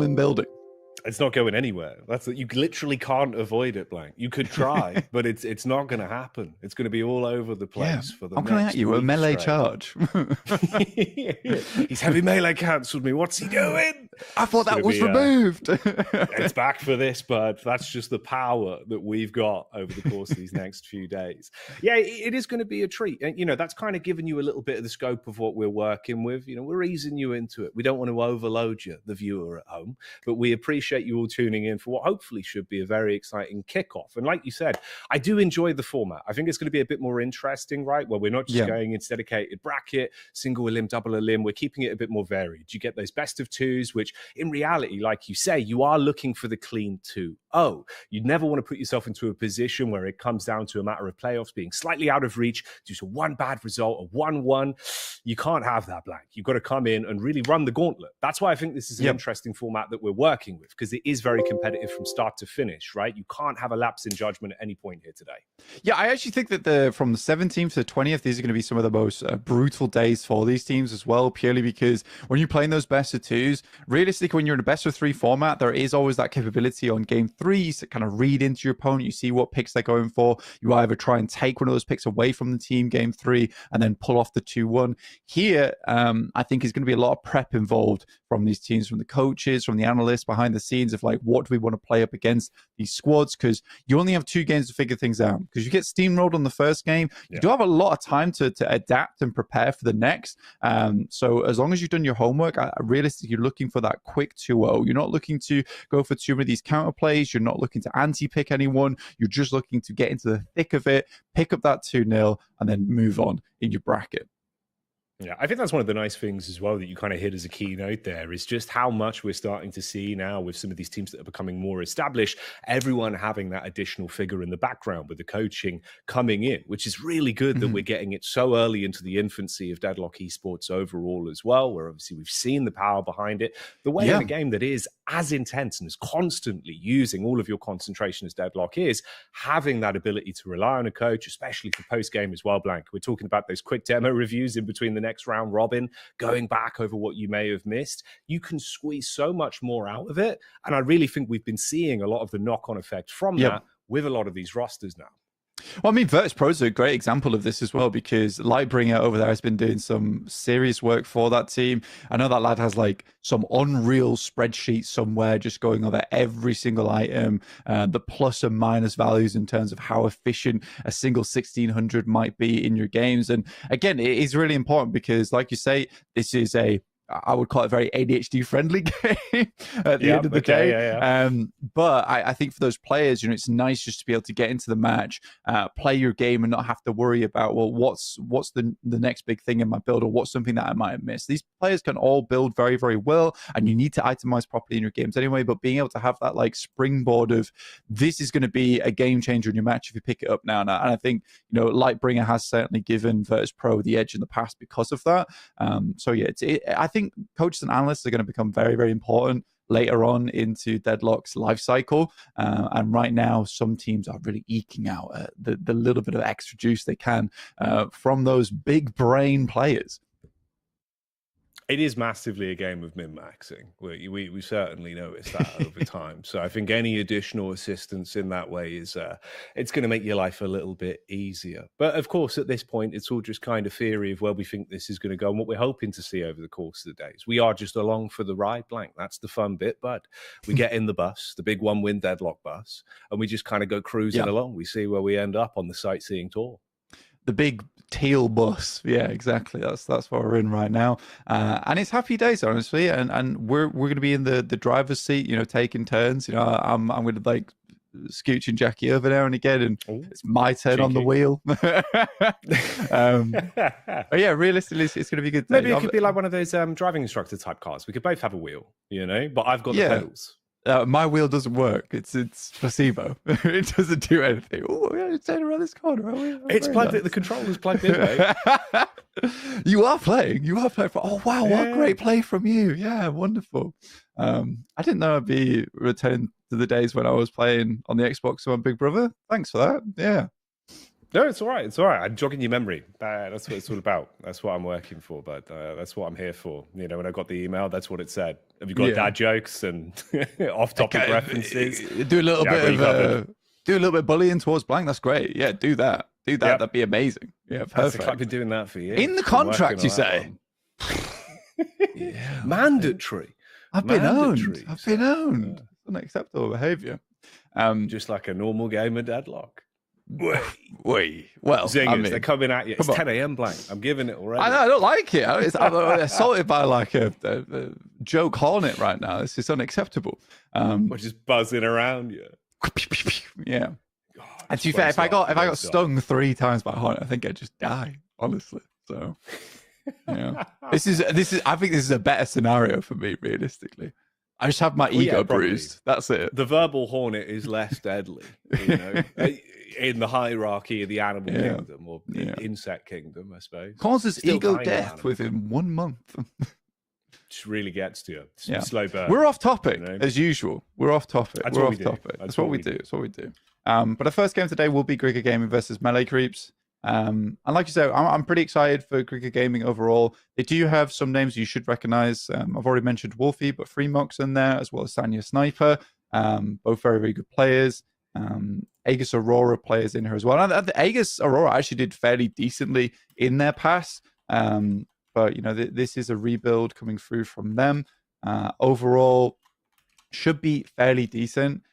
in building. It's not going anywhere. You literally can't avoid it, Blank. You could try, but it's not going to happen. It's going to be all over the place for the I'm coming at you with a melee charge. He's heavy melee cancelled me. What's he doing? I thought that was removed. It's back for this, but that's just the power that we've got over the course of these next few days. Yeah, it is going to be a treat. And, that's kind of giving you a little bit of the scope of what we're working with. We're easing you into it. We don't want to overload you, the viewer at home, but we appreciate you all tuning in for what hopefully should be a very exciting kickoff. And like you said, I do enjoy the format. I think it's going to be a bit more interesting, right? Where we're not just going into dedicated bracket, single elim, double elim. We're keeping it a bit more varied. You get those best of twos, which in reality, like you say, you are looking for the clean 2-0. You never want to put yourself into a position where it comes down to a matter of playoffs being slightly out of reach due to one bad result, a 1-1. You can't have that, Blank. You've got to come in and really run the gauntlet. That's why I think this is an interesting format that we're working with, because it is very competitive from start to finish, right? You can't have a lapse in judgment at any point here today. Yeah, I actually think that from the 17th to the 20th, these are going to be some of the most brutal days for these teams as well, purely because when you're playing those best of twos, realistically, when you're in a best of three format, there is always that capability on game threes to kind of read into your opponent. You see what picks they're going for. You either try and take one of those picks away from the team game three and then pull off the 2-1. Here, I think is going to be a lot of prep involved from these teams, from the coaches, from the analysts behind the scenes of like, what do we want to play up against these squads? Because you only have 2 games to figure things out. Because you get steamrolled on the first game, you do have a lot of time to adapt and prepare for the next. So as long as you've done your homework, realistically, you're looking for that quick 2-0. You're not looking to go for too many of these counter plays. You're not looking to anti-pick anyone. You're just looking to get into the thick of it, pick up that 2-0, and then move on in your bracket. Yeah, I think that's one of the nice things as well that you kind of hit as a keynote there is just how much we're starting to see now with some of these teams that are becoming more established, everyone having that additional figure in the background with the coaching coming in, which is really good that we're getting it so early into the infancy of Deadlock Esports overall as well, where obviously we've seen the power behind it. The way in a game that is as intense and is constantly using all of your concentration as Deadlock is, having that ability to rely on a coach, especially for post-game as well, Blank. We're talking about those quick demo reviews in between the next round robin, going back over what you may have missed. You can squeeze so much more out of it. And I really think we've been seeing a lot of the knock-on effect from that with a lot of these rosters now. Well, I mean, Virtus Pro is a great example of this as well, because Lightbringer over there has been doing some serious work for that team. I know that lad has like some unreal spreadsheet somewhere just going over every single item, the plus and minus values in terms of how efficient a single 1600 might be in your games. And again, it is really important because, like you say, this is I would call it a very ADHD friendly game at the end of the day. But I think for those players, it's nice just to be able to get into the match, play your game and not have to worry about, well, what's the next big thing in my build, or what's something that I might have missed. These players can all build very, very well, and you need to itemize properly in your games anyway, but being able to have that like springboard of this is going to be a game changer in your match if you pick it up now. And I think, Lightbringer has certainly given Virtus Pro the edge in the past because of that. So yeah, I think coaches and analysts are going to become very, very important later on into Deadlock's life cycle. And right now, some teams are really eking out the little bit of extra juice they can from those big brain players. It is massively a game of min-maxing. We certainly noticed that over time. So I think any additional assistance in that way is it's going to make your life a little bit easier. But of course, at this point, it's all just kind of theory of where we think this is going to go and what we're hoping to see over the course of the days. We are just along for the ride, Blank. That's the fun bit. But we get in the bus, the big one-win Deadlock bus, and we just kind of go cruising along. We see where we end up on the sightseeing tour. The big teal bus, yeah, exactly. That's what we're in right now, and it's happy days, honestly. And we're going to be in the driver's seat, taking turns. I'm going to like scooching Jackie over now and again, and it's my turn on the wheel. But yeah, realistically, it's going to be good. Maybe it could be like one of those driving instructor type cars. We could both have a wheel, but I've got the pedals. My wheel doesn't work. It's placebo. It doesn't do anything. Oh, yeah, turn around this corner. It's plugged in. The controller's plugged in, mate. You are playing. Oh, wow. Yeah. What great play from you. Yeah, wonderful. I didn't know I'd be returning to the days when I was playing on the Xbox on Big Brother. Thanks for that. Yeah. No, it's all right. It's all right. I'm jogging your memory. That's what it's all about. That's what I'm working for, but that's what I'm here for. You know, when I got the email, that's what it said. Have you got dad jokes and off-topic references? Do a little Yeah, I got you covered. do a little bit of bullying towards Blank. That's great. Yeah, do that. Do that. Yep. That'd be amazing. Yeah, perfect. I've been doing that for years. In the contract, you say? Yeah, mandatory. I've been owned. I've been owned. Unacceptable behaviour. Just like a normal game of Deadlock. Well, Zingers, I mean, they're coming at you. It's 10 a.m. Blank. I'm giving it already. I don't like it. I'm assaulted by like a joke hornet right now. This is unacceptable. We're just buzzing around you. Yeah. God, and to be fair, if I got stung 3 times by a hornet, I think I'd just die. Honestly. So, yeah. This is. I think this is a better scenario for me, realistically. I just have my ego bruised. That's it. The verbal hornet is less deadly, you know, in the hierarchy of the animal kingdom or insect kingdom, I suppose. Causes ego death within 1 month. Just really gets to you. Slow burn. We're off topic, as usual. We're off topic. That's what we do. That's what we do. That's what we do. But the first game today will be Griga Gaming versus Melee Creeps. And like you said, I'm pretty excited for Griga Gaming overall. They do have some names you should recognize. I've already mentioned Wolfie, but Freemock's in there, as well as Sanya Sniper. Both very, very good players. Aegis Aurora players in here as well. And the Aegis Aurora actually did fairly decently in their pass. But, you know, this is a rebuild coming through from them. Overall, should be fairly decent.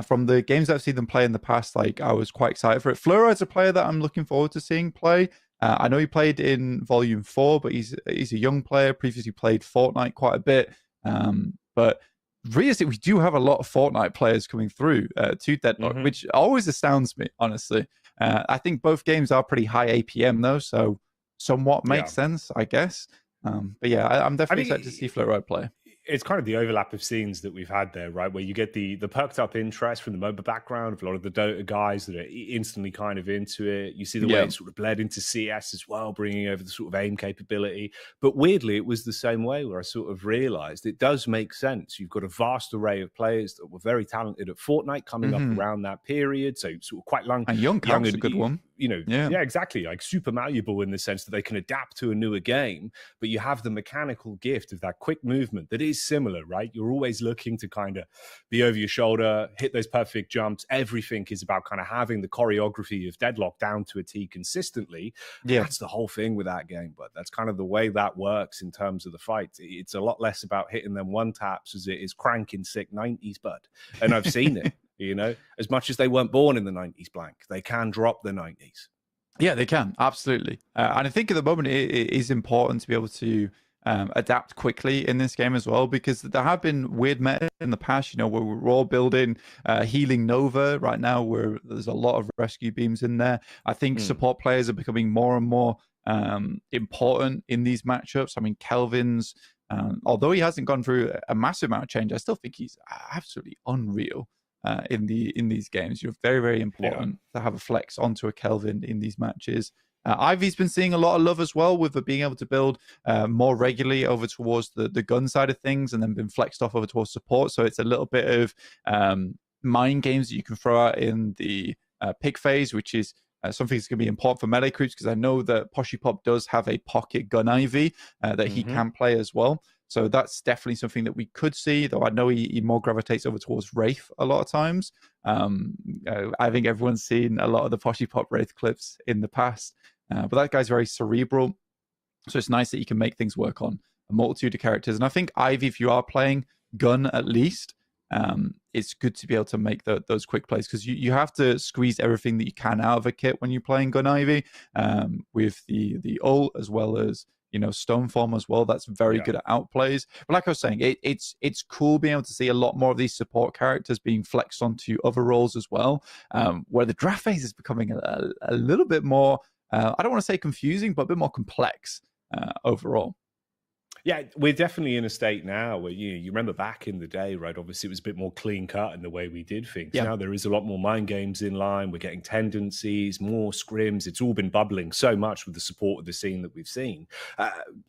From the games I've seen them play in the past, like I was quite excited for it. Fleur is a player that I'm looking forward to seeing play. I know he played in Volume 4, but he's a young player. Previously played Fortnite quite a bit. But realistically, we do have a lot of Fortnite players coming through to Deadlock, which always astounds me, honestly. I think both games are pretty high APM, though, so somewhat makes sense, I guess. But yeah, I'm definitely excited to see Fleur play. It's kind of the overlap of scenes that we've had there, right? Where you get the perked up interest from the MOBA background of a lot of the Dota guys that are instantly kind of into it. You see the way it sort of bled into CS as well, bringing over the sort of aim capability. But weirdly, it was the same way where I sort of realized it does make sense. You've got a vast array of players that were very talented at Fortnite coming up around that period. So sort of quite young. And Young is a good one. You know, yeah, exactly. Like super malleable in the sense that they can adapt to a newer game, but you have the mechanical gift of that quick movement that is similar, right? You're always looking to kind of be over your shoulder, hit those perfect jumps. Everything is about kind of having the choreography of Deadlock down to a T consistently. Yeah. That's the whole thing with that game, but that's kind of the way that works in terms of the fight. It's a lot less about hitting them one taps as it is cranking sick 90s, bud. And I've seen it. You know, as much as they weren't born in the 90s, Blank, they can drop the 90s. Yeah, they can. Absolutely. And I think at the moment it is important to be able to adapt quickly in this game as well, because there have been weird meta in the past, you know, where we're all building Healing Nova right now, where there's a lot of rescue beams in there. I think support players are becoming more and more important in these matchups. I mean, Kelvin's, although he hasn't gone through a massive amount of change, I still think he's absolutely unreal. In these games, you're very, very important to have a flex onto a Kelvin in these matches. Ivy's been seeing a lot of love as well with being able to build more regularly over towards the gun side of things, and then been flexed off over towards support. So it's a little bit of mind games that you can throw out in the pick phase, which is something that's going to be important for melee creeps, because I know that Poshy Pop does have a pocket gun Ivy that he can play as well. So that's definitely something that we could see, though I know he more gravitates over towards Wraith a lot of times. I think everyone's seen a lot of the Poshy Pop Wraith clips in the past, but that guy's very cerebral. So it's nice that you can make things work on a multitude of characters. And I think Ivy, if you are playing gun at least, it's good to be able to make those quick plays, because you have to squeeze everything that you can out of a kit when you're playing gun Ivy, with the ult as well as, you know, Stoneform as well. That's very good at outplays. But like I was saying, it's cool being able to see a lot more of these support characters being flexed onto other roles as well, where the draft phase is becoming a little bit more, I don't want to say confusing, but a bit more complex overall. Yeah, we're definitely in a state now where you remember back in the day, right? Obviously, it was a bit more clean cut in the way we did things. Yeah. Now there is a lot more mind games in line. We're getting tendencies, more scrims. It's all been bubbling so much with the support of the scene that we've seen.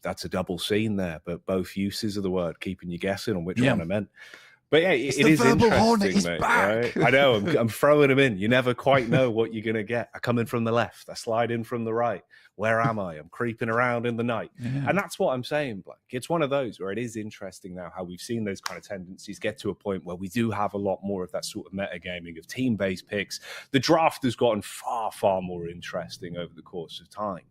That's a double scene there, but both uses of the word, keeping you guessing on which one I meant. But yeah, It's it the is verbal interesting, hornet. He's mate. back. Right? I know. I'm throwing them in. You never quite know what you're going to get. I come in from the left. I slide in from the right. Where am I? I'm creeping around in the night. Yeah. And that's what I'm saying, Blank. It's one of those where it is interesting now how we've seen those kind of tendencies get to a point where we do have a lot more of that sort of metagaming of team-based picks. The draft has gotten far, far more interesting over the course of time.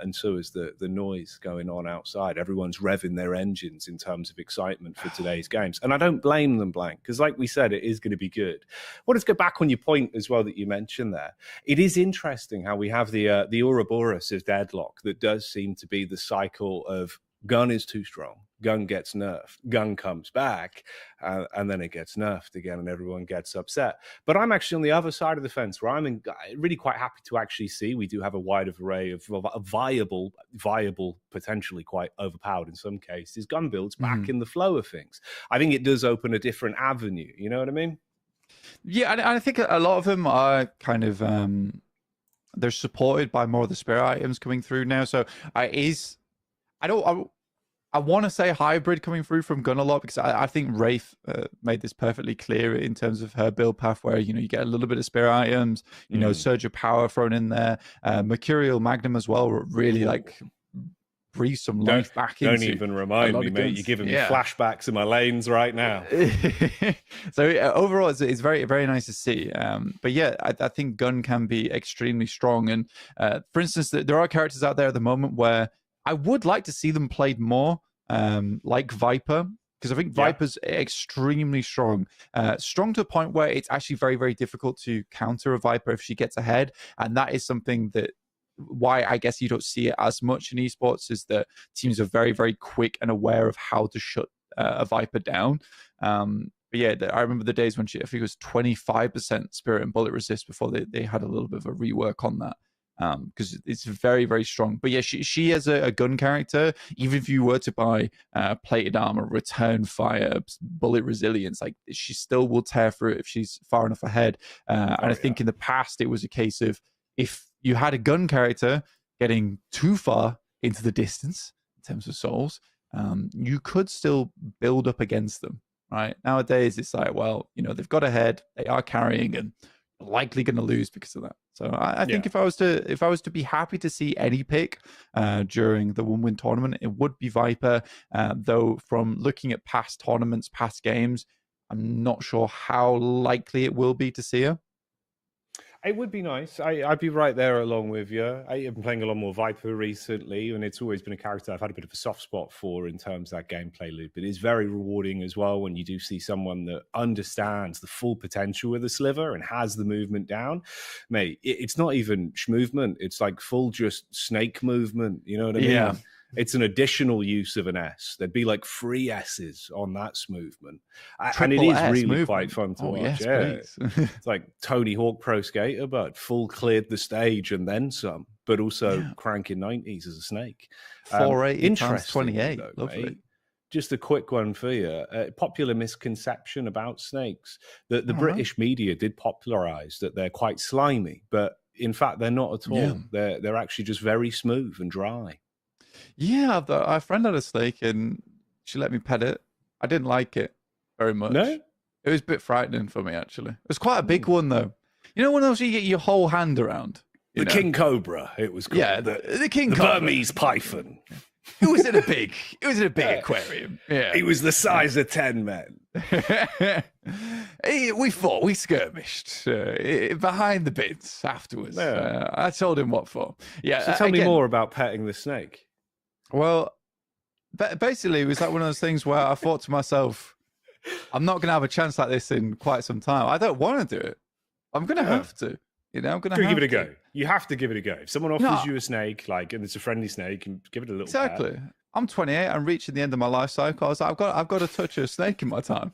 And so is the noise going on outside. Everyone's revving their engines in terms of excitement for today's games. And I don't blame them, Blank, because like we said, it is going to be good. I want to go back on your point as well that you mentioned there. It is interesting how we have the Ouroboros of deadlock that does seem to be the cycle of gun is too strong, gun gets nerfed, gun comes back, and then it gets nerfed again and everyone gets upset. But I'm actually on the other side of the fence where I'm really quite happy to actually see we do have a wide array of viable, potentially quite overpowered in some cases, gun builds back in the flow of things. I think it does open a different avenue. You know what I mean? Yeah, and I think a lot of them are kind of they're supported by more of the spirit items coming through now. So I want to say hybrid coming through from Gun a lot because I think Wraith made this perfectly clear in terms of her build path where, you get a little bit of spirit items, Surge of Power thrown in there, Mercurial Magnum as well, really like breathe some life back into. Don't even remind me, mate. You're giving me flashbacks in my lanes right now. So overall, it's very, very nice to see. But yeah, I think Gun can be extremely strong. And for instance, there are characters out there at the moment where I would like to see them played more, like Viper, because I think Viper's extremely strong. Strong to the point where it's actually very, very difficult to counter a Viper if she gets ahead. And that is something that why I guess you don't see it as much in esports is that teams are very, very quick and aware of how to shut a Viper down. But yeah, I remember the days when I think it was 25% spirit and bullet resist before they had a little bit of a rework on that. Because it's very, very strong. But yeah, she as a gun character, even if you were to buy plated armor, return fire, bullet resilience, like she still will tear through it if she's far enough ahead. And I think in the past it was a case of if you had a gun character getting too far into the distance in terms of souls, you could still build up against them. Right nowadays, it's like, well, they've got ahead, they are carrying, and likely going to lose because of that. So I think if I was to be happy to see any pick during the one-win tournament, it would be Viper. Though from looking at past tournaments, past games, I'm not sure how likely it will be to see her. It would be nice. I'd be right there along with you. I've been playing a lot more Viper recently, and it's always been a character I've had a bit of a soft spot for in terms of that gameplay loop. It is very rewarding as well when you do see someone that understands the full potential with a sliver and has the movement down. Mate, it's not even movement. It's like full just snake movement. You know what I mean? Yeah. It's an additional use of an S. There'd be like 3 S's on that movement. And it is really movement. Quite fun to watch. Yes, It's like Tony Hawk Pro Skater, but full cleared the stage and then some, but also cranking 90s as a snake. 480 times 28. Though, lovely. Mate. Just a quick one for you. Popular misconception about snakes. The British media did popularize that they're quite slimy, but in fact, they're not at all. Yeah. They're actually just very smooth and dry. Yeah, our friend had a snake and she let me pet it. I didn't like it very much. No? It was a bit frightening for me, actually. It was quite a big one, though. You know when else you get your whole hand around? The King Cobra, it was called. Yeah, the King Cobra. Burmese python. It was in a big aquarium. Yeah. He was the size of 10 men. We fought, we skirmished behind the bins afterwards. Yeah. I told him what for. Yeah. So tell me more about petting the snake. Well, basically, it was like one of those things where I thought to myself, I'm not going to have a chance like this in quite some time. I don't want to do it. I'm going to have to. I'm going to give it a go. You have to give it a go. If someone offers you a snake, and it's a friendly snake, and give it a little exactly. Pet. I'm 28. I'm reaching the end of my life cycle. I was like, I've got to touch a snake in my time.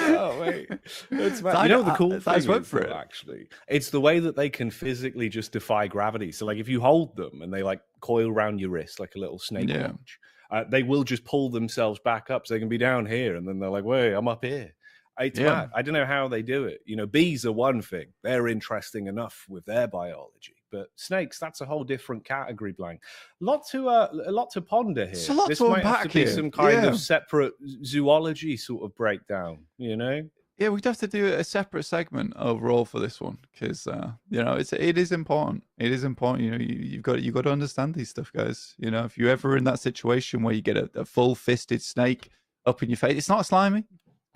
Oh wait, the cool thing is, for it. Actually, it's the way that they can physically just defy gravity. So, like, if you hold them and they like coil around your wrist like a little snake watch, they will just pull themselves back up, so they can be down here, and then they're like, "Wait, I'm up here." It's mad. I don't know how they do it. Bees are one thing; they're interesting enough with their biology. But snakes, that's a whole different category, Blank. A lot to ponder here. It's a lot this to might have to unpack be here. some kind Yeah. of separate zoology sort of breakdown, you know? Yeah, we'd have to do a separate segment overall for this one because it is important. It is important. You know, you've got to understand these stuff, guys. You know, if you're ever in that situation where you get a full fisted snake up in your face, it's not slimy.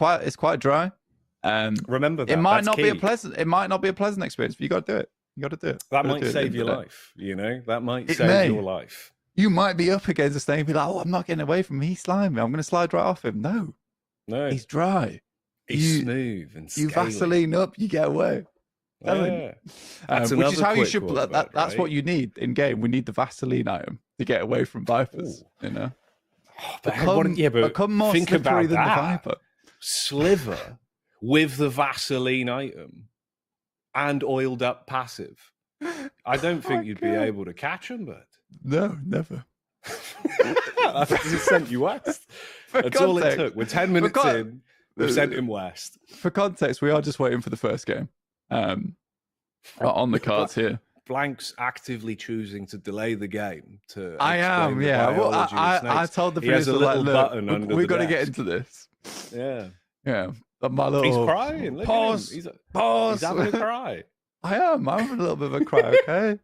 It's quite dry. Remember that it might that's not key. be a pleasant. It might not be a pleasant experience, but you got to do it. You got to do it. That might save your life. You know, that might save your life. You might be up against a snake and be like, "Oh, I'm not getting away from him. He's slimy. I'm going to slide right off him." No, he's dry. He's smooth and scaly. You Vaseline up, you get away. Yeah. Which is how you should. That's what you need in game. We need the Vaseline item to get away from vipers. Ooh. You know, become more think slippery about than that. the viper. Sliver with the Vaseline item and oiled up passive. I don't think you'd be able to catch him, but no, never. That's just sent you west. That's context, all it took. We're 10 minutes in. We've sent him west. For context, we are just waiting for the first game on the cards here. Blank's actively choosing to delay the game to. I am, yeah. Well, I told the producer, like, look, we've got to get into this. Yeah. Yeah. My little, he's crying. Look pause. He's pause. He's having a cry. I am. I'm having a little bit of a cry, okay?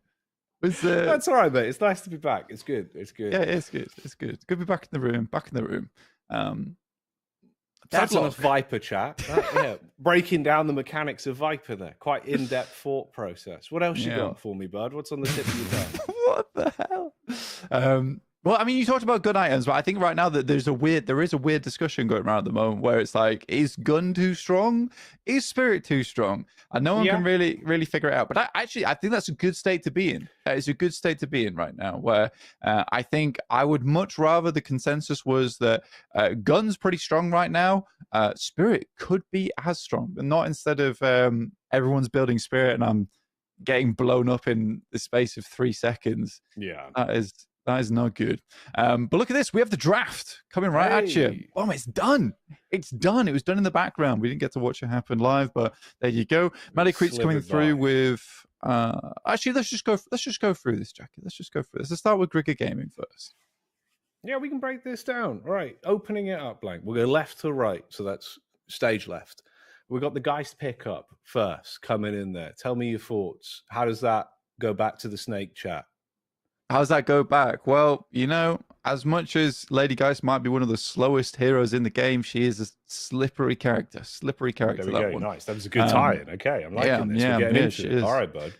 That's all right, mate. It's nice to be back. It's good. It's good. Yeah, it's good. It's good. It's good to be back in the room. Back in the room. That's enough Viper chat. Breaking down the mechanics of Viper there. Quite in-depth thought process. What else you got for me, bud? What's on the tip of your tongue? What the hell? Well, I mean, you talked about gun items, but I think right now that there is a weird discussion going around at the moment where it's like, is gun too strong? Is spirit too strong? And no one can really figure it out. But I think that's a good state to be in. That is a good state to be in right now, where I think I would much rather the consensus was that gun's pretty strong right now. Spirit could be as strong, but not instead of everyone's building spirit and I'm getting blown up in the space of 3 seconds. Yeah. That is not good. But look at this. We have the draft coming right at you. Oh, it's done. It's done. It was done in the background. We didn't get to watch it happen live, but there you go. Maddie Creek's coming through with... actually, let's just go through this, Jackie. Let's just go through this. Let's start with Grigger Gaming first. Yeah, we can break this down. All right. Opening it up, Blank. We'll go left to right. So that's stage left. We've got the Geist pickup first coming in there. Tell me your thoughts. How does that go back to the snake chat? How's that go back? Well, you know, as much as Lady Geist might be one of the slowest heroes in the game, she is a slippery character. There we go. Nice. That was a good tie-in. Okay, I'm liking this. We're getting into it. All right, bud.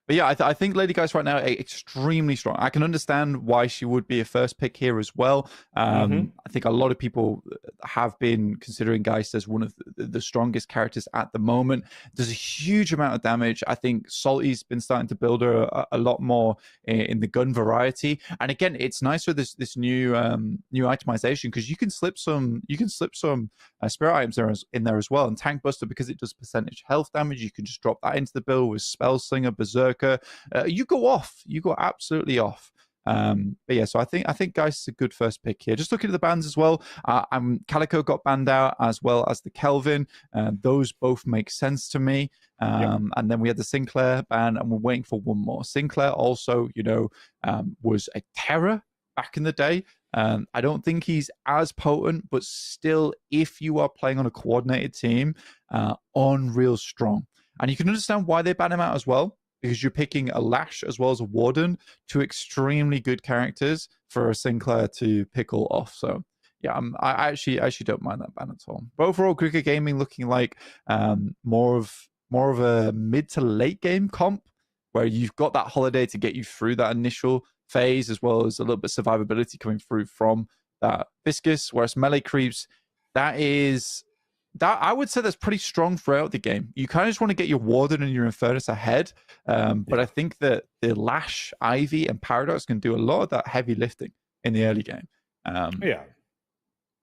But yeah, I think Lady Geist right now extremely strong. I can understand why she would be a first pick here as well. I think a lot of people have been considering Geist as one of the strongest characters at the moment. Does a huge amount of damage. I think Salty's been starting to build her a lot more in the gun variety. And again, it's nice with this new itemization because you can slip some spirit items in there as well. And Tank Buster, because it does percentage health damage, you can just drop that into the build with Spell Slinger, Berserker. You go off. You go absolutely off. But yeah, so I think Geist is a good first pick here. Just looking at the bans as well. Calico got banned out as well as the Kelvin. Those both make sense to me. And then we had the Sinclair ban, and we're waiting for one more. Sinclair also, was a terror back in the day. I don't think he's as potent, but still, if you are playing on a coordinated team, unreal strong. And you can understand why they ban him out as well, because you're picking a Lash as well as a Warden, two extremely good characters for a Sinclair to pickle off. So yeah, I actually don't mind that ban at all. But overall, Grigger Gaming looking like more of a mid to late game comp, where you've got that holiday to get you through that initial phase, as well as a little bit of survivability coming through from that Viscous. Whereas melee creeps, that I would say that's pretty strong throughout the game. You kind of just want to get your Warden and your Infernus ahead. But I think that the Lash, Ivy, and Paradox can do a lot of that heavy lifting in the early game.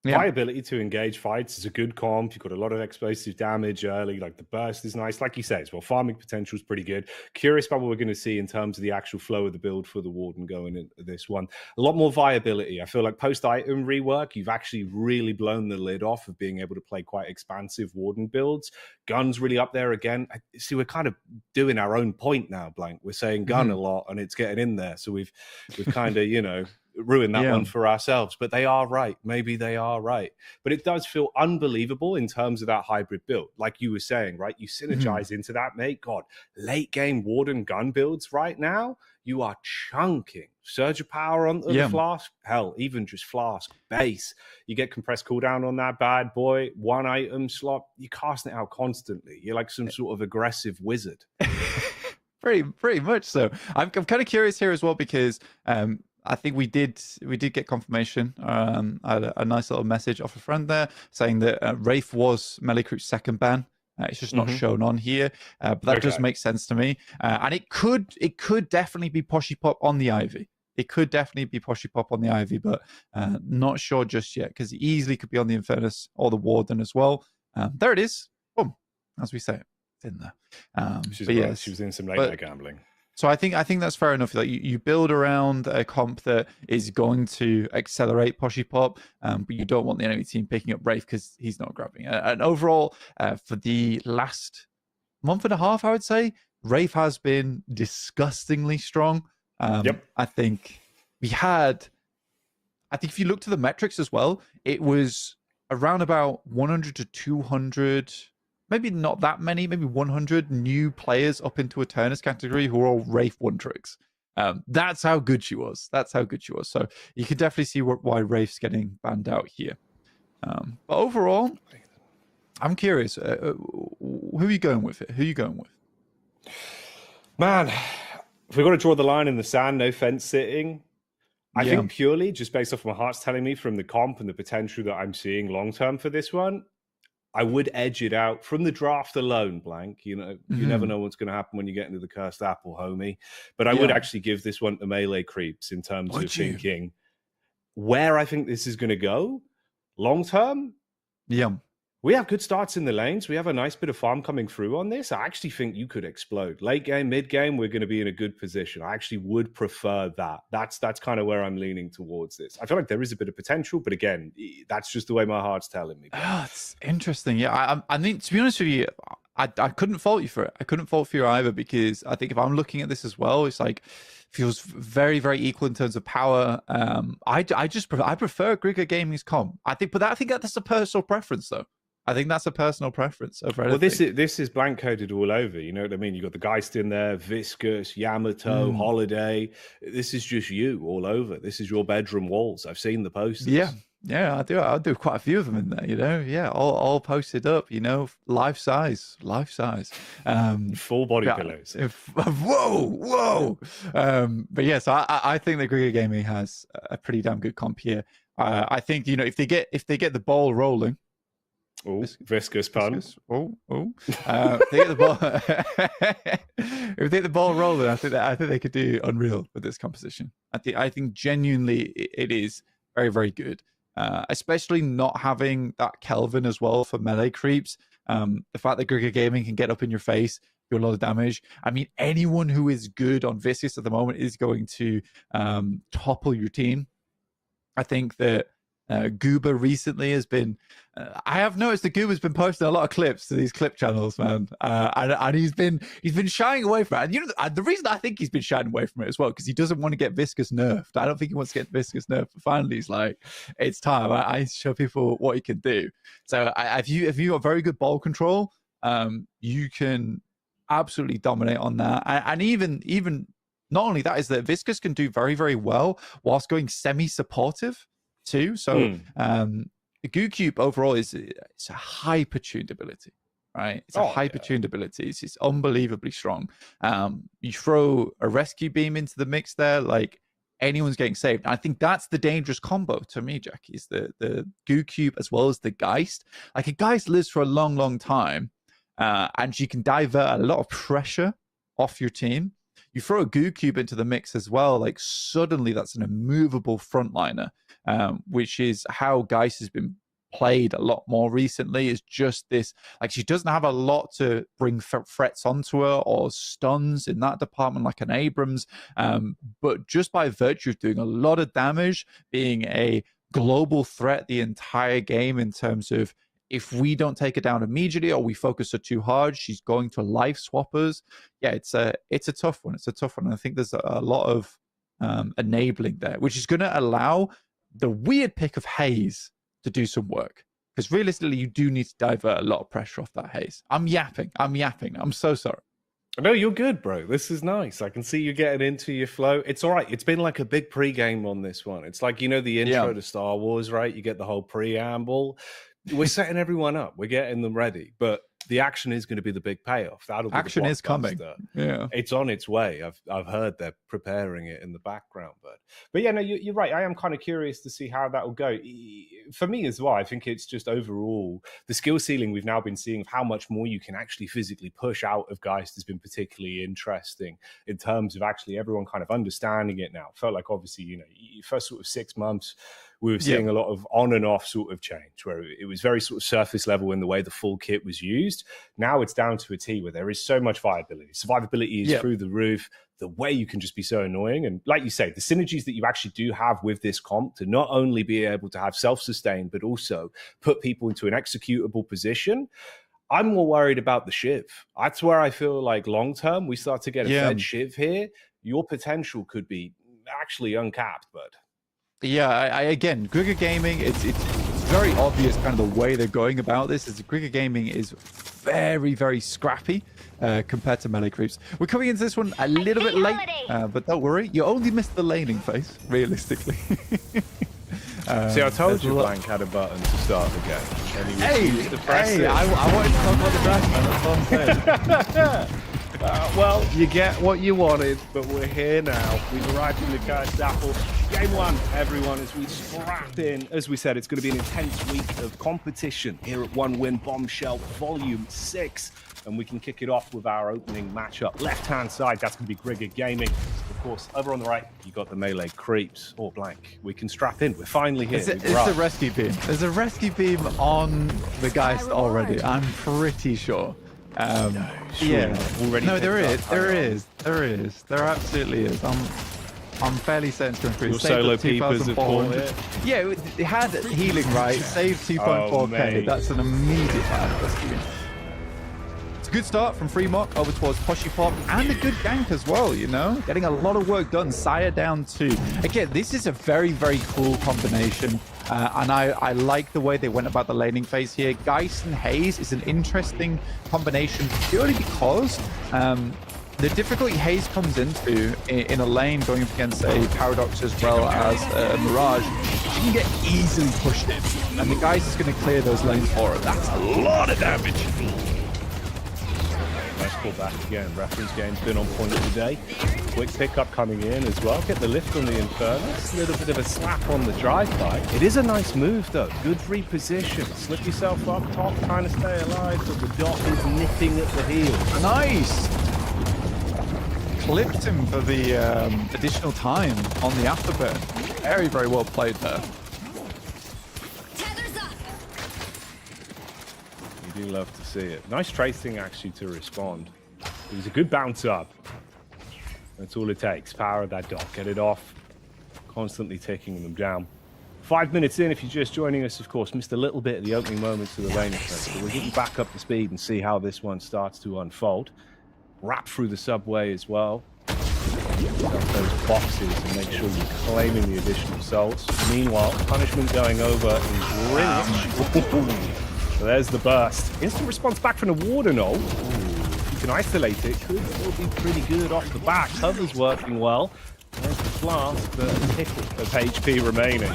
Yeah. Viability to engage fights is a good comp. You've got a lot of explosive damage early. Like the burst is nice. Like you say as well, farming potential is pretty good. Curious about what we're going to see in terms of the actual flow of the build for the Warden going into this one. A lot more viability. I feel like post-item rework, you've actually really blown the lid off of being able to play quite expansive Warden builds. Gun's really up there again. See, we're kind of doing our own point now, Blank. We're saying gun a lot and it's getting in there. So we've kind of, ruin that one for ourselves, but they are right. Maybe they are right, but it does feel unbelievable in terms of that hybrid build. Like you were saying, right? You synergize into that, mate. God, late game Warden gun builds right now, you are chunking Surge of Power onto the Flask. Hell, even just Flask base. You get compressed cooldown on that bad boy. One item slot. You're casting it out constantly. You're like some sort of aggressive wizard. Pretty much so. I'm kind of curious here as well because I think we did get confirmation. I had a nice little message off a friend there saying that Wraith was Melee Crew's second ban. It's just not shown on here, but that does make sense to me. And it could definitely be Poshy Pop on the Ivy. It could definitely be Poshy Pop on the Ivy, but not sure just yet because it easily could be on the Infernus or the Warden as well. There it is. Boom, as we say, it's in there. She was in some late night gambling. So I think that's fair enough. Like you build around a comp that is going to accelerate Poshy Pop, but you don't want the enemy team picking up Wraith because he's not grabbing it. And overall, for the last month and a half, I would say Wraith has been disgustingly strong. I think if you look to the metrics as well, it was around about 100 to 200. Maybe not that many, maybe 100 new players up into Eternus category who are all Wraith one tricks. That's how good she was. So you can definitely see why Wraith's getting banned out here. But overall, I'm curious. Who are you going with here? Who are you going with? Man, if we've got to draw the line in the sand, no fence sitting, I think purely just based off my heart's telling me from the comp and the potential that I'm seeing long term for this one, I would edge it out from the draft alone, Blank. You never know what's going to happen when you get into the cursed apple, homie. But I would actually give this one to melee creeps in terms of thinking where I think this is going to go long term. Yeah. We have good starts in the lanes. We have a nice bit of farm coming through on this. I actually think you could explode. Late game, mid game, we're going to be in a good position. I actually would prefer that. That's kind of where I'm leaning towards this. I feel like there is a bit of potential, but again, that's just the way my heart's telling me. Oh, it's interesting. Yeah, I mean, to be honest with you, I couldn't fault you for it. I couldn't fault for you either because I think if I'm looking at this as well, it's like feels very, very equal in terms of power. I prefer Grigor Gaming's comp. I think that's a personal preference though. I think that's a personal preference over anything. Well, this is blank coded all over. You know what I mean? You got the Geist in there, Viscous, Yamato, Holiday. This is just you all over. This is your bedroom walls. I've seen the posters. Yeah, I do. I'll do quite a few of them in there. Yeah, all posted up. Life size. Full body pillows. Whoa. But yes, I think that Grigor Gaming has a pretty damn good comp here. I think if they get the ball rolling. Oh, viscous pun. If they get the ball rolling, I think they could do unreal with this composition. I think genuinely it is very, very good. Especially not having that Kelvin as well for melee creeps. The fact that Grigor Gaming can get up in your face, do a lot of damage. I mean, anyone who is good on Viscous at the moment is going to topple your team. I think that Goober recently has been. I have noticed that Goober's been posting a lot of clips to these clip channels, man, and he's been shying away from it. And the reason I think he's been shying away from it as well because he doesn't want to get Viscous nerfed. I don't think he wants to get Viscous nerfed. But finally, he's like, it's time. I show people what he can do. So if you got very good ball control, you can absolutely dominate on that. And even not only that is that Viscous can do very, very well whilst going semi-supportive too. So the Goo Cube overall it's a hyper-tuned ability, right? It's a hyper-tuned ability. It's unbelievably strong. You throw a rescue beam into the mix there, like anyone's getting saved. And I think that's the dangerous combo to me, Jackie, is the Goo Cube as well as the Geist. Like a Geist lives for a long, long time, and she can divert a lot of pressure off your team. You throw a Goo Cube into the mix as well, like suddenly that's an immovable frontliner, which is how Geist has been played a lot more recently. Is just this, like, she doesn't have a lot to bring threats onto her or stuns in that department like an Abrams, but just by virtue of doing a lot of damage, being a global threat the entire game in terms of, if we don't take her down immediately or we focus her too hard, she's going to life swap us. Yeah, it's a tough one. It's a tough one. And I think there's a lot of enabling there, which is going to allow the weird pick of Haze to do some work. Because realistically, you do need to divert a lot of pressure off that Haze. I'm yapping. I'm so sorry. No, you're good, bro. This is nice. I can see you getting into your flow. It's all right. It's been like a big pregame on this one. It's like, the intro to Star Wars, right? You get the whole preamble. We're setting everyone up. We're getting them ready. But the action is going to be the big payoff. That'll be action is coming. Yeah, it's on its way. I've heard they're preparing it in the background, but yeah, no, you're right. I am kind of curious to see how that will go. For me as well, I think it's just overall the skill ceiling we've now been seeing of how much more you can actually physically push out of Geist has been particularly interesting in terms of actually everyone kind of understanding it now. Felt like obviously, first sort of 6 months, we were seeing a lot of on and off sort of change where it was very sort of surface level in the way the full kit was used. Now it's down to a T where there is so much viability. Survivability is through the roof. The way you can just be so annoying. And like you say, the synergies that you actually do have with this comp to not only be able to have self-sustain, but also put people into an executable position. I'm more worried about the Shiv. That's where I feel like long-term, we start to get a fed Shiv here. Your potential could be actually uncapped, bud. Yeah, I again, Grigger Gaming, it's very obvious kind of the way they're going about this. Is Grigger Gaming is very, very scrappy compared to Melee Creeps. We're coming into this one a little bit late, but don't worry, you only missed the laning phase, realistically. See, I told you Blank had a button to start the game. Hey, I wanted to talk about the draft, man. That's all I'm saying. Well, you get what you wanted, but we're here now. We've arrived in the cursed apple. Game one, everyone, as we strap in. As we said, it's going to be an intense week of competition here at One Win Bombshell Vol.6. And we can kick it off with our opening matchup. Left-hand side, that's going to be Grigger Gaming. Of course, over on the right, you got the Melee Creeps or Blank. We can strap in. We're finally here. It's a rescue beam. There's a rescue beam on the Geist already. I'm pretty sure. Already no, there is. There absolutely is. I'm fairly certain it's going through. Your solo peepers at it. Yeah, it had healing, right? Save 2.4k. That's an immediate rescue. It's a good start from Fremont over towards Poshy Pop, and a good gank as well, Getting a lot of work done. Sire down 2. Again, this is a very, very cool combination. And I like the way they went about the laning phase here. Geist and Haze is an interesting combination purely because the difficulty Haze comes into in a lane going up against a Paradox as well as a Mirage, she can get easily pushed in. And the Geist is going to clear those lanes for her. That's a lot of damage. Nice call back again. Reference game's been on point today. Quick pickup coming in as well. Get the lift on the Infernus. A little bit of a slap on the drive-by. It is a nice move, though. Good reposition. Slip yourself up top, trying to stay alive, but the dot is nipping at the heels. Nice! Clipped him for the additional time on the afterburn. Very, very well played there. You do love to see it. Nice tracing, actually, to respond. It was a good bounce up. That's all it takes. Power of that dot. Get it off. Constantly taking them down. 5 minutes in, if you're just joining us, of course, missed a little bit of the opening moments of the lane effect. But we'll get you back up to speed and see how this one starts to unfold. Wrap through the subway as well. Up those boxes and make sure you're claiming the additional souls. Meanwhile, punishment going over in Greenwich. So there's the burst. Instant response back from the Warden. If you can isolate it, could still be pretty good off the back. Cover's working well. There's the flask, but a tick of HP remaining.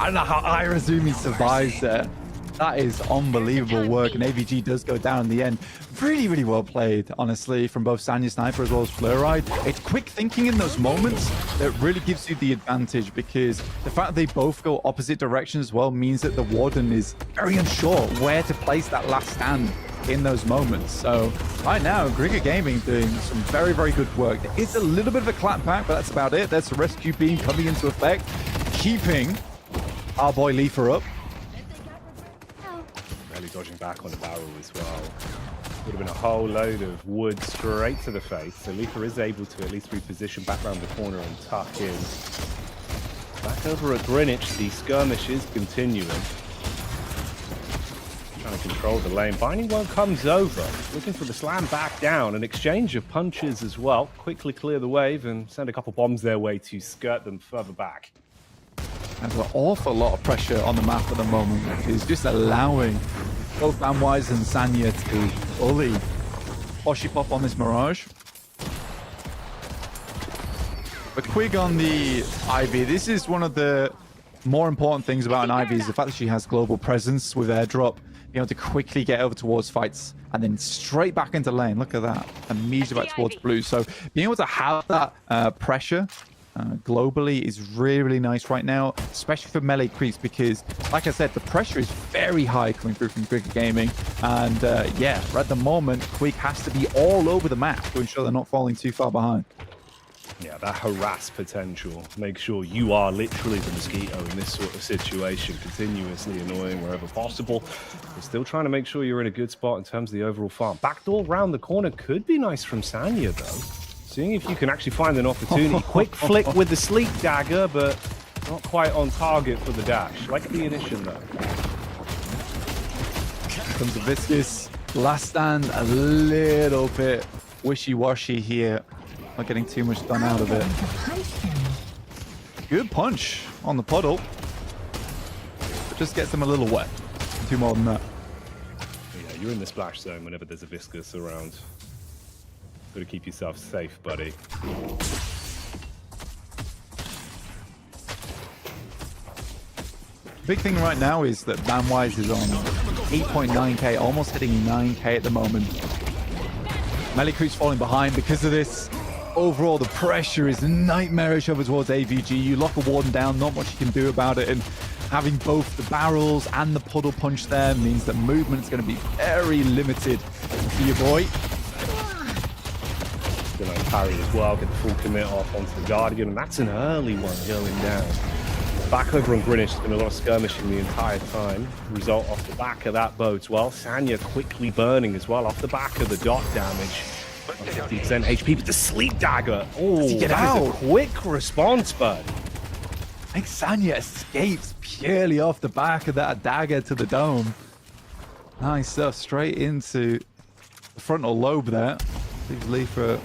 I don't know how Irazumi survives there. That is unbelievable work, and AVG does go down in the end. Really, really well played, honestly, from both Sanya Sniper as well as Fluoride. It's quick thinking in those moments that really gives you the advantage, because the fact that they both go opposite directions as well means that the Warden is very unsure where to place that last stand. in those moments. So right now, Grigger Gaming doing some very, very good work. There is a little bit of a clapback, but that's about it. There's the rescue beam coming into effect, keeping our boy Leafer up. Barely dodging back on the barrel as well. Would have been a whole load of wood straight to the face. So Leafer is able to at least reposition back around the corner and tuck in. Back over at Greenwich, the skirmish is continuing. Trying to control the lane. Binding One comes over, looking for the slam back down. An exchange of punches as well. Quickly clear the wave and send a couple bombs their way to skirt them further back. There's an awful lot of pressure on the map at the moment, which is just allowing both Bamwise and Sanya to fully poshy pop on this Mirage. But Quig on the Ivy, this is one of the more important things about an Ivy, is the fact that she has global presence with airdrop, being able to quickly get over towards fights and then straight back into lane. Look at that, immediately back towards blue. So being able to have that pressure globally is really, really nice right now, especially for melee creeps, because like I said, the pressure is very high coming through from Grigger Gaming. And yeah, at the moment, Quig has to be all over the map to ensure they're not falling too far behind. Yeah, that harass potential. Make sure you are literally the mosquito in this sort of situation, continuously annoying wherever possible. But still trying to make sure you're in a good spot in terms of the overall farm. Backdoor round the corner could be nice from Sanya, though. Seeing if you can actually find an opportunity. Quick flick with the sleep dagger, but not quite on target for the dash. Like the initial, though. Comes the Viscous. Last stand, a little bit wishy-washy here. Not getting too much done out of it. Good punch on the puddle. But just gets them a little wet. Too more than that. Yeah, you're in the splash zone whenever there's a Viscous around. Got to keep yourself safe, buddy. Big thing right now is that Bamwise is on 8.9k, almost hitting 9k at the moment. Melee creeps falling behind because of this. Overall, the pressure is nightmarish over towards AVG. You lock a warden down, not much you can do about it. And having both the barrels and the puddle punch there means that movement is going to be very limited for your boy. Going to parry as well, get the full commit off onto the Guardian, and that's an early one going down. Back over on Greenwich, there's been a lot of skirmishing the entire time. Result off the back of that bodes well. Sanya quickly burning as well off the back of the dot damage. 50% HP, but the sleep dagger. Oh, that was a quick response, bud. I think Sanya escapes purely off the back of that dagger to the dome. Nice stuff, straight into the frontal lobe there. Leaves Leafer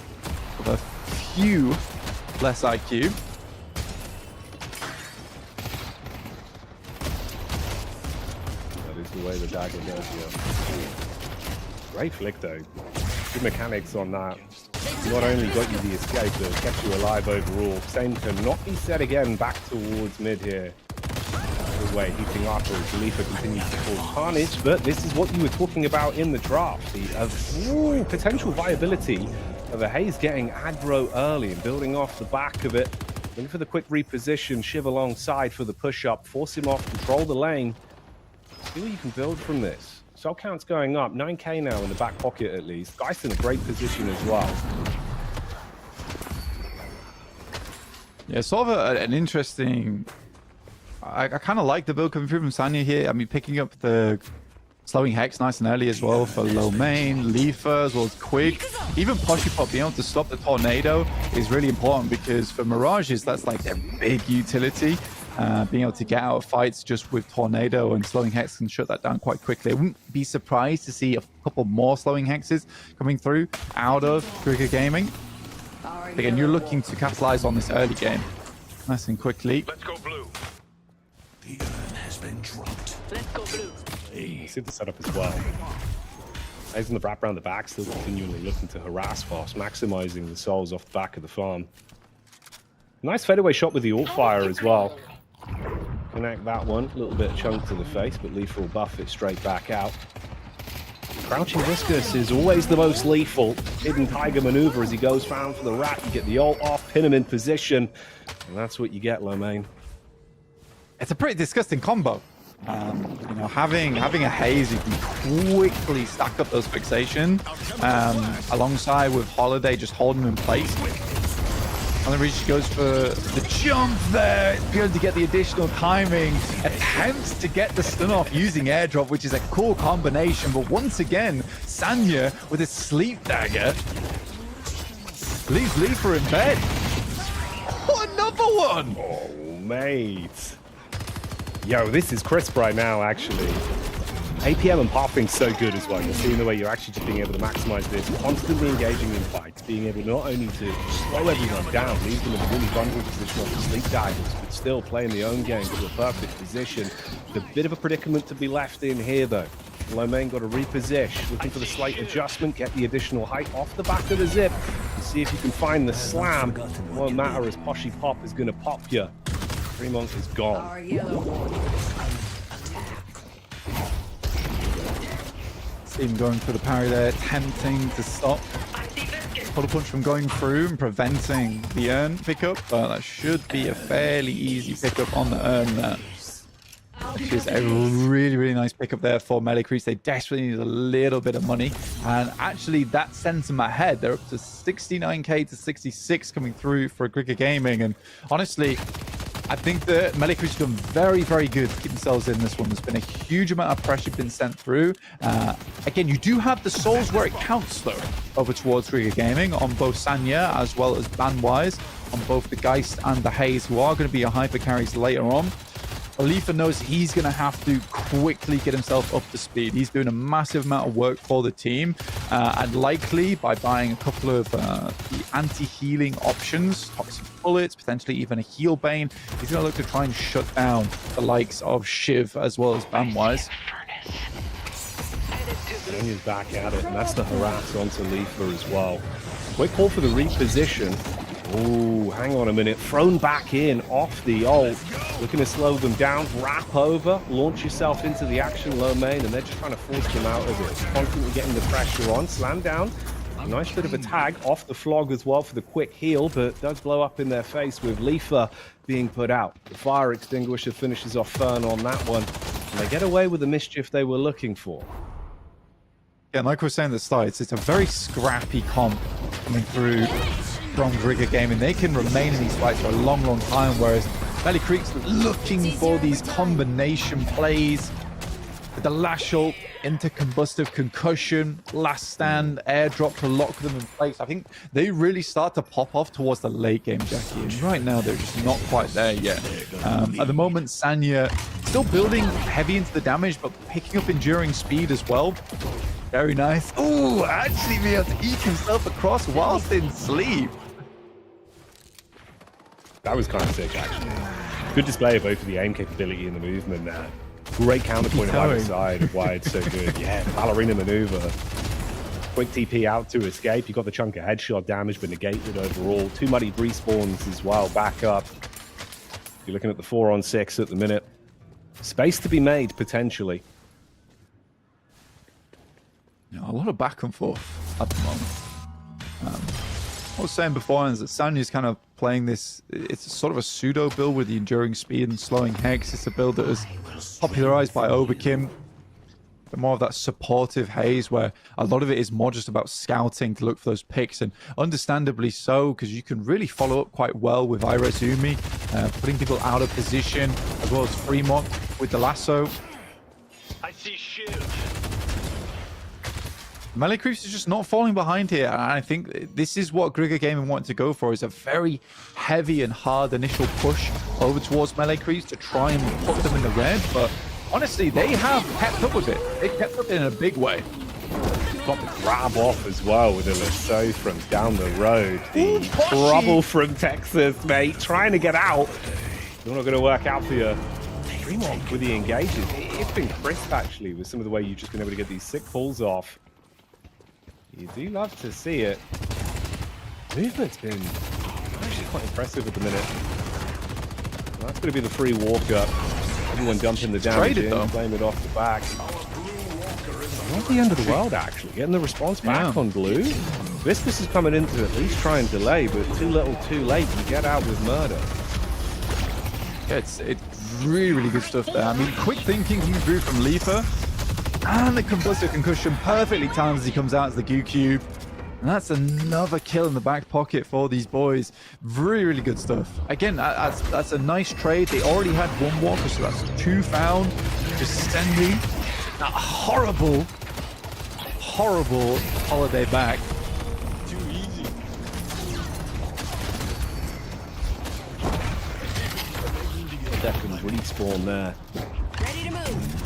with a few less IQ. That is the way the dagger goes, yeah. Great flick, though. Good mechanics on that. Not only got you the escape, but kept you alive overall. Same cannot be said again back towards mid here. The way heating up as Leafer continues to cause carnage, but this is what you were talking about in the draft. The potential viability of a Haze getting aggro early and building off the back of it. Looking for the quick reposition, Shiv alongside for the push-up, force him off, control the lane. See what you can build from this. Cell count's going up, 9k now in the back pocket at least. Geist in a great position as well. Yeah, sort of an interesting... I kind of like the build coming through from Sanya here. I mean, picking up the slowing Hex nice and early as well for low main, Leafer as well as Quig. Even Poshy Pop being able to stop the tornado is really important, because for Mirages, that's like their big utility. Being able to get out of fights just with tornado and slowing Hex can shut that down quite quickly. I wouldn't be surprised to see a couple more slowing Hexes coming through out of Grigger Gaming. Again, you're looking to capitalize on this early game nice and quickly. Let's go blue. The urn has been dropped. Let's go blue. You see the setup as well. Eyes in the wrap around the back, still continually looking to harass fast, maximizing the souls off the back of the farm. Nice fadeaway shot with the ult fire as well. Connect that one, a little bit of chunk to the face, but Leafer will buff it straight back out. Crouching Viscous is always the most lethal. Hidden Tiger maneuver as he goes round for the rat. You get the ult off, pin him in position, and that's what you get, Lomain. It's a pretty disgusting combo. You know, having a Haze who can quickly stack up those fixation, alongside with Holiday just holding him in place. And then Reach goes for the jump there. It's going to get the additional timing. Attempts to get the stun off using airdrop, which is a cool combination. But once again, Sanya with his sleep dagger leaves Leaper in bed. Oh, another one! Oh, mate. Yo, this is crisp right now, actually. APM and pathing's so good as well. You're seeing the way you're actually just being able to maximize this, constantly engaging in fights, being able not only to slow everyone down, leave them in a really vulnerable position off the sleep daggers, but still playing the own game to a perfect position. It's a bit of a predicament to be left in here, though. Lomain got to reposition, looking for the slight adjustment, get the additional height off the back of the zip, and see if you can find the slam. It won't matter as Poshy Pop is going to pop you. Fremont is gone. Even going for the parry there, attempting to stop Puddle Punch from going through and preventing the Urn pickup, but that should be a fairly easy pickup on the Urn there. Which is a really, really nice pickup there for Melee Creeps. They desperately need a little bit of money, and actually that sends them ahead. They're up to 69k to 66 coming through for Grigger Gaming, and honestly, I think that Melee Creeps have done very, very good to keep themselves in this one. There's been a huge amount of pressure been sent through. Again, you do have the souls where it counts, though, over towards Grigger Gaming on both Sanya as well as Bandwise, on both the Geist and the Haze, who are going to be your hyper carries later on. Alifa knows he's going to have to quickly get himself up to speed. He's doing a massive amount of work for the team, and likely by buying a couple of the anti-healing options, toxic bullets, potentially even a heal bane, he's going to look to try and shut down the likes of Shiv as well as Bandwise. He's back at it, and that's the harass onto Leafer as well. Quick call for the reposition. Oh, hang on a minute. Thrown back in off the ult. Looking to slow them down. Wrap over. Launch yourself into the action, Lomain, and they're just trying to force them out of it. Constantly getting the pressure on. Slam down. A nice bit of a tag off the flog as well for the quick heal, but does blow up in their face with Leafer being put out. The fire extinguisher finishes off Fern on that one, and they get away with the mischief they were looking for. Yeah, like we were saying at the start, it's a very scrappy comp coming through from Grigger Gaming. They can remain in these fights for a long, long time, whereas Melee Creeps looking for these combination plays with the lash ult into combustive concussion, last stand, airdrop to lock them in place. I think they really start to pop off towards the late game, Jackie, and right now they're just not quite there yet. At the moment, Sanya still building heavy into the damage, but picking up enduring speed as well. Very nice. Oh, actually be able to eke himself across whilst in sleep. That was kind of sick, actually. Good display of both of the aim capability and the movement there. Great counterpoint on either side of why it's so good. Yeah, ballerina maneuver. Quick TP out to escape. You got the chunk of headshot damage, but negated overall. Two muddied respawns as well. Back up. You're looking at the 4-on-6 at the minute. Space to be made, potentially. A lot of back and forth at the moment. I was saying before is that Sanya's kind of playing this, it's sort of a pseudo build with the enduring speed and slowing Hex. It's a build that was popularized by Overkim. But more of that supportive Haze, where a lot of it is more just about scouting to look for those picks, and understandably so, because you can really follow up quite well with Irazumi, putting people out of position, as well as Fremont with the lasso. I see Shiv. Melee Creeps is just not falling behind here, and I think this is what Grigger Gaming wanted to go for, is a very heavy and hard initial push over towards Melee Creeps to try and put them in the red, but honestly, they have kept up with it. They kept up in a big way. Got the grab off as well with a lasso from down the road. The trouble from Texas, mate, trying to get out. It's not going to work out for you. Fremont with the engages. It's been crisp, actually, with some of the way you've just been able to get these sick pulls off. You do love to see it. Movement's been actually quite impressive at the minute. Well, that's going to be the free walk-up. Everyone dumping the damage in, playing it off the back. Not the end of the world, actually. Getting the response back on blue. Viscus is coming in to at least try and delay, but too little too late. You get out with murder. It's Really, really good stuff there. I mean, quick thinking coming through from Leafa. And the Combustive Concussion perfectly timed as he comes out as the Goo Cube. And that's another kill in the back pocket for these boys. Really, really good stuff. Again, that's a nice trade. They already had one walker, so that's 2 found. Just sending that horrible holiday back. Too easy. Second respawn there. Ready to move.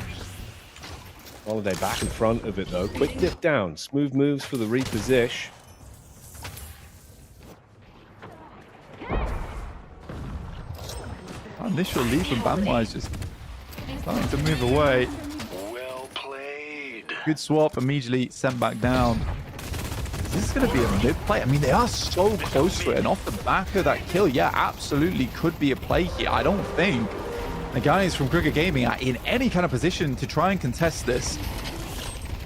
Holiday back in front of it though. Quick dip down. Smooth moves for the reposition. Initial leap and bandwise just starting to move away. Well played. Good swap, immediately sent back down. Is this going to be a mid play? I mean, they are so close to it, and off the back of that kill, yeah, absolutely could be a play here. I don't think the guys from Cricket Gaming are in any kind of position to try and contest this.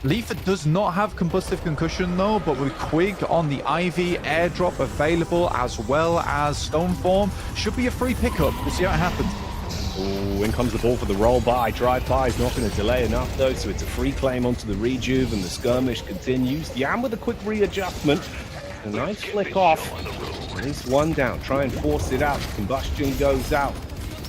Leafa does not have Combustive Concussion though, but with Quig on the Ivy, airdrop available as well as Stone Form, should be a free pickup. We'll see how it happens. Oh, in comes the ball for the roll by. Drive by is not going to delay enough though, so it's a free claim onto the rejuve and the skirmish continues. Yam with a quick readjustment. A nice flick off. At least one down. Try and force it out. Combustion goes out.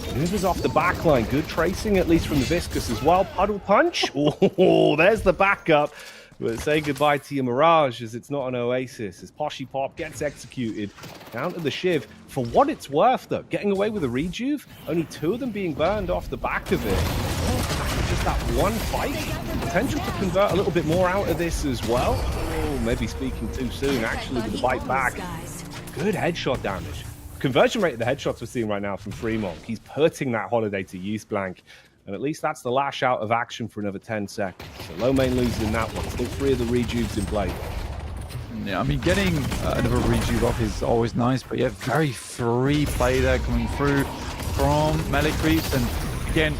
Maneuvers off the back line. Good tracing, at least from the Viscous as well. Puddle punch. Oh, there's the backup. But say goodbye to your Mirage, as it's not an Oasis. As Poshy Pop gets executed down to the Shiv. For what it's worth, though, getting away with a rejuve, only 2 of them being burned off the back of it. Oh, just that one fight. Potential to convert a little bit more out of this as well. Oh, maybe speaking too soon, actually, with the bite back. Good headshot damage. Conversion rate of the headshots we're seeing right now from Fremont. He's putting that Holiday to use blank. And at least that's the lash out of action for another 10 seconds. So low main losing that one. Still 3 of the rejuves in play. Yeah, I mean, getting another rejuve off is always nice, but yeah, very free play there coming through from Melee Creeps. And again,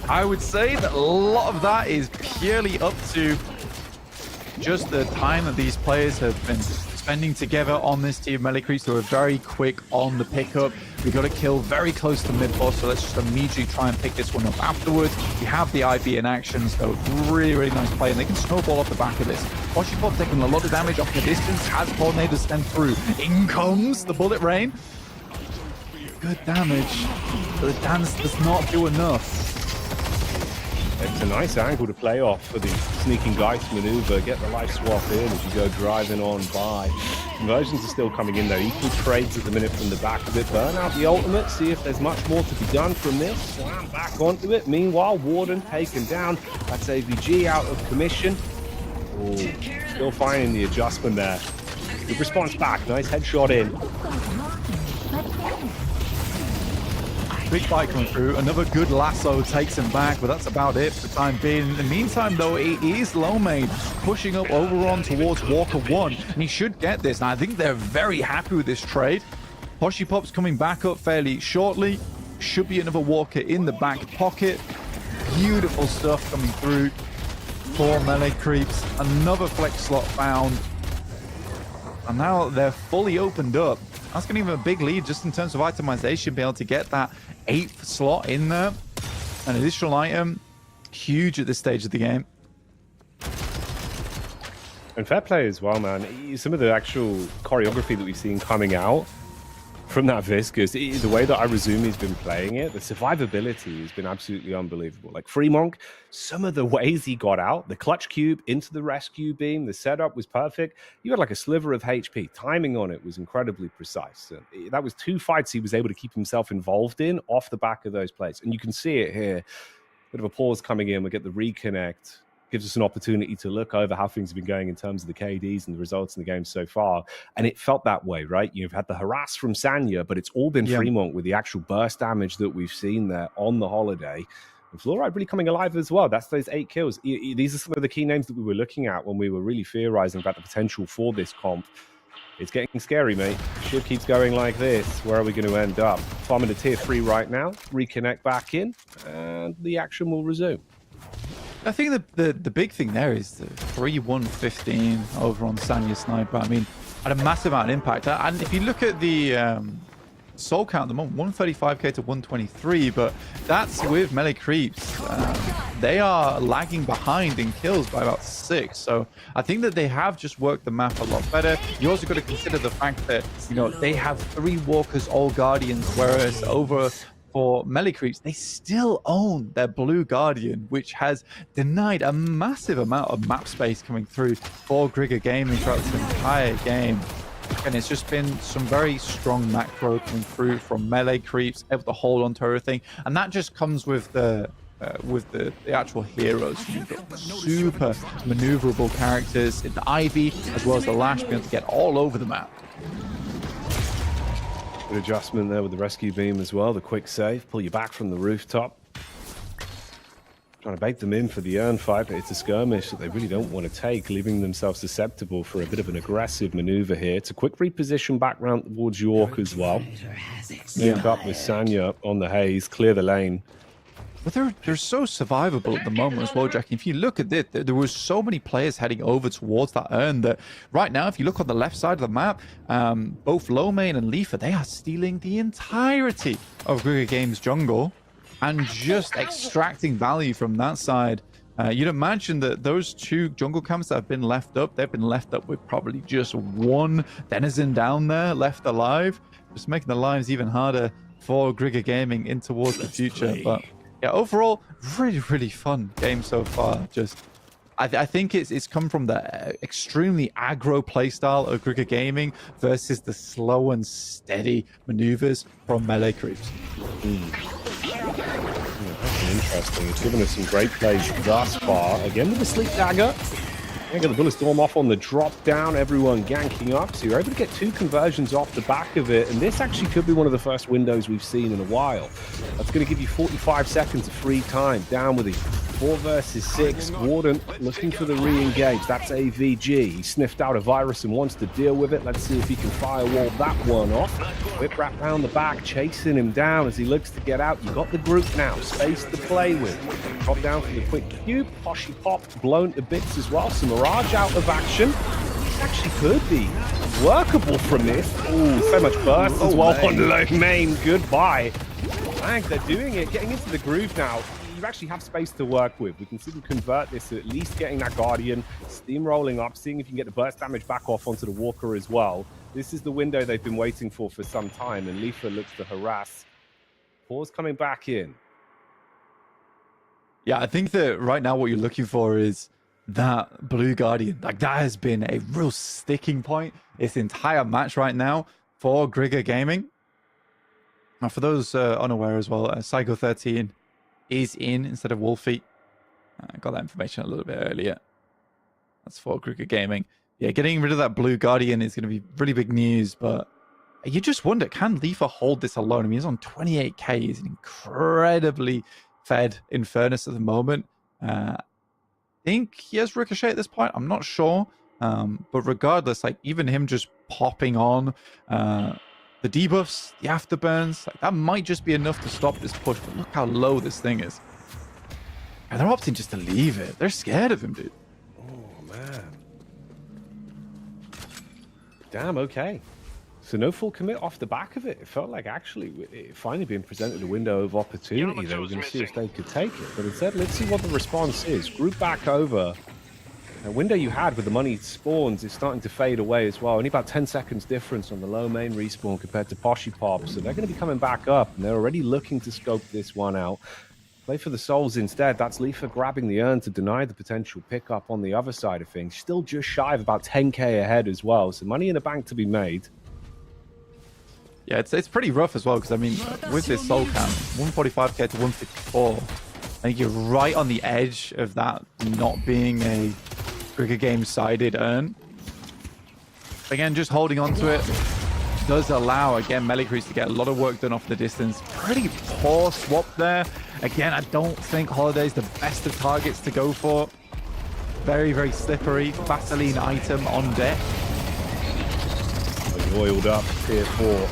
I would say that a lot of that is purely up to just the time that these players have been spending together on this team. Melee Creeps who are very quick on the pickup. We got a kill very close to mid-boss, so let's just immediately try and pick this one up afterwards. We have the IB in action, so really, really nice play, and they can snowball off the back of this. Poshy Pop taking a lot of damage off the distance as tornadoes send through. In comes the bullet rain. Good damage, but the dance does not do enough. It's a nice angle to play off for the sneaking Geist maneuver. Get the life swap in as you go driving on by. Conversions are still coming in though. Equal trades at the minute from the back of it. Burn out the ultimate. See if there's much more to be done from this. Slam back onto it. Meanwhile, Warden taken down. That's AVG out of commission. Oh, still finding the adjustment there. Good response back. Nice headshot in. Big fight coming through. Another good lasso takes him back, but that's about it for the time being. In the meantime, though, it is Lomade pushing up over on towards Walker 1, and he should get this. And I think they're very happy with this trade. Poshy Pop's coming back up fairly shortly. Should be another Walker in the back pocket. Beautiful stuff coming through for Melee Creeps. Another flex slot found. And now they're fully opened up. That's going to give them a big lead just in terms of itemization, be able to get that 8th slot in there. An additional item, huge at this stage of the game. And fair play as well, man. Some of the actual choreography that we've seen coming out from that Viscous, the way that I resume he's been playing it, the survivability has been absolutely unbelievable. Like Fremont, some of the ways he got out, the clutch cube into the rescue beam, the setup was perfect. You had like a sliver of HP. Timing on it was incredibly precise. And that was 2 fights he was able to keep himself involved in off the back of those plays. And you can see it here. Bit of a pause coming in. We get the reconnect. Gives us an opportunity to look over how things have been going in terms of the KDs and the results in the game so far. And it felt that way, right? You've had the harass from Sanya, but it's all been Fremont with the actual burst damage that we've seen there on the Holiday. And Fluoride really coming alive as well. That's those 8 kills. These are some of the key names that we were looking at when we were really theorizing about the potential for this comp. It's getting scary, mate. Shiv keeps going like this. Where are we going to end up? Farming a tier 3 right now. Reconnect back in, and the action will resume. I think the big thing there is the 3-1-15 over on Sanya Sniper. I mean, had a massive amount of impact. And if you look at the soul count at the moment, 135k to 123, but that's with melee creeps. They are lagging behind in kills by about 6, so I think that they have just worked the map a lot better. You also got to consider the fact that, you know, they have 3 walkers, all guardians, whereas over for melee creeps, they still own their blue guardian, which has denied a massive amount of map space coming through for Grigger Gaming throughout this entire game. And it's just been some very strong macro coming through from melee creeps, able to hold onto everything, and that just comes with the actual heroes. You've got super maneuverable characters in the Ivy as well as the Lash, being able to get all over the map. Good adjustment there with the rescue beam as well. The quick save, pull you back from the rooftop. Trying to bait them in for the urn fight, but it's a skirmish that they really don't want to take, leaving themselves susceptible for a bit of an aggressive maneuver here. It's a quick reposition back round towards York as well. Link up with Sanya on the haze, clear the lane. But they're so survivable at the moment as well, Jackie. If you look at it, there was so many players heading over towards that urn that right now, if you look on the left side of the map, both Lomane and Leafa, they are stealing the entirety of Grigger Games jungle and just extracting value from that side. You'd imagine that those 2 jungle camps that have been left up, they've been left up with probably just 1 denizen down there left alive, just making the lives even harder for Grigger Gaming in towards the future. But yeah, overall, really fun game so far. Just, I think it's come from the extremely aggro playstyle of Grigger Gaming versus the slow and steady maneuvers from melee creeps. That's interesting. It's given us some great plays thus far. Again with the Sleep Dagger. Get the Bullet Storm off on the drop down, everyone ganking up. So you're able to get 2 conversions off the back of it. And this actually could be one of the first windows we've seen in a while. That's going to give you 45 seconds of free time. Down with it. 4 versus 6. Warden looking for the re-engage. That's AVG. He sniffed out a virus and wants to deal with it. Let's see if he can firewall that one off. Whip wrap down the back, chasing him down as he looks to get out. You've got the group now. Space to play with. Drop down for the quick cube. Poshy pop blown to bits as well. Some Mirage out of action. This actually could be workable from this. Ooh, so much burst as well on low main. Goodbye. Bang, they're doing it. Getting into the groove now. You actually have space to work with. We can see them convert this to at least getting that Guardian, steamrolling up, seeing if you can get the burst damage back off onto the Walker as well. This is the window they've been waiting for some time, and Leafa looks to harass. Paws coming back in. Yeah, I think that right now what you're looking for is that blue Guardian. Like, that has been a real sticking point this entire match right now for Grigger Gaming. Now, for those unaware as well, Psycho 13 is in instead of Wolfie. I got that information a little bit earlier. That's for Grigger Gaming. Yeah, getting rid of that blue Guardian is going to be really big news, but you just wonder, can Leafa hold this alone? I mean, he's on 28k. He's an incredibly fed Infernus at the moment. I think he has Ricochet at this point. I'm not sure. But regardless, like, even him just popping on the debuffs, the afterburns, like, that might just be enough to stop this push. But look how low this thing is. And they're opting just to leave it. They're scared of him, dude. Oh, man. Damn, okay. So no full commit off the back of it. It felt like actually it finally being presented a window of opportunity. They were going to see if they could take it. But instead, let's see what the response is. Group back over. The window you had with the money spawns is starting to fade away as well. Only about 10 seconds difference on the low main respawn compared to Poshy Pop. So they're going to be coming back up, and they're already looking to scope this one out. Play for the souls instead. That's Leafa grabbing the urn to deny the potential pickup on the other side of things. Still just shy of about 10k ahead as well. So money in the bank to be made. Yeah, it's pretty rough as well, because, I mean, with this soul count, 145k to 154, I think you're right on the edge of that not being a Grigger Game-sided urn. Again, just holding on to it does allow, again, melee creeps to get a lot of work done off the distance. Pretty poor swap there. Again, I don't think Holiday's the best of targets to go for. Very, very slippery. Vaseline item on deck. Oiled up, tier 4.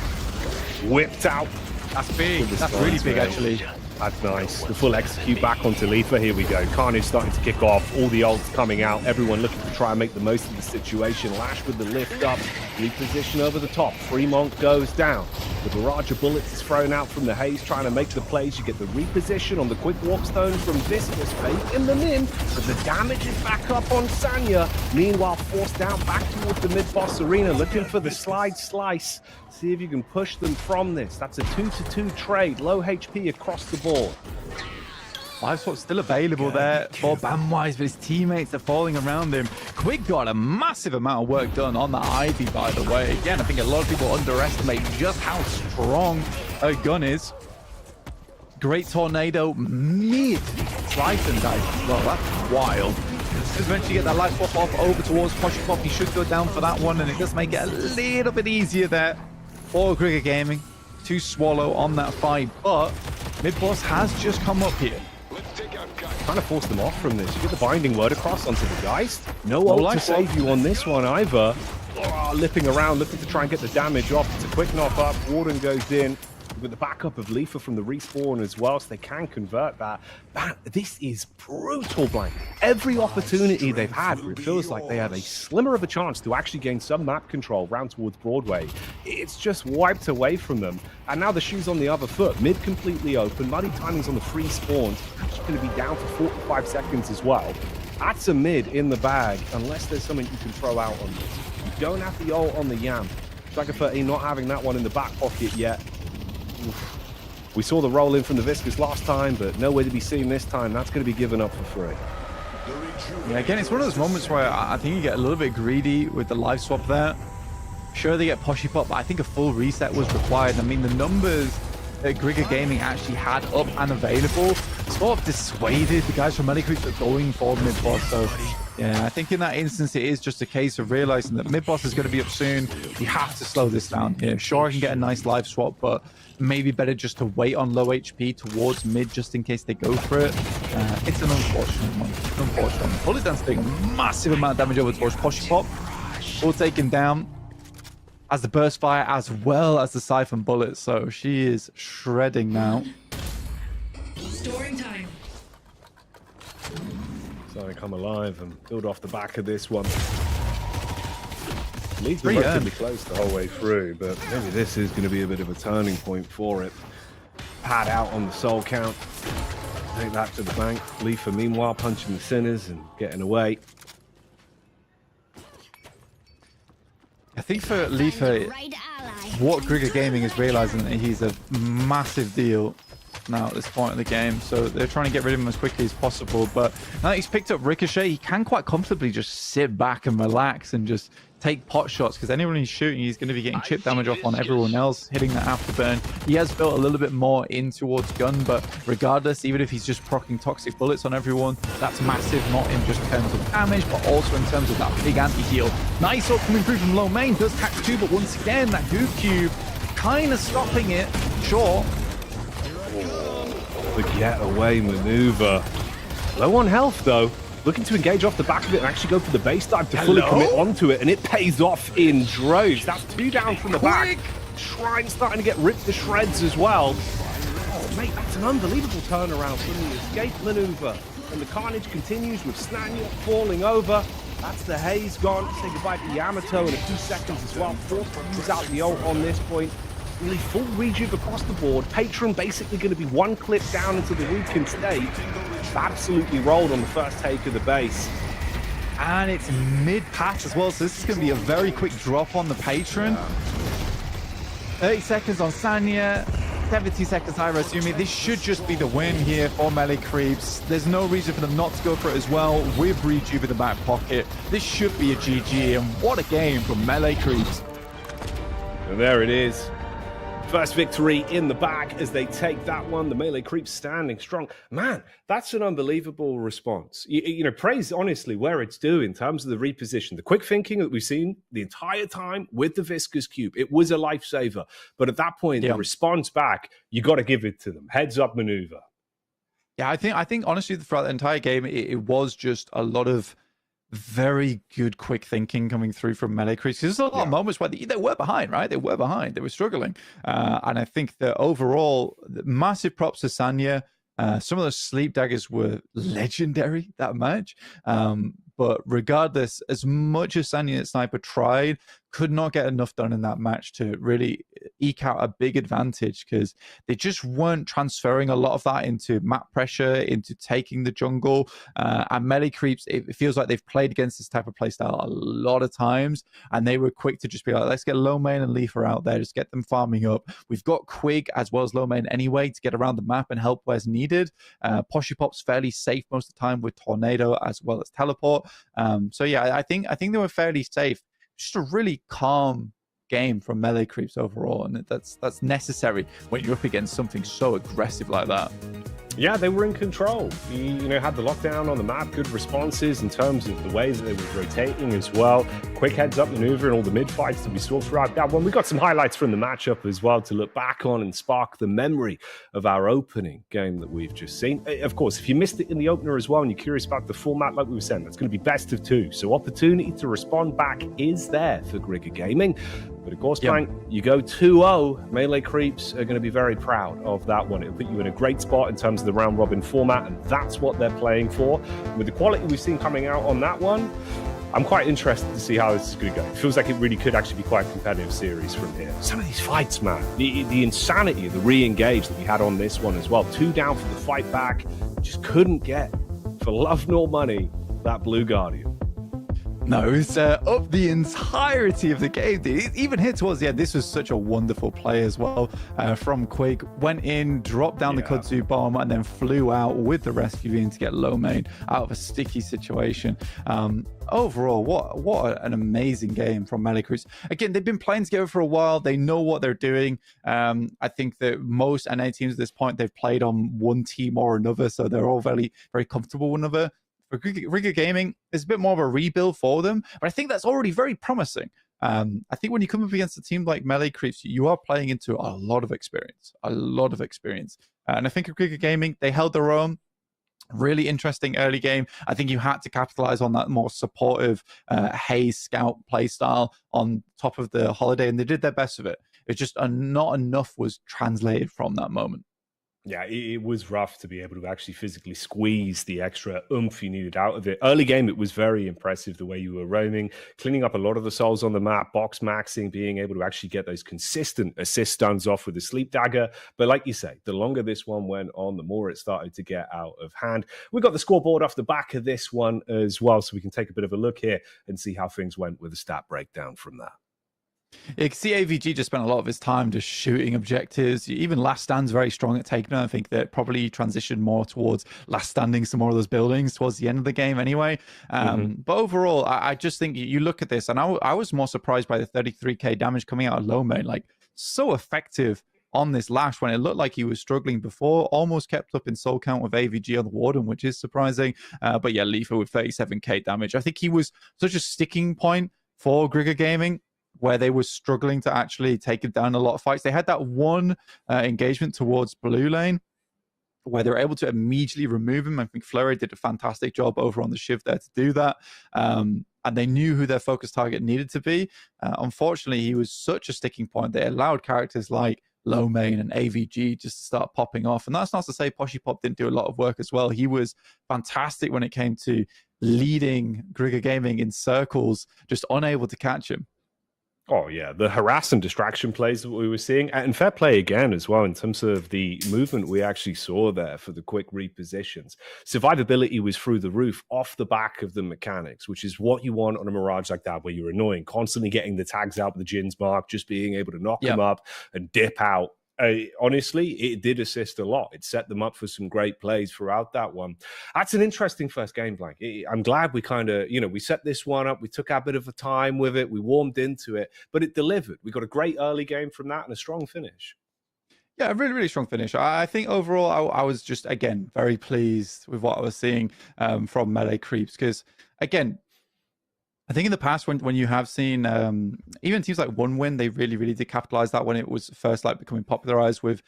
Whipped out. That's big. That's really big, actually. That's nice. The full execute back onto Leafa. Here we go. Carnage starting to kick off. All the ults coming out. Everyone looking to try and make the most of the situation. Lash with the lift up. Reposition over the top. Fremont goes down. The barrage of bullets is thrown out from the haze, trying to make the plays. You get the reposition on the quick walk stone from Viscous, faking them in, but the damage is back up on Sanya. Meanwhile, forced down back towards the mid-boss arena, looking for the slide slice. See if you can push them from this. That's a 2-2 trade. Low HP across the board. Live swap's still available there for Bamwise, but his teammates are falling around him. Quick got a massive amount of work done on the Ivy, by the way. Again, I think a lot of people underestimate just how strong a gun is. Great tornado mid slice and dice as well. That's wild. Just eventually get that life swap off over towards Poshipop. He should go down for that one, and it does make it a little bit easier there for Grigger Gaming to swallow on that fight. But mid-boss has just come up here. Trying to force them off from this. You get the binding word across onto the Geist. No ult to save you on this one either. Oh, lipping around, looking to try and get the damage off. It's a quick knock up. Warden goes in with the backup of Leafa from the respawn as well, so they can convert that. Man, this is brutal, Blank. Every opportunity they've had where it feels like they have a slimmer of a chance to actually gain some map control round towards Broadway, it's just wiped away from them. And now the shoe's on the other foot. Mid completely open. Muddy timing's on the free spawns. It's going to be down for 45 seconds as well. That's a mid in the bag, unless there's something you can throw out on this. You don't have the ult on the Yam. Striker 13 not having that one in the back pocket yet. Oof. We saw the roll in from the Viscous last time, but nowhere to be seen this time. That's going to be given up for free. Yeah, again, it's one of those moments where I think you get a little bit greedy with the life swap there. Sure, they get Poshipop, but I think a full reset was required. I mean, the numbers that Grigger Gaming actually had up and available sort of dissuaded the guys from Melee Creeps that going for mid-boss. So, yeah, I think in that instance, it is just a case of realizing that mid-boss is going to be up soon. You have to slow this down here. Sure, I can get a nice live swap, but maybe better just to wait on low HP towards mid just in case they go for it. It's an unfortunate one. Unfortunate. Bullet Dance doing massive amount of damage over towards Poshipop. All taken down as the burst fire as well as the siphon bullet. So she is shredding now. Storing time. Starting to come alive and build off the back of this one. Leeds are relatively close the whole way through, but maybe this is going to be a bit of a turning point for it. Pad out on the soul count. Take that to the bank. Leafa, meanwhile, punching the sinners and getting away. I think for Leafa, what Grigger Gaming is realizing that he's a massive deal now at this point in the game, so they're trying to get rid of him as quickly as possible. But now that he's picked up Ricochet, he can quite comfortably just sit back and relax and just take pot shots, because anyone he's shooting, he's going to be getting chip damage off on everyone else, hitting that afterburn. He has built a little bit more in towards gun, but regardless, even if he's just proccing toxic bullets on everyone, that's massive, not in just terms of damage, but also in terms of that big anti-heal. Nice ult coming through from low main, does catch two, but once again, that Goop Cube kind of stopping it short. The getaway maneuver. Low on health, though. Looking to engage off the back of it and actually go for the base dive to fully commit onto it, and it pays off in droves. That's two down from the back. Shrine starting to get ripped to shreds as well. Oh, mate, that's an unbelievable turnaround from the escape maneuver. And the carnage continues with Snanya falling over. That's the haze gone. Say goodbye to Yamato in a few seconds as well. Forced to use out the ult on this point. Really full rejuve across the board. Patron basically going to be one clip down into the weakened state. Absolutely rolled on the first take of the base. And it's mid-pass as well, so this is going to be a very quick drop on the Patron. 30 seconds on Sanya, 70 seconds Hyra Asumi. This should just be the win here for Melee Creeps. There's no reason for them not to go for it as well with rejuve in the back pocket. This should be a GG, and what a game from Melee Creeps. And there it is. First victory in the bag as they take that one. The Melee Creeps standing strong. Man, that's an unbelievable response. You know, praise honestly where it's due in terms of the reposition. The quick thinking that we've seen the entire time with the Viscous Cube. It was a lifesaver. But at that point, the response back, you got to give it to them. Heads up maneuver. Yeah, I think honestly, throughout the entire game, it was just a lot of very good quick thinking coming through from Melee Creeps. There's a lot of moments where they were behind, right? They were behind. They were struggling. And I think that overall, massive props to Sanya. Some of those sleep daggers were legendary that match. But regardless, as much as Sandy Sniper tried, could not get enough done in that match to really eke out a big advantage, because they just weren't transferring a lot of that into map pressure, into taking the jungle. And melee creeps, it feels like they've played against this type of playstyle a lot of times, and they were quick to just be like, let's get low main and Leafer out there, just get them farming up. We've got Quig as well as low main anyway to get around the map and help where's needed. Poshipop's fairly safe most of the time with Tornado as well as Teleport. So yeah, I think they were fairly safe. Just a really calm game from melee creeps overall, and that's necessary when you're up against something so aggressive like that. Yeah, they were in control. You know, had the lockdown on the map, good responses in terms of the ways that they were rotating as well. Quick heads-up maneuver and all the mid-fights that we saw throughout that one. We got some highlights from the matchup as well to look back on and spark the memory of our opening game that we've just seen. Of course, if you missed it in the opener as well and you're curious about the format, like we were saying, that's going to be best of two. So opportunity to respond back is there for Grigger Gaming. But of course, Plank, you go 2-0, Melee Creeps are going to be very proud of that one. It'll put you in a great spot in terms of the round-robin format, and that's what they're playing for. With the quality we've seen coming out on that one, I'm quite interested to see how this is going to go. It feels like it really could actually be quite a competitive series from here. Some of these fights, man, the insanity of the re-engage that we had on this one as well. 2 down for the fight back, just couldn't get, for love nor money, that Blue Guardian. No, it was up the entirety of the game. Even here towards the end, this was such a wonderful play as well from Quig. Went in, dropped down the kudzu bomb, and then flew out with the rescue beam to get low main out of a sticky situation. Overall, what an amazing game from Melee Creeps. Again, they've been playing together for a while. They know what they're doing. I think that most NA teams at this point, they've played on one team or another, so they're all very, very comfortable with another. For Grigger Gaming, it's a bit more of a rebuild for them, but I think that's already very promising. I think when you come up against a team like Melee Creeps, you are playing into a lot of experience, and I think at Grigger Gaming, they held their own. Really interesting early game. I think you had to capitalize on that more supportive Haze Scout playstyle on top of the holiday, and they did their best of it. It's just not enough was translated from that moment. Yeah, it was rough to be able to actually physically squeeze the extra oomph you needed out of it. Early game, it was very impressive the way you were roaming, cleaning up a lot of the souls on the map, box maxing, being able to actually get those consistent assist stuns off with the sleep dagger. But like you say, the longer this one went on, the more it started to get out of hand. We got the scoreboard off the back of this one as well, so we can take a bit of a look here and see how things went with a stat breakdown from that. You can see AVG just spent a lot of his time just shooting objectives. Even Last Stand's very strong at taking them. I think that probably transitioned more towards Last Standing some more of those buildings towards the end of the game anyway. But overall, I just think you look at this, and I was more surprised by the 33k damage coming out of low main. Like, so effective on this Lash when it looked like he was struggling before. Almost kept up in soul count with AVG on the Warden, which is surprising. But yeah, Leafer with 37k damage. I think he was such a sticking point for Grigger Gaming, where they were struggling to actually take it down a lot of fights. They had that one engagement towards blue lane where they were able to immediately remove him. I think Flurry did a fantastic job over on the Shiv there to do that. And they knew who their focus target needed to be. Unfortunately, he was such a sticking point. They allowed characters like Low Main and AVG just to start popping off. And that's not to say Poshipop didn't do a lot of work as well. He was fantastic when it came to leading Grigger Gaming in circles, just unable to catch him. Oh, yeah, the harass and distraction plays that we were seeing, and fair play again as well in terms of the movement we actually saw there for the quick repositions. Survivability was through the roof off the back of the mechanics, which is what you want on a Mirage like that, where you're annoying, constantly getting the tags out with the Jin's mark, just being able to knock them up and dip out. Honestly, it did assist a lot. It set them up for some great plays throughout that one. That's an interesting first game, Blank. I'm glad we kind of, we set this one up. We took our bit of a time with it. We warmed into it, but it delivered. We got a great early game from that and a strong finish. Yeah, a really, really strong finish. I think overall, I was just, again, very pleased with what I was seeing from Melee Creeps. Because, again, I think in the past, when you have seen even teams like One Win, they really, really did capitalize that when it was first like becoming popularized with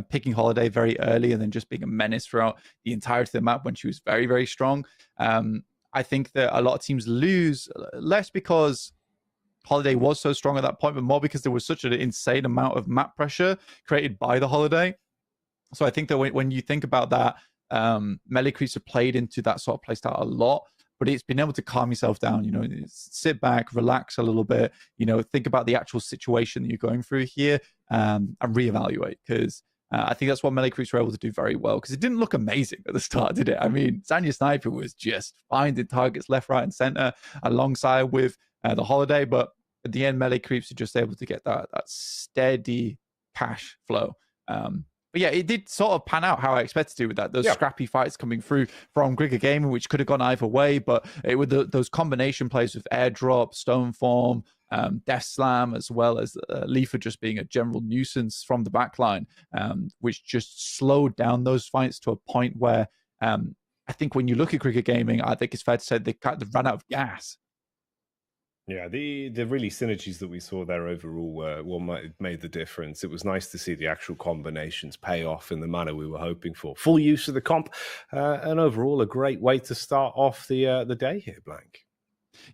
picking Holiday very early and then just being a menace throughout the entirety of the map when she was very, very strong. I think that a lot of teams lose less because Holiday was so strong at that point, but more because there was such an insane amount of map pressure created by the Holiday. So I think that when you think about that, melee creeps have played into that sort of playstyle a lot, but it's been able to calm yourself down, sit back, relax a little bit, think about the actual situation that you're going through here, and reevaluate, because I think that's what melee creeps were able to do very well, because it didn't look amazing at the start, did it? I mean, Sanya Sniper was just finding targets left, right, and center alongside with the Holiday, but at the end, melee creeps are just able to get that steady cash flow. But yeah, it did sort of pan out how I expected to with that. Those scrappy fights coming through from Grigger Gaming, which could have gone either way, but it with those combination plays with Airdrop, Stoneform, Death Slam, as well as Leafa just being a general nuisance from the backline, which just slowed down those fights to a point where I think when you look at Grigger Gaming, I think it's fair to say they kind of ran out of gas. Yeah, the really synergies that we saw there overall were what made the difference. It was nice to see the actual combinations pay off in the manner we were hoping for. Full use of the comp, and overall a great way to start off the day here, Blank.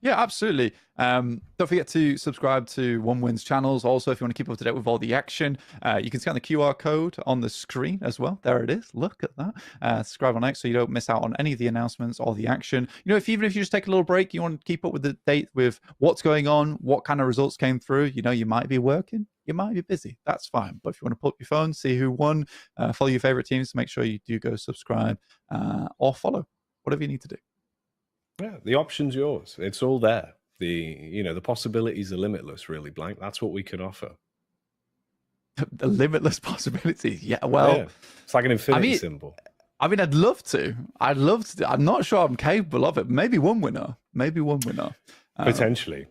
Yeah, absolutely. Don't forget to subscribe to OneWin's channels. Also, if you want to keep up to date with all the action, you can scan the QR code on the screen as well. There it is. Look at that. Subscribe on X so you don't miss out on any of the announcements or the action. Even if you just take a little break, you want to keep up with the date with what's going on, what kind of results came through. You might be working, you might be busy. That's fine. But if you want to pull up your phone, see who won, follow your favorite teams, make sure you do go subscribe or follow, whatever you need to do. Yeah, the option's yours. It's all there. The possibilities are limitless, really, Blank. That's what we can offer. The limitless possibilities. Yeah, well, yeah. It's like an infinity symbol. I mean, I'd love to. I'm not sure I'm capable of it. Maybe one winner. Potentially.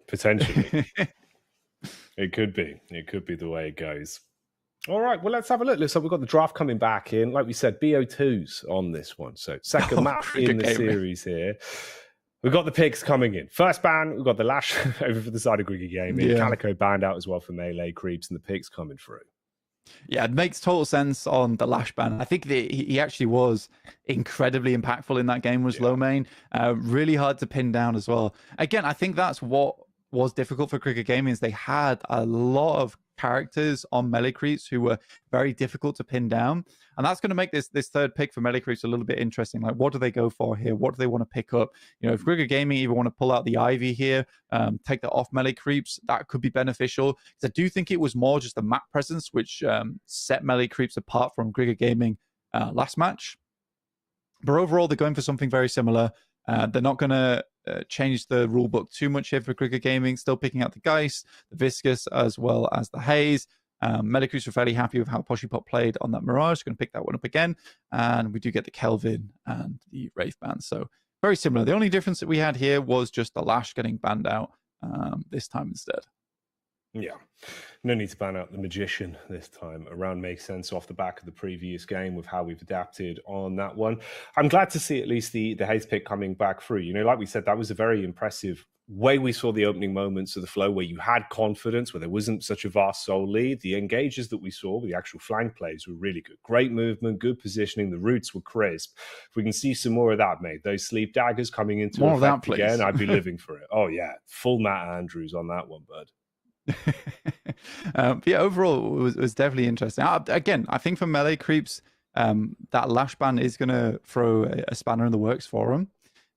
It could be the way it goes. All right, well, let's have a look. Looks like we've got the draft coming back in. Like we said, BO2's on this one. So second match in the series here. We've got the picks coming in. First ban, we've got the Lash over for the side of Grigger Gaming. Yeah. Calico banned out as well for melee creeps, and the picks coming through. Yeah, it makes total sense on the Lash ban. I think he actually was incredibly impactful in that game, was low main. Really hard to pin down as well. Again, I think that's what was difficult for Grigger Gaming, is they had a lot of characters on melee creeps who were very difficult to pin down, and that's going to make this third pick for melee creeps a little bit interesting. Like, what do they go for here? What do they want to pick up? If Grigger Gaming even want to pull out the Ivy here, take that off melee creeps, that could be beneficial, because I do think it was more just the map presence which set melee creeps apart from Grigger Gaming last match. But overall, they're going for something very similar. They're not going to change the rule book too much here for Grigger Gaming. Still picking out the Geist, the Viscous, as well as the Haze. Melee creeps are fairly happy with how Poshipop played on that Mirage. Going to pick that one up again. And we do get the Kelvin and the Wraith ban. So very similar. The only difference that we had here was just the Lash getting banned out this time instead. Yeah, no need to ban out the Magician this time around. Makes sense off the back of the previous game with how we've adapted on that one. I'm glad to see at least the Haze pick coming back through. Like we said, that was a very impressive way we saw the opening moments of the flow, where you had confidence, where there wasn't such a vast soul lead. The engages that we saw, the actual flank plays, were really good. Great movement, good positioning. The routes were crisp. If we can see some more of that, mate, those sleep daggers coming into more effect of that, again, I'd be living for it. Oh yeah, full Matt Andrews on that one, bud. Yeah, overall it was definitely interesting. Again, I think for melee creeps, that Lash ban is going to throw a spanner in the works for them,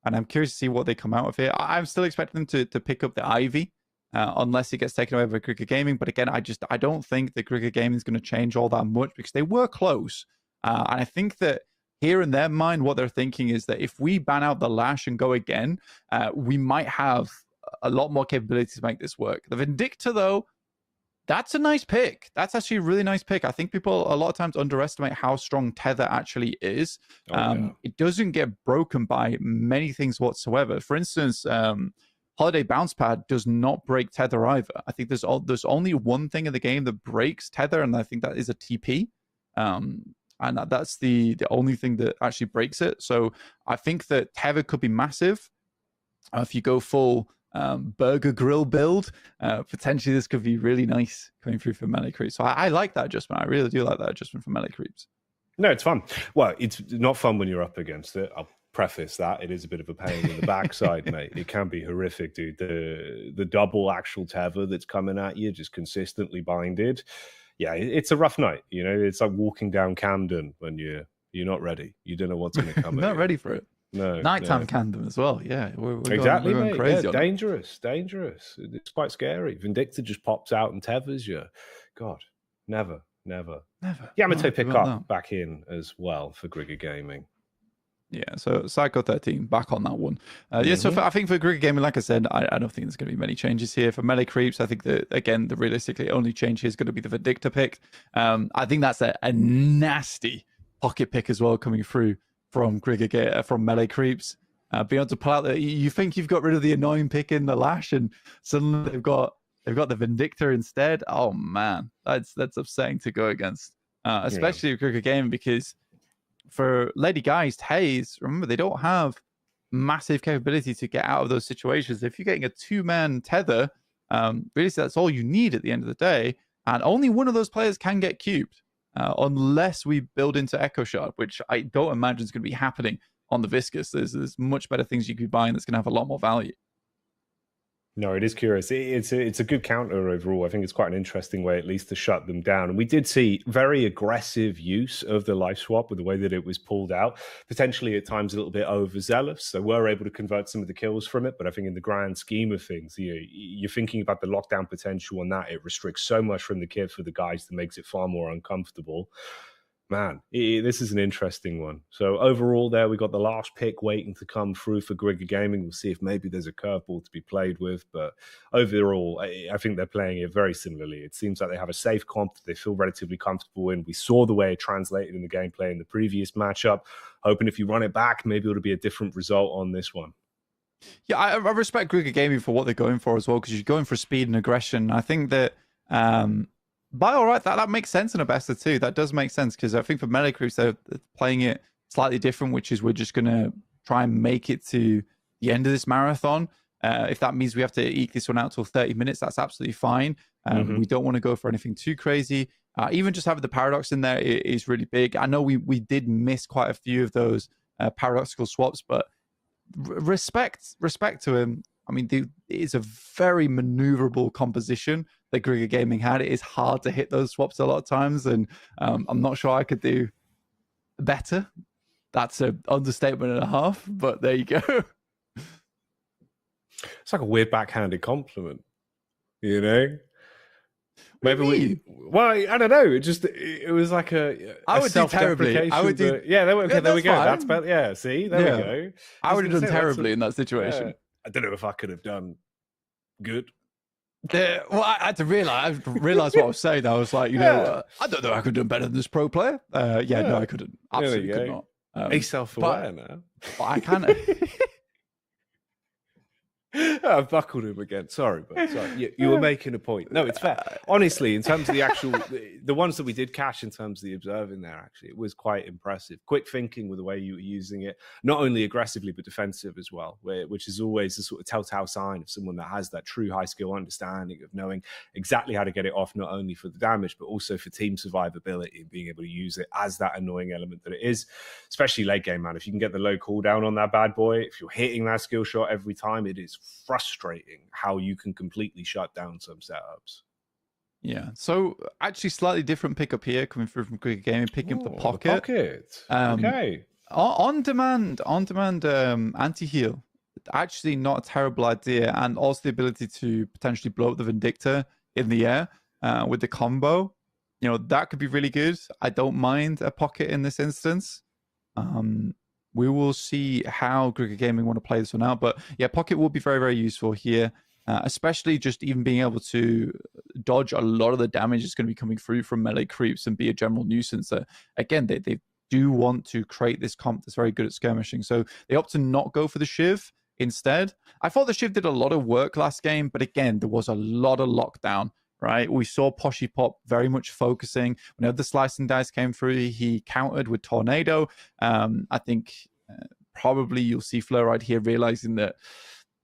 and I'm curious to see what they come out of here. I'm still expecting them to pick up the Ivy, unless it gets taken away by Grigger Gaming. But again, I don't think that Grigger Gaming is going to change all that much, because they were close, and I think that here in their mind, what they're thinking is that if we ban out the Lash and go again, we might have a lot more capability to make this work. The Vindicta, though, that's a nice pick. That's actually a really nice pick. I think people a lot of times underestimate how strong Tether actually is. It doesn't get broken by many things whatsoever. For instance, Holiday Bounce Pad does not break Tether either. I think there's only one thing in the game that breaks Tether, and I think that is a TP. And that's the only thing that actually breaks it. So I think that Tether could be massive. If you go full burger grill build, potentially this could be really nice coming through for melee creeps. So I like that adjustment. I really do like that adjustment for melee creeps. No, it's fun. Well, it's not fun when you're up against it. I'll preface that. It is a bit of a pain in the backside, mate. It can be horrific, dude. The double actual tether that's coming at you, just consistently binded. yeah, it's a rough night. You know, it's like walking down Camden when you're not ready. You don't know what's going to come. Not ready for it. No, Nighttime no. Camden as well. Yeah, Exactly, we're going mate. crazy Yeah, on it. dangerous. It's quite scary. Vindicta just pops out and tethers you. God, never. Never. Yamato Not pick about up that. back in as well for Grigor Gaming. Yeah, so Psycho 13 back on that one. Yeah, so I think for Grigor Gaming, like I said, I don't think there's going to be many changes here. For Melee Creeps, I think that, again, the realistically only change here is going to be the Vindicta pick. I think that's a nasty pocket pick as well coming through from from Melee Creeps. Being able to pull out you think you've got rid of the annoying pick in the Lash, and suddenly they've got the Vindicta instead. Oh man, that's upsetting to go against, especially with Grigor Gaming, because for Lady Geist, Hayes, remember, they don't have massive capability to get out of those situations. If you're getting a two-man tether, really that's all you need at the end of the day. And only one of those players can get cubed, unless we build into Echo Shard, which I don't imagine is going to be happening on the Viscous. There's much better things you could be buying that's going to have a lot more value. No, it is curious. It's a good counter overall. I think it's quite an interesting way, at least, to shut them down. And we did see very aggressive use of the life swap with the way that it was pulled out, potentially at times a little bit overzealous. So we're able to convert some of the kills from it. But I think in the grand scheme of things, you're thinking about the lockdown potential on that. It restricts so much from the kit for the guys that makes it far more uncomfortable. Man, this is an interesting one. So overall there, we got the last pick waiting to come through for Grigor Gaming. We'll see if maybe there's a curveball to be played with. But overall, I think they're playing it very similarly. It seems like they have a safe comp that they feel relatively comfortable in. We saw the way it translated in the gameplay in the previous matchup. Hoping if you run it back, maybe it'll be a different result on this one. Yeah, I respect Grigor Gaming for what they're going for as well, because you're going for speed and aggression. I think that... by all right, that makes sense in a best of two. That does make sense, because I think for Melee Creeps, they're playing it slightly different, which is we're just going to try and make it to the end of this marathon. If that means we have to eke this one out till 30 minutes, that's absolutely fine. We don't want to go for anything too crazy. Even just having the Paradox in there is really big. I know we did miss quite a few of those paradoxical swaps, but respect to him. I mean, it is a very maneuverable composition that Grigor Gaming had. It is hard to hit those swaps a lot of times, and I'm not sure I could do better. That's an understatement and a half, but there you go. It's like a weird backhanded compliment, you know? Maybe well, I don't know. It was like I would do terribly. I would do. Yeah, there we go. Fine. That's better. Yeah, see, there we go. I would have done terribly in that situation. I don't know if I could have done good. Well, I had to realize what I was saying. I was like, I don't know, I could have done better than this pro player. No, I couldn't. Absolutely could not. He's self-aware now. But I can. I've buckled him again. Sorry, but you were making a point. No, it's fair. Honestly, in terms of the actual, the ones that we did catch in terms of the observing there, actually, it was quite impressive. Quick thinking with the way you were using it, not only aggressively, but defensive as well, which is always a sort of telltale sign of someone that has that true high skill understanding of knowing exactly how to get it off, not only for the damage, but also for team survivability and being able to use it as that annoying element that it is, especially late game, man. If you can get the low cooldown on that bad boy, if you're hitting that skill shot every time, it is frustrating how you can completely shut down some setups. Yeah, so actually slightly different pickup here coming through from Grigor Gaming, picking up the pocket. Okay. On demand anti-heal. Actually not a terrible idea, and also the ability to potentially blow up the Vindicta in the air with the combo. That could be really good. I don't mind a pocket in this instance. We will see how Grigor Gaming want to play this one out. But yeah, pocket will be very, very useful here, especially just even being able to dodge a lot of the damage that's going to be coming through from melee creeps and be a general nuisance. Again, they do want to create this comp that's very good at skirmishing. So they opt to not go for the Shiv instead. I thought the Shiv did a lot of work last game, but again, there was a lot of lockdown. Right, we saw Poshy Pop very much focusing. Whenever the slicing dice came through, he countered with Tornado. I think probably you'll see Fleur right here realizing that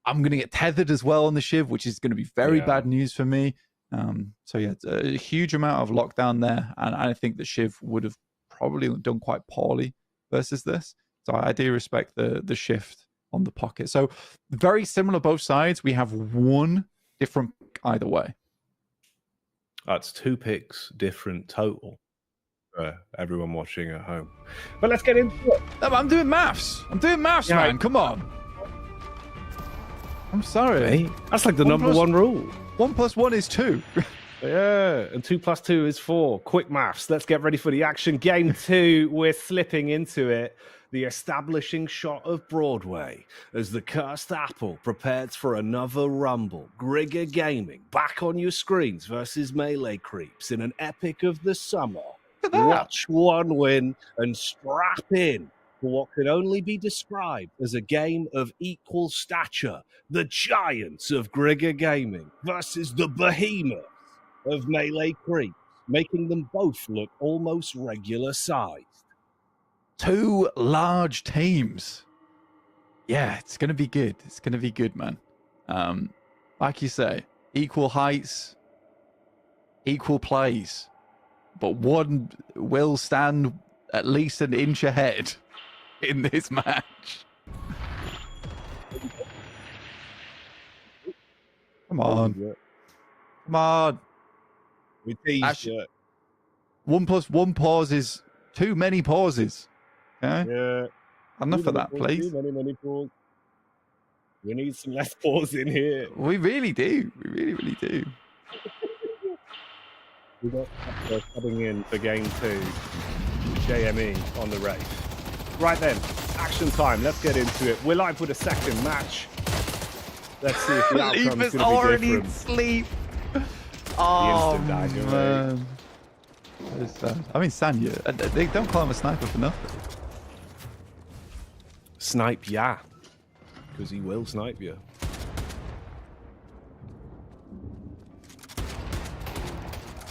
I'm going to get tethered as well on the Shiv, which is going to be very bad news for me. So yeah, it's a huge amount of lockdown there, and I think the Shiv would have probably done quite poorly versus this. So I do respect the shift on the pocket. So very similar both sides. We have one different either way. That's 2 picks different total for everyone watching at home. But let's get into it. No, I'm doing maths. I'm doing maths, Yeah, man. Come on. I'm sorry. Hey, that's like the One number plus- 1 rule. 1 + 1 is 2. Yeah, and 2 + 2 is 4. Quick maths. Let's get ready for the action. Game 2, we're slipping into it. The establishing shot of Broadway as the cursed apple prepares for another rumble. Grigger Gaming back on your screens versus Melee Creeps in an epic of the summer. Look at that. Watch one win and strap in for what could only be described as a game of equal stature. The giants of Grigger Gaming versus the behemoth of Melee Creeps, making them both look almost regular sized. 2 large teams. Yeah, it's going to be good. It's going to be good, man. Like you say, equal heights, equal plays, but one will stand at least an inch ahead in this match. Come on. Come on. We teased Actually- you. 1 + 1 pause is too many pauses. Okay? Yeah. Enough of that, please. Many pause. We need some less pause in here. We really do. We really, really do. We got coming in for game 2. JME on the race. Right then, action time. Let's get into it. We're live with a second match. Let's see if the outcome's Leaf going is to be already different. asleep. Oh, instant dagger, man. That is sad. I mean, Sanya, they don't call him a sniper for nothing. Snipe, yeah. Because he will snipe you.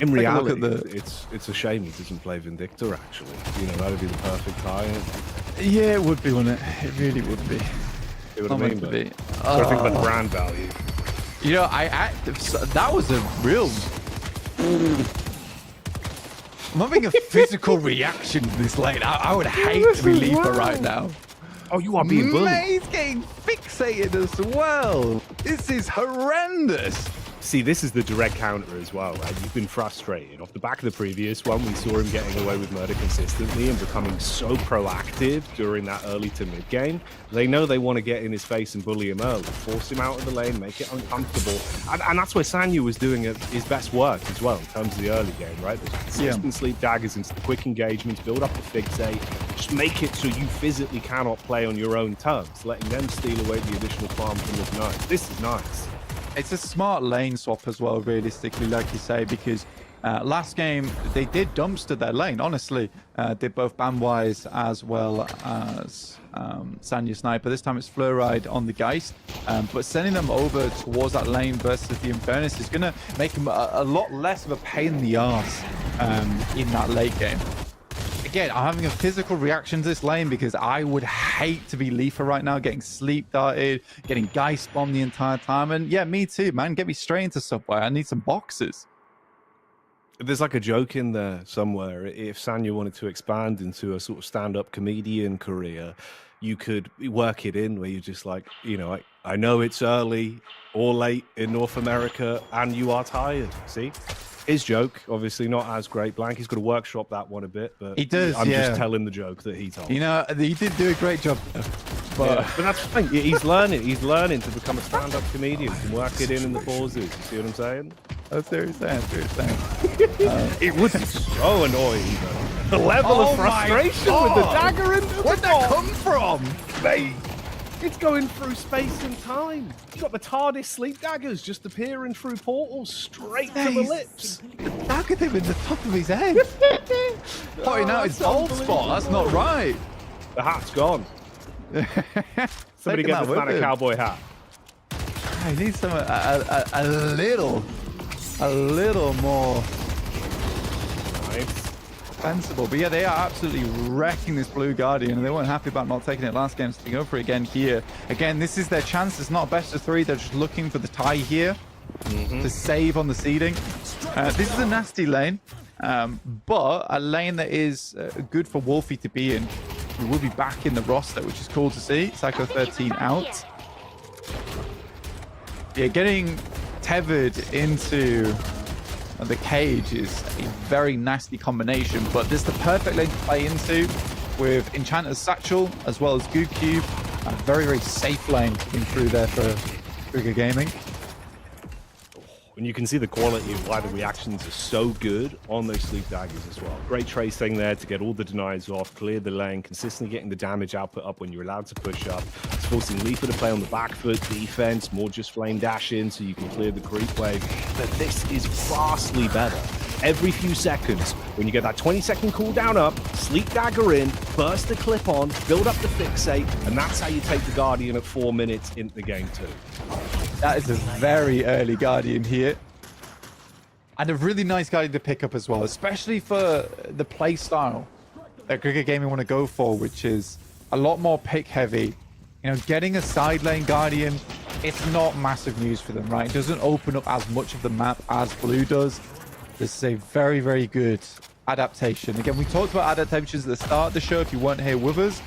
In Take a reality, look at it's a shame he doesn't play Vindictor, actually. You know, that would be the perfect tie-in. Yeah, it would be, wouldn't it? It really would be. It would Not have meant been, to but be. gotta think about the brand value. You know, that was a real... I'm having a physical reaction to this lane. I would hate to be Leaper right now. Oh, you are being bullied. He's getting fixated as well. This is horrendous. See, this is the direct counter as well, right? You've been frustrated. Off the back of the previous one, we saw him getting away with murder consistently and becoming so proactive during that early to mid game. They know they want to get in his face and bully him early, force him out of the lane, make it uncomfortable. And that's where Sanyu was doing his best work as well in terms of the early game, right? The consistent sleep daggers into the quick engagements, build up the fixate, just make it so you physically cannot play on your own terms, letting them steal away the additional farm from the nice. This is nice. It's a smart lane swap as well, realistically, like you say, because last game they did dumpster their lane, honestly. Did both Bandwise as well as Sanya Sniper. This time it's Fluoride on the Geist, but sending them over towards that lane versus the Infernus is going to make them a lot less of a pain in the arse in that late game. Again, I'm having a physical reaction to this lane because I would hate to be Leafer right now, getting sleep darted, getting Geist bombed the entire time. And yeah, me too, man. Get me straight into Subway. I need some boxes. There's like a joke in there somewhere. If Sanya wanted to expand into a sort of stand-up comedian career, you could work it in where you're just like, you know, I know it's early or late in North America and you are tired. See? His joke, obviously not as great. Blanky's got to workshop that one a bit, but He does, I'm yeah. just telling the joke that he told. You know, he did do a great job. But that's fine. He's learning. He's learning to become a stand-up comedian. He can work it in the pauses. You see what I'm saying? That's what you're saying. That's what you're saying. It would be so annoying, though. The level of frustration with the dagger in the Where'd that come from? Mate, it's going through space and time. You've got the TARDIS sleep daggers just appearing through portals straight to the lips. Daggered him in the top of his head. Pointing out his bald spot. That's not right. The hat's gone. Somebody Taking get that this man with a him. cowboy hat. I need some a little more Nice. defensible. But yeah, they are absolutely wrecking this Blue Guardian, and they weren't happy about not taking it last game, so they go for it again here. Again, this is their chance. It's not a best of 3. They're just looking for the tie here to save on the seeding. This is a nasty lane, but a lane that is good for Wolfie to be in. He will be back in the roster, which is cool to see. Psycho 13 out. Yeah, getting tethered into the cage is a very nasty combination, but this is the perfect lane to play into with Enchanter's Satchel as well as Goo Cube. A very, very safe lane coming through there for Trigger Gaming. And you can see the quality of why the reactions are so good on those sleep daggers as well. Great tracing there to get all the denies off, clear the lane, consistently getting the damage output up when you're allowed to push up. It's forcing Leaper to play on the back foot defense, more just flame dash in so you can clear the creep wave. But this is vastly better. Every few seconds, when you get that 20-second cooldown up, sleep dagger in, burst the clip on, build up the fixate, and that's how you take the Guardian at 4 minutes into the game too. That is a very early Guardian here. And a really nice Guardian to pick up as well, especially for the play style that Cricket Gaming want to go for, which is a lot more pick heavy. You know, getting a side lane Guardian, it's not massive news for them, right? It doesn't open up as much of the map as Blue does. This is a very, very good adaptation. Again, we talked about adaptations at the start of the show if you weren't here with us.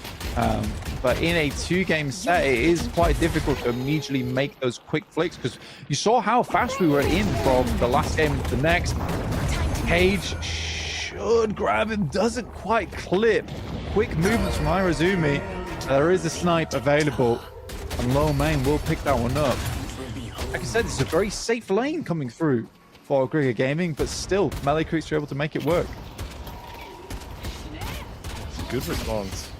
But in a 2-game set, it is quite difficult to immediately make those quick flicks because you saw how fast we were in from the last game to the next. Cage should grab him, doesn't quite clip. Quick movements from Irazumi. There is a snipe available, and Low Main will pick that one up. Like I said, this is a very safe lane coming through for Grigger Gaming, but still, melee creeps are able to make it work. Good response.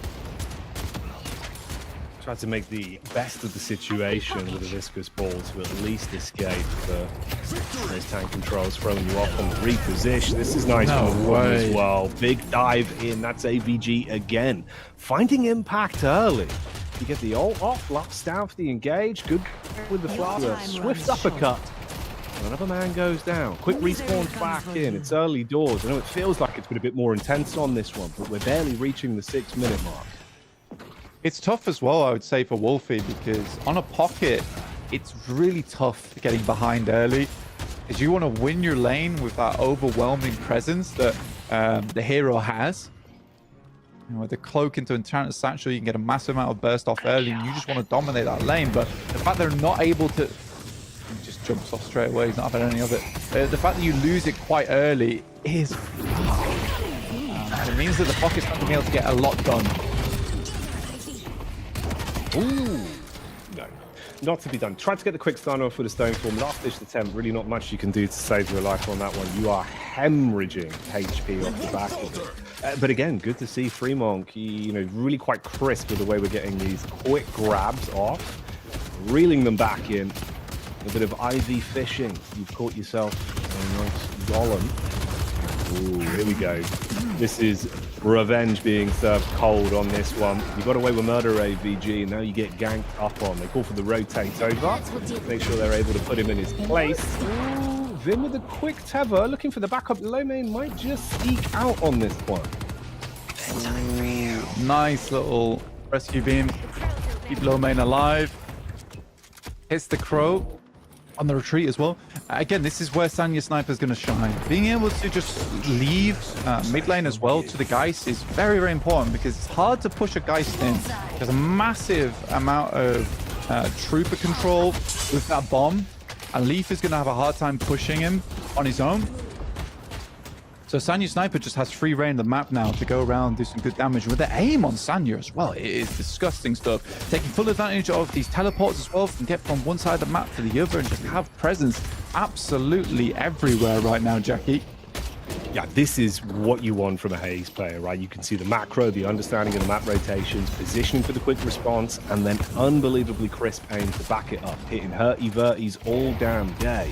Tried to make the best of the situation with a viscous ball to at least escape those tank controls throwing you off on the reposition. This is nice from the run as well. Big dive in. That's AVG again. Finding impact early. You get the ult off, locks down for the engage. Good with the flower. Swift uppercut. Another man goes down. Quick respawns back in. It's early doors. I know it feels like it's been a bit more intense on this one, but we're barely reaching the 6-minute mark. It's tough as well, I would say, for Wolfie, because on a pocket, it's really tough getting behind early, because you want to win your lane with that overwhelming presence that the hero has. You know, with the cloak into Enchanter's Satchel, you can get a massive amount of burst off early, and you just want to dominate that lane. But the fact they're not able to... He just jumps off straight away, he's not having any of it. The fact that you lose it quite early is... it means that the pocket's not going to be able to get a lot done. Ooh, no, not to be done. Tried to get the quick stun off with a stone form. Last ditch attempt. Really not much you can do to save your life on that one. You are hemorrhaging HP off the back of it. But again, good to see Fremont, really quite crisp with the way we're getting these quick grabs off, reeling them back in. A bit of IV fishing. You've caught yourself a nice golem. Ooh, here we go. This is revenge being served cold on this one. You got away with murder AVG, and now you get ganked up on. They call for the rotate over. Make sure they're able to put him in his place. Ooh, Vin with a quick tether, looking for the backup. Lomane might just sneak out on this one. Ooh, nice little rescue beam. Keep Lomane alive. Hits the crow on the retreat as well. Again, this is where Sanya Sniper's going to shine. Being able to just leave mid lane as well to the Geist is very, very important, because it's hard to push a Geist in. There's a massive amount of trooper control with that bomb, and Leaf is going to have a hard time pushing him on his own. So Sanya Sniper just has free reign of the map now to go around and do some good damage. With the aim on Sanya as well, it is disgusting stuff. Taking full advantage of these teleports as well, can get from one side of the map to the other and just have presence absolutely everywhere right now, Jackie. Yeah, this is what you want from a Haze player, right? You can see the macro, the understanding of the map rotations, positioning for the quick response, and then unbelievably crisp aim to back it up, hitting hurty-verties all damn day.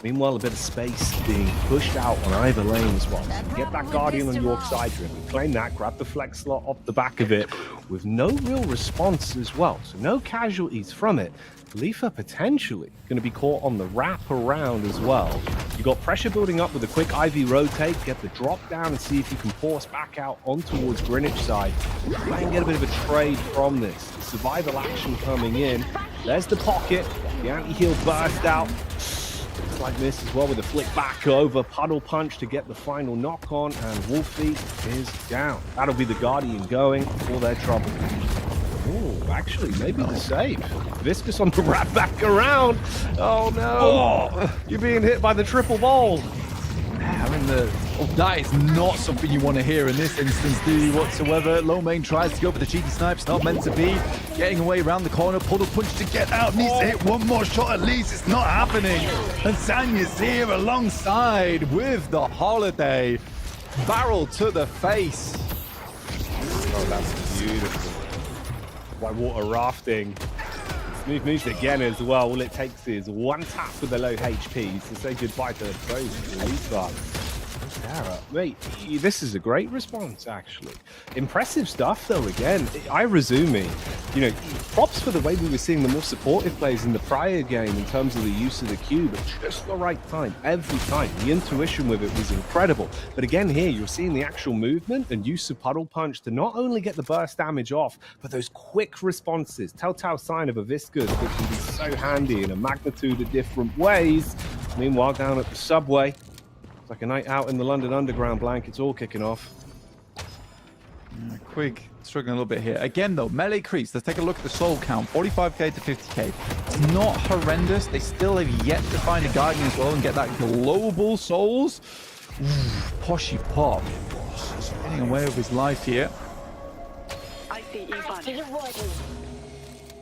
Meanwhile, a bit of space being pushed out on either lane as well. So you get that Guardian on your side, you claim that, grab the flex slot off the back of it, with no real response as well. So no casualties from it. Leafa potentially going to be caught on the wrap around as well. You got pressure building up with a quick IV rotate, get the drop down and see if you can force back out on towards Greenwich side. Try and get a bit of a trade from this. Survival action coming in. There's the pocket, the anti-heal burst out. Looks like this as well with a flick back over, puddle punch to get the final knock on, and Wolfie is down. That'll be the Guardian going for their trouble. Oh, actually, maybe the save. Viscous on the wrap back around. Oh no! Oh, you're being hit by the triple ball. having the... Oh, that is not something you want to hear in this instance, do you, whatsoever? Lo Mein tries to go for the cheeky snipe. It's not meant to be. Getting away around the corner. Puddle punch to get out. Needs to hit one more shot at least. It's not happening. And Sanya's here alongside with the Holiday. Barrel to the face. Oh, that's beautiful. Whitewater rafting. Smooth moves again as well. All it takes is one tap with the low HP to say goodbye to the pros. Sarah, mate, this is a great response, actually. Impressive stuff, though, again. Irazumi, you know, props for the way we were seeing the more supportive plays in the prior game in terms of the use of the cube at just the right time, every time. The intuition with it was incredible. But again, here, you're seeing the actual movement and use of Puddle Punch to not only get the burst damage off, but those quick responses. Telltale sign of a Viscus that can be so handy in a magnitude of different ways. Meanwhile, down at the subway, it's like a night out in the London Underground, Blank. It's all kicking off. Quig struggling a little bit here. Again, though, melee creeps. Let's take a look at the soul count. 45k to 50k. It's not horrendous. They still have yet to find a Guardian as well and get that global souls. Poshy Pop. Getting away with his life here.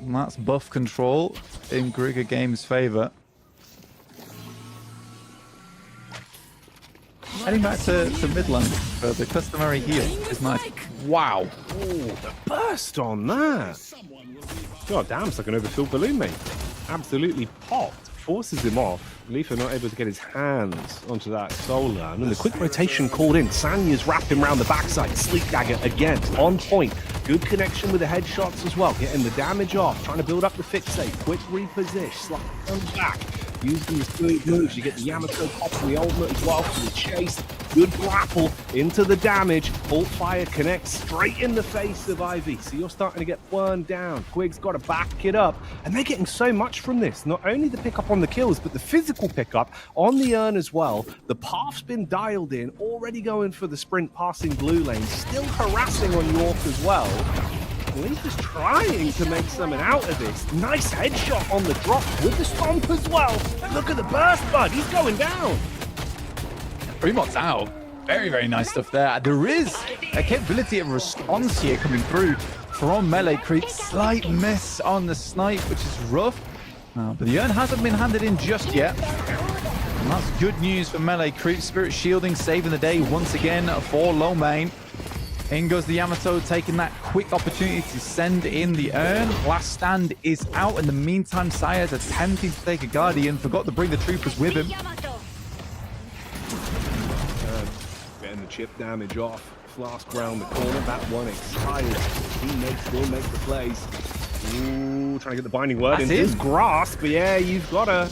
And that's buff control in Grigor Games' favor. Heading back to Midland for the customary heal is nice. Wow. Oh, the burst on that. God damn, it's like an overfilled balloon, mate. Absolutely popped. Forces him off. Leafer not able to get his hands onto that soul land. And the quick rotation called in. Sanya's wrapped him around the backside. Sleep Dagger again. On point. Good connection with the headshots as well. Getting the damage off. Trying to build up the fixate. Quick reposition. Slide on back. Using the smooth moves, you get the Yamato pop and the ultimate as well for the chase. Good grapple into the damage. Alt fire connects straight in the face of Ivy. So you're starting to get burned down. Quig's got to back it up. And they're getting so much from this. Not only the pickup on the kills, but the physical pickup on the urn as well. The path's been dialed in, already going for the sprint passing blue lane. Still harassing on York as well. Leaf is trying to make something out of this. Nice headshot on the drop with the stomp as well. Look at the burst, bud. He's going down. Fremot's out. Very, very nice stuff there. There is a capability of response here coming through from melee creep. Slight miss on the snipe, which is rough. But the urn hasn't been handed in just yet. And that's good news for melee creep. Spirit shielding, saving the day once again for Lo Mein. In goes the Yamato, taking that quick opportunity to send in the urn. Last stand is out. In the meantime, Saya's attempting to take a Guardian. Forgot to bring the troopers with him. Getting the chip damage off. Flask round the corner. That one expired. Teammates will make the plays. Ooh, trying to get the binding word into his grasp. But yeah, you've got a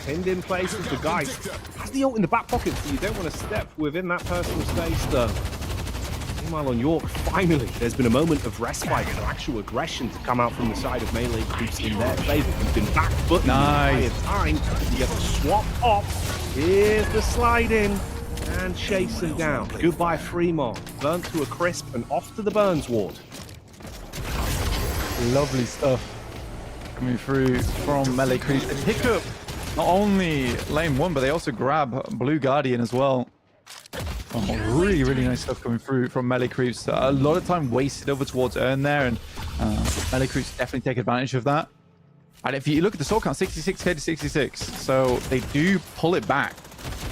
pinned in place with the Geist. Has the ult in the back pocket, so you don't want to step within that personal space, though. Meanwhile on York, finally, there's been a moment of respite and actual aggression to come out from the side of melee creeps in their favor. He's been back foot the entire time. You get the swap off. Here's the slide in and chase him down. Goodbye Fremont. Burnt to a crisp and off to the Burns ward. Lovely stuff coming through from melee creeps. They pick up not only lane 1, but they also grab Blue Guardian as well. Oh, really, really nice stuff coming through from melee creeps. A lot of time wasted over towards Urn there, and melee creeps definitely take advantage of that. And if you look at the soul count, 66k to 66. So they do pull it back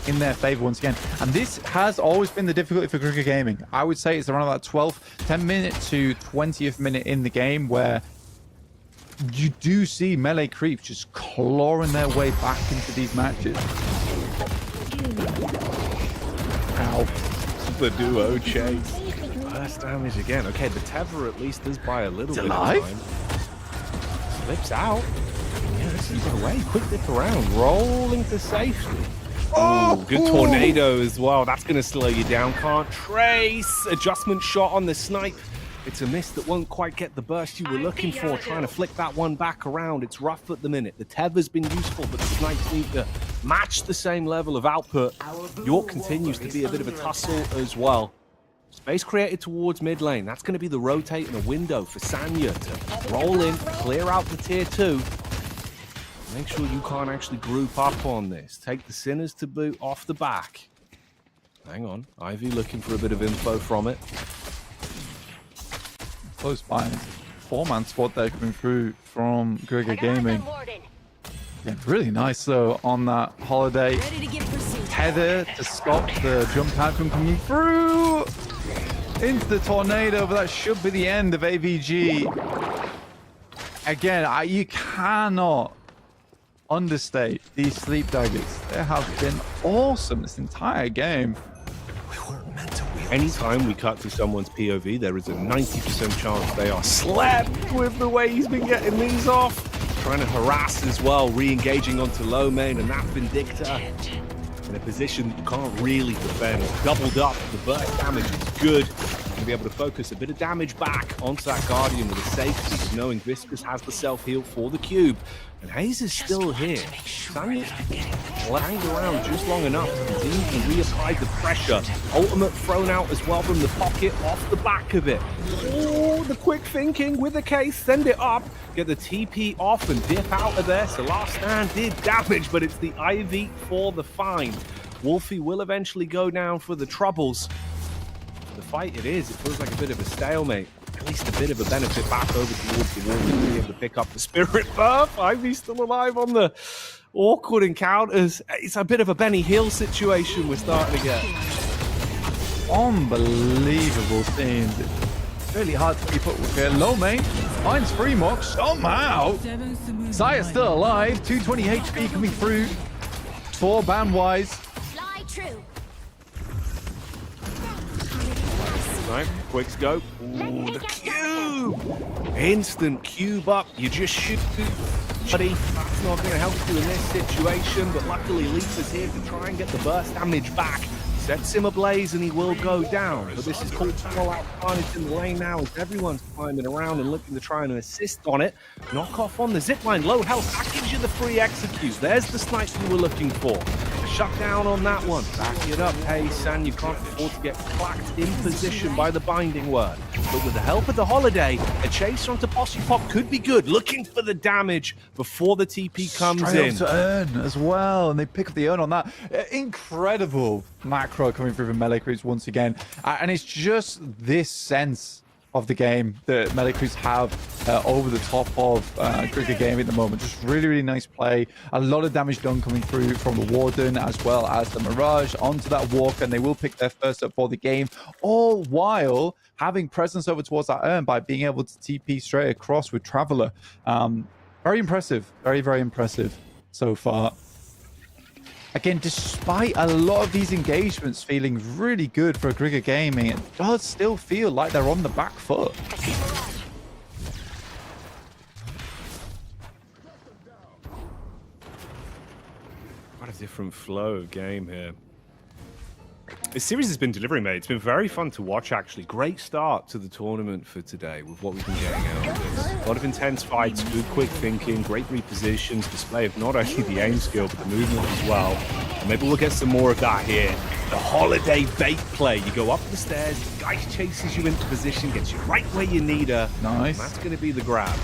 in their favor once again. And this has always been the difficulty for Grigor Gaming. I would say it's around about 10 minute to 20th minute in the game where you do see melee creeps just clawing their way back into these matches. Ow. The duo chase. Burst damage again. Okay, the Tether at least does buy a little bit of time. Slips out. Yeah, this is away. Quick dip around. Rolling to safety. Oh, good tornado as well. That's going to slow you down. Can't trace. Adjustment shot on the snipe. It's a miss that won't quite get the burst you were looking for. Trying to flick that one back around. It's rough at the minute. The Tether's been useful, but the snipes need to match the same level of output. York continues to be a bit of a tussle as well. Space created towards mid lane. That's going to be the rotate and a window for Sanya to roll in, clear out the tier 2. Make sure you can't actually group up on this. Take the Sinners to boot off the back. Hang on. Ivy looking for a bit of info from it. Close by. 4-man squad there coming through from Grigger Gaming. Yeah, really nice though on that holiday. Heather to stop the jump pad from coming through into the tornado, but that should be the end of AVG. Again, you cannot understate these sleep daggers. They have been awesome this entire game. Anytime we cut to someone's POV, there is a 90% chance they are slapped with the way he's been getting these off. Trying to harass as well, re-engaging onto low main, and that Vindicta in a position that you can't really defend. Doubled up, the burst damage is good. Going to be able to focus a bit of damage back onto that Guardian with the safety of knowing Viscous has the self-heal for the cube. And Hayes is still here. Sanya hanging around just long enough to continue to reapply the pressure. Ultimate thrown out as well from the pocket, off the back of it. Oh, the quick thinking with the case, send it up, get the TP off and dip out of there. So last stand did damage, but it's the IV for the fine. Wolfie will eventually go down for the troubles. The fight it is, it feels like a bit of a stalemate. At least a bit of a benefit back over towards the wall to be able to pick up the spirit buff. Ivy's still alive on the awkward encounters. It's a bit of a Benny Hill situation we're starting to get. Unbelievable scenes. It's really hard to keep up with here. Low main finds Freemox somehow. Zaya's still alive. 220 HP coming through for Bandwise. Fly true. Right, quick scope. Ooh, the cube! Instant cube up. You just shoot. Buddy, that's not going to help you in this situation, but luckily Lisa's here to try and get the burst damage back. Sets him ablaze and he will go down. But this is called all-out carnage in the lane now as everyone's climbing around and looking to try and assist on it. Knock off on the zipline. Low health. That gives you the free execute. There's the snipe you were looking for. Shut down on that one. Back it up, hey, San. You can't afford to get clacked in position by the binding word. But with the help of the holiday, a chase onto Posse Pop could be good. Looking for the damage before the TP comes Straight in. up to Earn as well, and they pick up the Earn on that. Incredible macro coming through from Melee Creeps once again. And it's just this sense of the game that Melee Creeps have over the top of Grigger Gaming at the moment. Just really, really nice play. A lot of damage done coming through from the Warden as well as the Mirage onto that Walker, and they will pick their first up for the game, all while having presence over towards that Urn by being able to TP straight across with Traveler. Very impressive. Very, very impressive so far. Again, despite a lot of these engagements feeling really good for Grigger Gaming, it does still feel like they're on the back foot. What a different flow of game here. This series has been delivering, mate. It's been very fun to watch, actually. Great start to the tournament for today with what we've been getting out of this. A lot of intense fights, good quick thinking, great repositions, display of not only the aim skill, but the movement as well. And maybe we'll get some more of that here. The holiday bait play. You go up the stairs, the guy chases you into position, gets you right where you need her. Nice. And that's going to be the grab.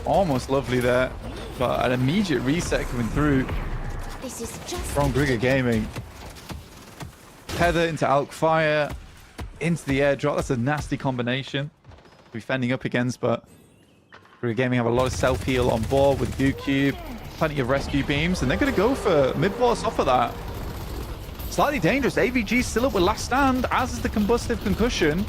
Almost lovely there, but an immediate reset coming through This is just from Grigger Gaming. Tether into Alk Fire, into the airdrop. That's a nasty combination to be fending up against, but Grigger Gaming have a lot of self-heal on board with Goo Cube, plenty of rescue beams, and they're going to go for mid-boss off of that. Slightly dangerous. AVG still up with last stand, as is the combustive concussion.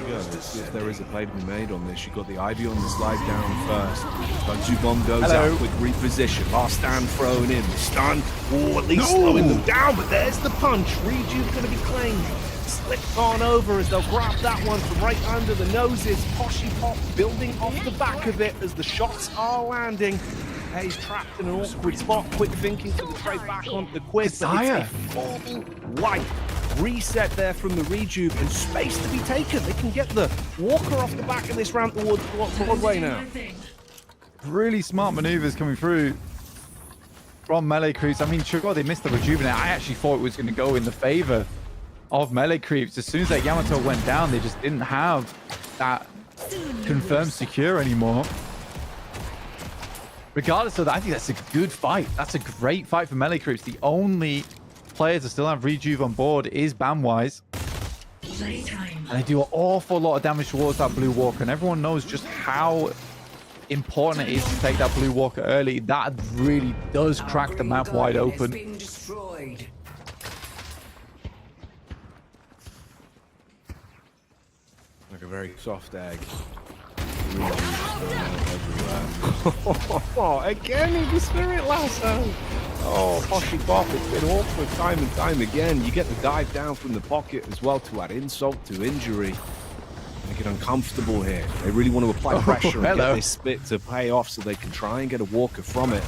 Let's see if there is a play to be made on this. You got the Ivy on the slide down first. Bunzu Bomb goes Hello. out, quick reposition. Last stand thrown in. The stun, or at least slowing them down, but there's the punch. Rejuve's going to be claimed. Slipped on over as they'll grab that one from right under the noses. Poshy Pop building off the back of it as the shots are landing. Hayes trapped in an awkward spot. Quick thinking to straight back onto the quid. But it's a full wipe. Reset there from the Rejuve and space to be taken. They can get the Walker off the back of this ramp towards Broadway now. Really smart maneuvers coming through from Melee Creeps. I mean, sure, they missed the Rejuvenate. I actually thought it was going to go in the favor of Melee Creeps. As soon as that Yamato went down, they just didn't have that confirmed secure anymore. Regardless of that, I think that's a good fight. That's a great fight for melee creeps. The only player to still have Rejuve on board is Bamwise. Playtime. And they do an awful lot of damage towards that Blue Walker. And everyone knows just how important it is to take that Blue Walker early. That really does crack the map wide open. Like a very soft egg. Again, in the spirit lasso. Oh, Poshy Bop, it's been awkward time and time again. You get the dive down from the pocket as well to add insult to injury. Make it uncomfortable here. They really want to apply pressure and get this spit to pay off so they can try and get a walker from it.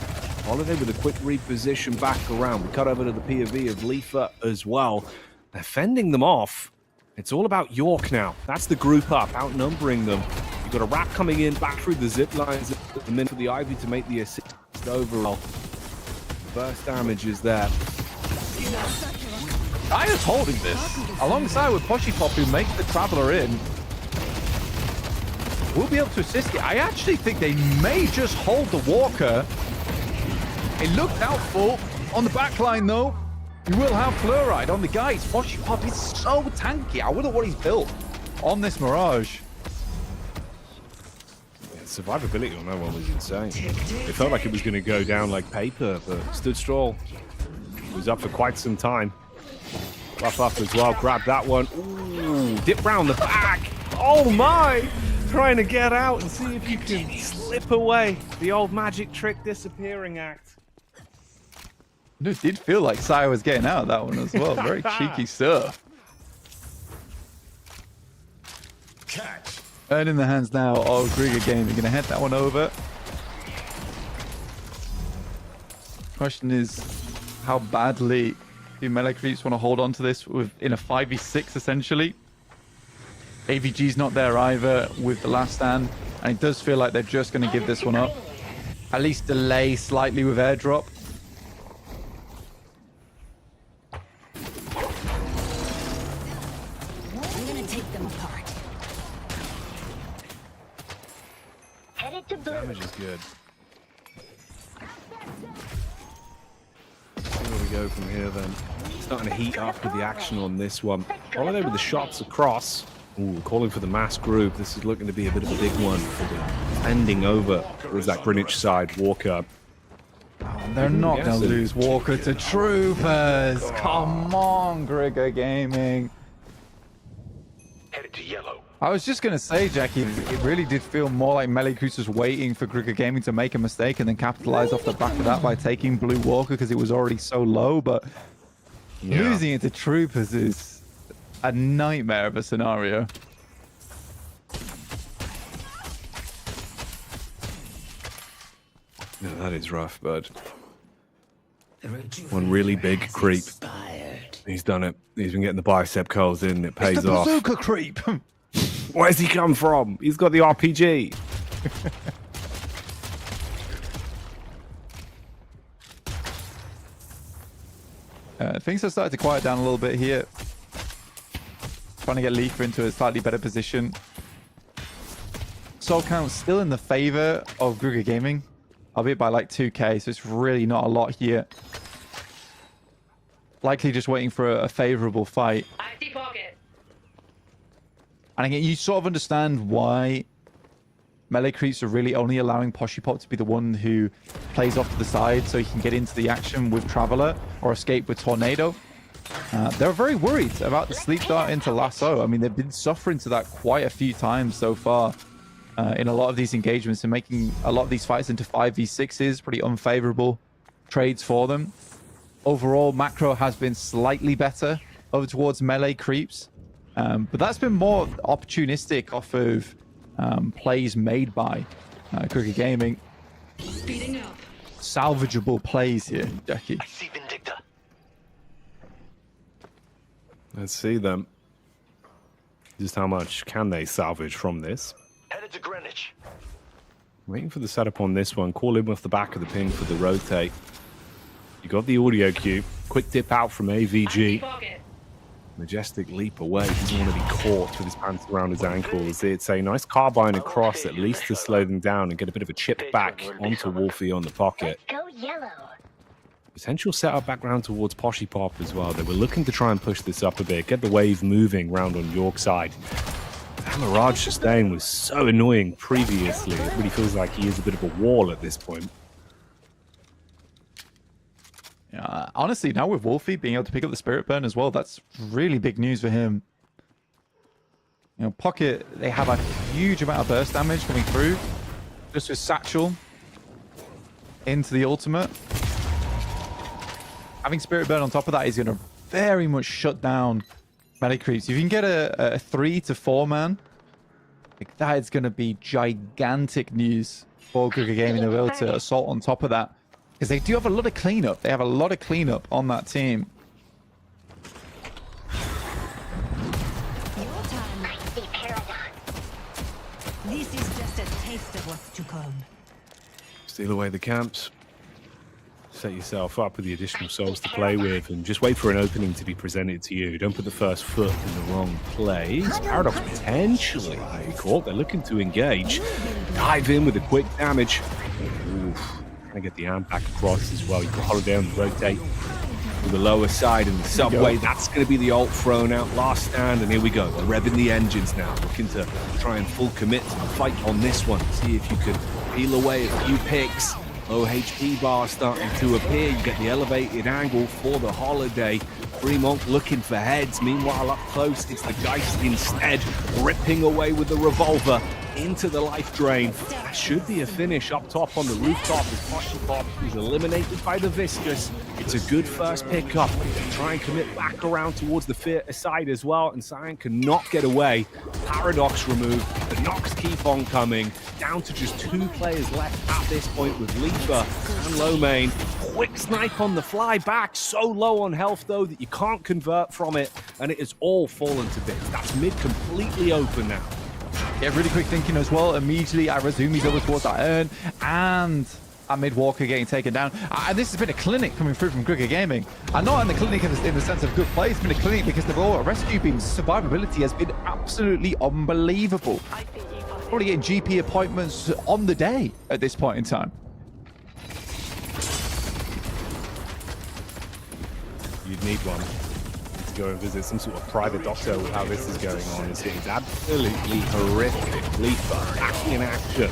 Holiday with a quick reposition back around. We cut over to the POV of Leafa as well. They're fending them off. It's all about York now. That's the group up, outnumbering them. You've got a rat coming in back through the zip lines at the minute for the Ivy to make the assist overall. Burst damage is there. Dire's holding this alongside with Poshy Pop, who makes the Traveler in. We'll be able to assist it. I actually think they may just hold the Walker. It looked doubtful on the back line, though. You will have Fluoride on the guys. Poshy Pop is so tanky. I wonder what he's built on this Mirage. Yeah, survivability on that one was insane. It felt like it was going to go down like paper, but stood strong. It was up for quite some time. Buff up as well. Grab that one. Ooh, dip round the back. Oh my! Trying to get out and see if you can slip away. The old magic trick disappearing act. It did feel like Sire was getting out of that one as well. Very cheeky stuff. Catch. And in the hands now of Grigger Gaming. Going to head that one over. Question is, how badly do melee creeps want to hold on to this in a 5v6 essentially? AVG's not there either with the last stand. And it does feel like they're just going to give this one up. At least delay slightly with airdrop. I'm gonna take them apart. Headed to blue. Damage is good. See where we go from here then. Starting to heat up with the action on this one. Holiday with the shots across. Ooh, calling for the mass group. This is looking to be a bit of a big one for the ending over. There's that Greenwich side Walker. They're not going to lose Walker to Troopers. Come on, Grigger Gaming. Headed to yellow. I was just going to say, Jackie, it really did feel more like Melee Crews was waiting for Grigger Gaming to make a mistake and then capitalize off the back of that by taking Blue Walker because it was already so low. But losing it to Troopers is a nightmare of a scenario. Yeah, that is rough, bud. One really big creep. He's done it. He's been getting the bicep curls in. It pays It's the off. bazooka creep. Where's he come from? He's got the RPG. Things have started to quiet down a little bit here. Trying to get Leafa into a slightly better position. Soul count still in the favor of Grigger Gaming, albeit by like 2k, so it's really not a lot here. Likely just waiting for a favorable fight. Empty pocket. And again, you sort of understand why melee creeps are really only allowing Poshy Pop to be the one who plays off to the side so he can get into the action with Traveler or escape with Tornado. They're very worried about the sleep dart into Lasso. I mean, they've been suffering to that quite a few times so far in a lot of these engagements and making a lot of these fights into 5v6s, pretty unfavorable trades for them. Overall, macro has been slightly better over towards melee creeps, but that's been more opportunistic off of plays made by Grigger Gaming. Speeding up. Salvageable plays here, Jackie. I see Vindicta. Let's see them. Just how much can they salvage from this? Headed to Greenwich. Waiting for the setup on this one. Call him off the back of the ping for the rotate. You got the audio cue. Quick dip out from Empty AVG. pocket. Majestic leap away. He doesn't want to be caught with his pants around his ankles. It's a nice carbine across, at least to slow them down and get a bit of a chip back onto Wolfie on the pocket. Go yellow. Potential setup back round towards Poshy Pop as well. They were looking to try and push this up a bit, get the wave moving round on York side. That Mirage sustain was so annoying previously. It really feels like he is a bit of a wall at this point. Yeah, honestly, now with Wolfie being able to pick up the Spirit Burn as well, that's really big news for him. You know, Pocket, they have a huge amount of burst damage coming through. Just with Satchel into the ultimate. Having Spirit Burn on top of that is going to very much shut down melee creeps. If you can get a 3 to 4 man, like that is going to be gigantic news for Grigger Gaming to be able to assault on top of that. Because they do have a lot of cleanup. They have a lot of cleanup on that team. Your time. I see Paradox. This is just a taste of what's to come. Steal away the camps. Set yourself up with the additional souls to play with and just wait for an opening to be presented to you. Don't put the first foot in the wrong place. Paradox potentially may be caught. They're looking to engage. Dive in with a quick damage. Oof. Trying to get the arm back across as well. You can Holiday on the rotate to the lower side and the subway. That's going to be the ult thrown out. Last stand, and here we go. They're revving the engines now, looking to try and full commit to the fight on this one. See if you could peel away a few picks. Low HP bar starting to appear. You get the elevated angle for the Holiday. Fremont looking for heads. Meanwhile, up close, it's the Geist instead, ripping away with the revolver into the life drain. That should be a finish up top on the rooftop as Poshy Pop is eliminated by the Viscous. It's a good first pickup. Try and commit back around towards the theater side as well, and Cyan cannot get away. Paradox removed. The knocks keep on coming. Down to just 2 players left at this point with Leaper and Lomain. Quick snipe on the fly back. So low on health, though, that you can't convert from it, and it has all fallen to bits. That's mid completely open now. Yeah, really quick thinking as well. Immediately, Arazumi's over towards that urn, and Mid Walker getting taken down. And this has been a clinic coming through from Grigger Gaming. And not in the clinic in the sense of good play. It's been a clinic because the raw rescue beam's survivability has been absolutely unbelievable. Probably getting GP appointments on the day at this point in time. You'd need one. Go and visit some sort of private doctor with how this is going on. It's absolutely horrific. Leaper back in action.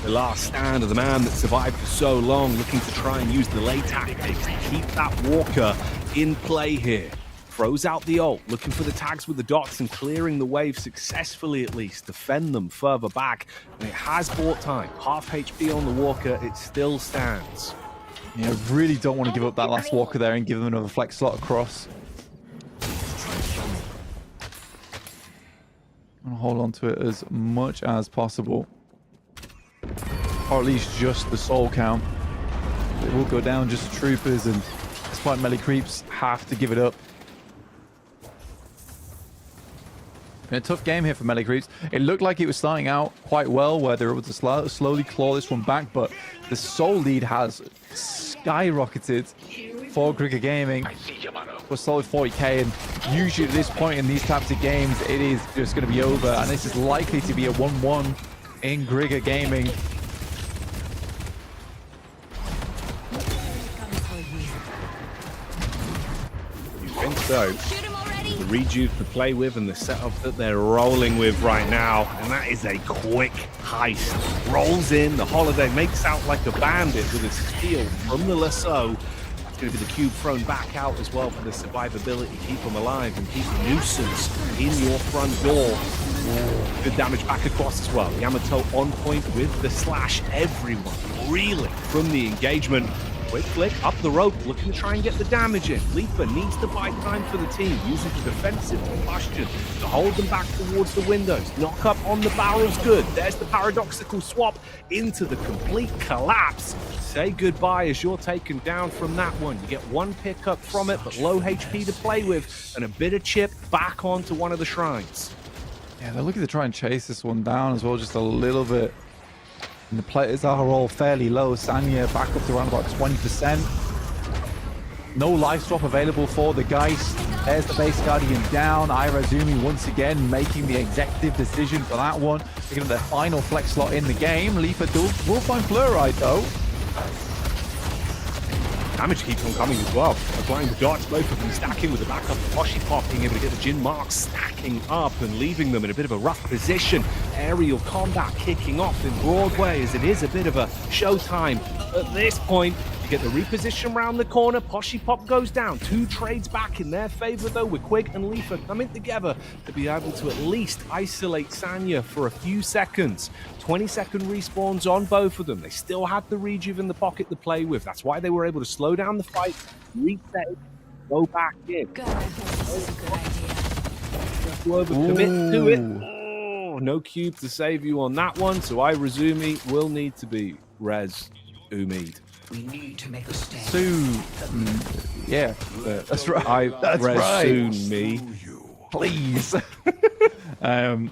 The last stand of the man that survived for so long, looking to try and use delay tactics to keep that Walker in play here. Throws out the ult, looking for the tags with the dots and clearing the wave successfully at least. Defend them further back, and it has bought time. Half HP on the Walker, it still stands. Yeah, I really don't want to give up that last Walker there and give them another flex slot across. And hold on to it as much as possible, or at least just the soul count. It will go down just to troopers, and despite melee creeps have to give it up. Been a tough game here for melee creeps. It looked like it was starting out quite well, where they were able to slowly claw this one back, but the soul lead has skyrocketed for Grigger Gaming. For solid 40k, and usually at this point in these types of games, it is just going to be over, and this is likely to be a 1-1 in Grigger Gaming. You think so? The rejuve to play with and the setup that they're rolling with right now, and that is a quick heist. Rolls in, the Holiday makes out like a bandit with his steal from the lasso. Going to be the cube thrown back out as well for the survivability. Keep them alive and keep the nuisance in your front door. Good damage back across as well. Yamato on point with the slash. Everyone reeling from the engagement. Quick flick up the rope, looking to try and get the damage in. Leaper needs to buy time for the team, using the defensive combustion to hold them back towards the windows. Knock up on the barrels, good. There's the paradoxical swap into the complete collapse. Say goodbye as you're taken down from that one. You get one pickup from it, but low HP to play with, and a bit of chip back onto one of the shrines. Yeah, they're looking to try and chase this one down as well, just a little bit. And the players are all fairly low. Sanya back up to around about 20%. No life swap available for the Geist. There's the base Guardian down. Irazumi once again making the executive decision for that one. Picking up their final flex slot in the game. Leafa will find Fluoride though. Damage keeps on coming as well. Applying the darts, both of them stacking with the backup of Poshipop, being able to get the Jin marks stacking up and leaving them in a bit of a rough position. Aerial combat kicking off in Broadway as it is a bit of a showtime at this point. You get the reposition around the corner. Poshipop goes down. 2 trades back in their favor though, with Quig and Leafa coming together to be able to at least isolate Sanya for a few seconds. 20-second respawns on both of them. They still had the rejuve in the pocket to play with. That's why they were able to slow down the fight, reset, go back in. God, I guess this is a good idea. To overcommit to it. Oh, no cube to save you on that one. So Irazumi will need to be Res Umid. We need to make a stand. Soon. Yeah, that's right. That's right. Soon me. Please. I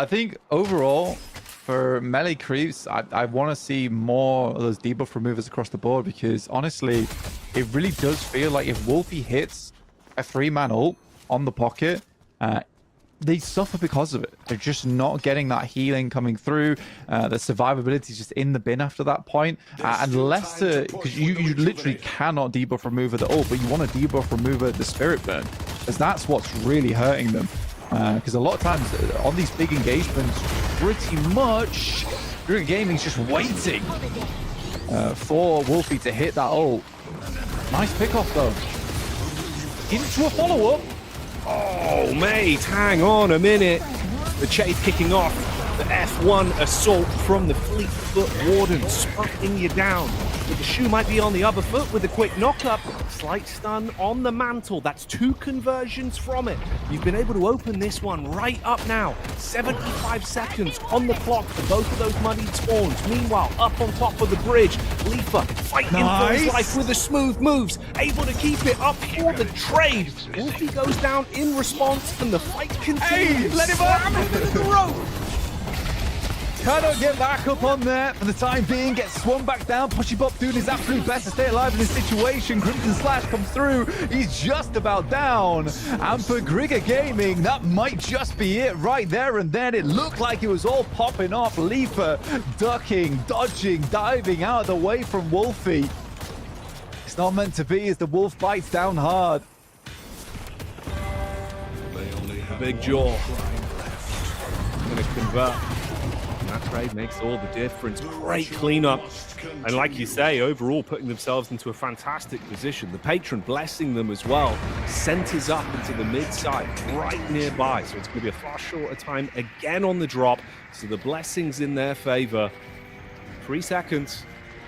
think overall, for melee creeps, I want to see more of those debuff removers across the board because honestly, it really does feel like if Wolfie hits a 3-man ult on the pocket, they suffer because of it. They're just not getting that healing coming through. The survivability is just in the bin after that point. Unless, because you literally cannot debuff remover the ult, but you want to debuff remover the spirit burn, because that's what's really hurting them. Because a lot of times on these big engagements, pretty much Grid Gaming's just waiting for Wolfie to hit that ult. Nice pick off though. Into a follow-up. Oh, mate, hang on a minute. The chase kicking off. The F1 assault from the Fleetfoot Warden, spotting you down. But the shoe might be on the other foot with a quick knock-up. Slight stun on the mantle. That's 2 conversions from it. You've been able to open this one right up now. 75 seconds on the clock for both of those muddied spawns. Meanwhile, up on top of the bridge, Leafa fighting for his life with the smooth moves. Able to keep it up for the trade. Wolfie goes down in response and the fight continues. Hey, let him up! Cannot get back up on there for the time being. Gets swung back down. Poshipop doing his absolute best to stay alive in this situation. Crimson Slash comes through. He's just about down. And for Grigger Gaming, that might just be it right there and then. It looked like it was all popping off. Leafa ducking, dodging, diving out of the way from Wolfie. It's not meant to be as the Wolf bites down hard. Big jaw. Gonna convert. That trade makes all the difference. Great cleanup. And like you say, overall putting themselves into a fantastic position. The patron blessing them as well. Centers up into the mid-side, right nearby. So it's going to be a far shorter time again on the drop. So the blessings in their favor. 3 seconds.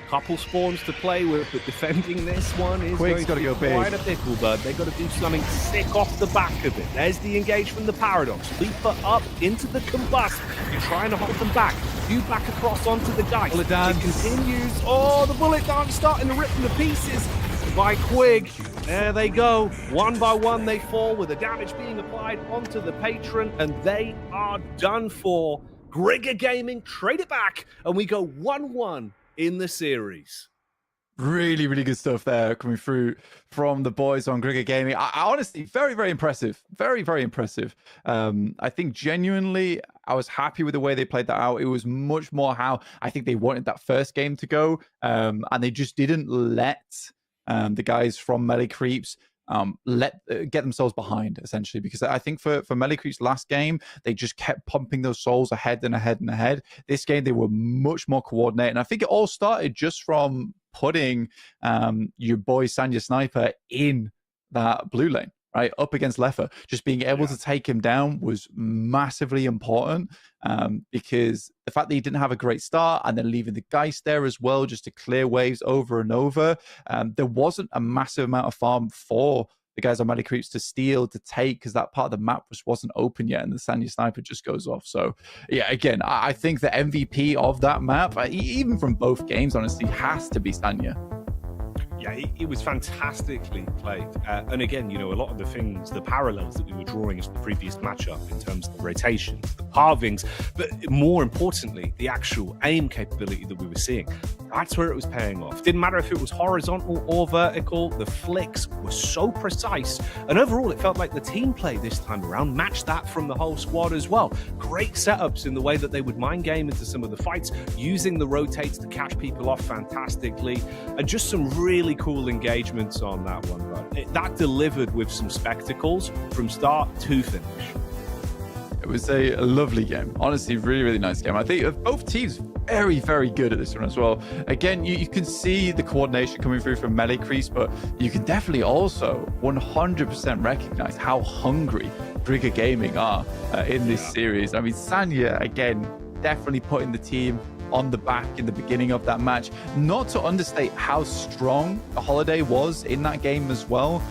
Couple spawns to play with, but defending this one is Quig's going to go be big. quite a pickle, bud. They've got to do something sick off the back of it. There's the engage from the Paradox. Leaper up into the combust. You're trying to hold them back. You back across onto the guy. Bullet dance. It continues. Oh, the bullet dance starting to rip them to pieces by Quig. There they go. One by one they fall with the damage being applied onto the patron, and they are done for. Grigger Gaming trade it back, and we go 1-1 in the series. Really, really good stuff there coming through from the boys on Grigger Gaming. I honestly, very, very impressive. Very, very impressive. I think genuinely, I was happy with the way they played that out. It was much more how I think they wanted that first game to go. And they just didn't let the guys from Melee Creeps get themselves behind, essentially, because I think for Melee Creeps last game, they just kept pumping those souls ahead and ahead and ahead. This game, they were much more coordinated. And I think it all started just from putting your boy Sanya Sniper in that blue lane, right, up against Lefa. Just being able to take him down was massively important, because the fact that he didn't have a great start and then leaving the Geist there as well just to clear waves over and over, there wasn't a massive amount of farm for the guys on Melee Creeps to steal, to take, because that part of the map just wasn't open yet, and the Sanya Sniper just goes off. So, yeah, again, I think the MVP of that map, even from both games, honestly, has to be Sanya. Yeah, it was fantastically played. And again, you know, a lot of the things, the parallels that we were drawing as the previous matchup in terms of the rotations, the carvings, but more importantly, the actual aim capability that we were seeing. That's where it was paying off. Didn't matter if it was horizontal or vertical. The flicks were so precise. And overall, it felt like the team play this time around matched that from the whole squad as well. Great setups in the way that they would mind game into some of the fights, using the rotates to catch people off fantastically, and just some really cool engagements on that one. But that delivered with some spectacles from start to finish. It was a lovely game. Honestly, really, really nice game. I think of both teams very, very good at this one as well. Again, you can see the coordination coming through from melee crease, but you can definitely also 100% recognize how hungry Trigger Gaming are in this series. I mean, Sanya, again, definitely putting the team on the back in the beginning of that match. Not to understate how strong Holiday was in that game as well,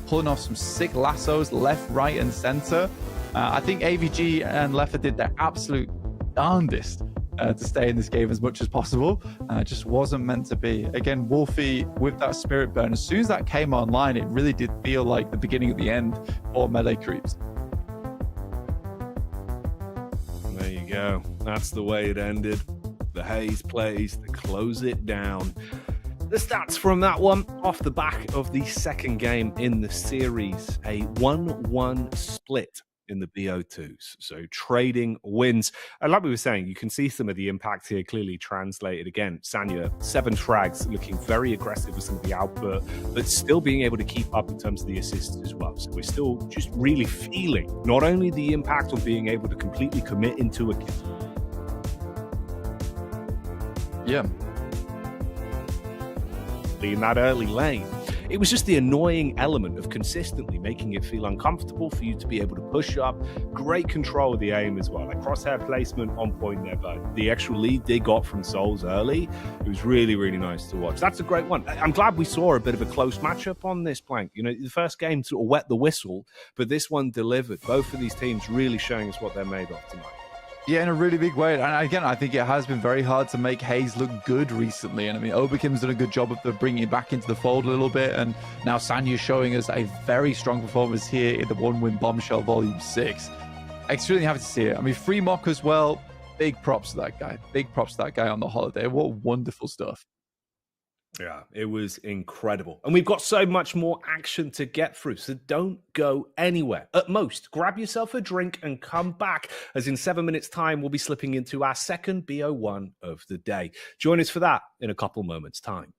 pulling off some sick lassos left, right, and center. I think AVG and Leffa did their absolute darndest to stay in this game as much as possible. Just wasn't meant to be. Again, Wolfie with that Spirit Burn, as soon as that came online, it really did feel like the beginning of the end for melee creeps. There you go. That's the way it ended. The Haze plays to close it down. The stats from that one, off the back of the second game in the series, a 1-1 split in the BO2s. So trading wins. And like we were saying, you can see some of the impact here clearly translated. Again, Sanya, 7 frags, looking very aggressive with some of the output, but still being able to keep up in terms of the assists as well. So we're still just really feeling not only the impact of being able to completely commit into a kill. Yeah. In that early lane, it was just the annoying element of consistently making it feel uncomfortable for you to be able to push up. Great control of the aim as well, like crosshair placement on point there, but the actual lead they got from Souls early, it was really, really nice to watch. That's a great one. I'm glad we saw a bit of a close matchup on this, Plank. You know, the first game sort of wet the whistle, but this one delivered. Both of these teams really showing us what they're made of tonight. Yeah, in a really big way. And again, I think it has been very hard to make Haze look good recently. And I mean, Obakim's done a good job of bringing it back into the fold a little bit. And now Sanya's showing us a very strong performance here in the 1-win Bombshell Vol.6. Extremely happy to see it. I mean, Free Mock as well. Big props to that guy. Big props to that guy on the Holiday. What wonderful stuff. Yeah, it was incredible. And we've got so much more action to get through, so don't go anywhere. At most, grab yourself a drink and come back, as in 7 minutes' time, we'll be slipping into our second BO1 of the day. Join us for that in a couple moments' time.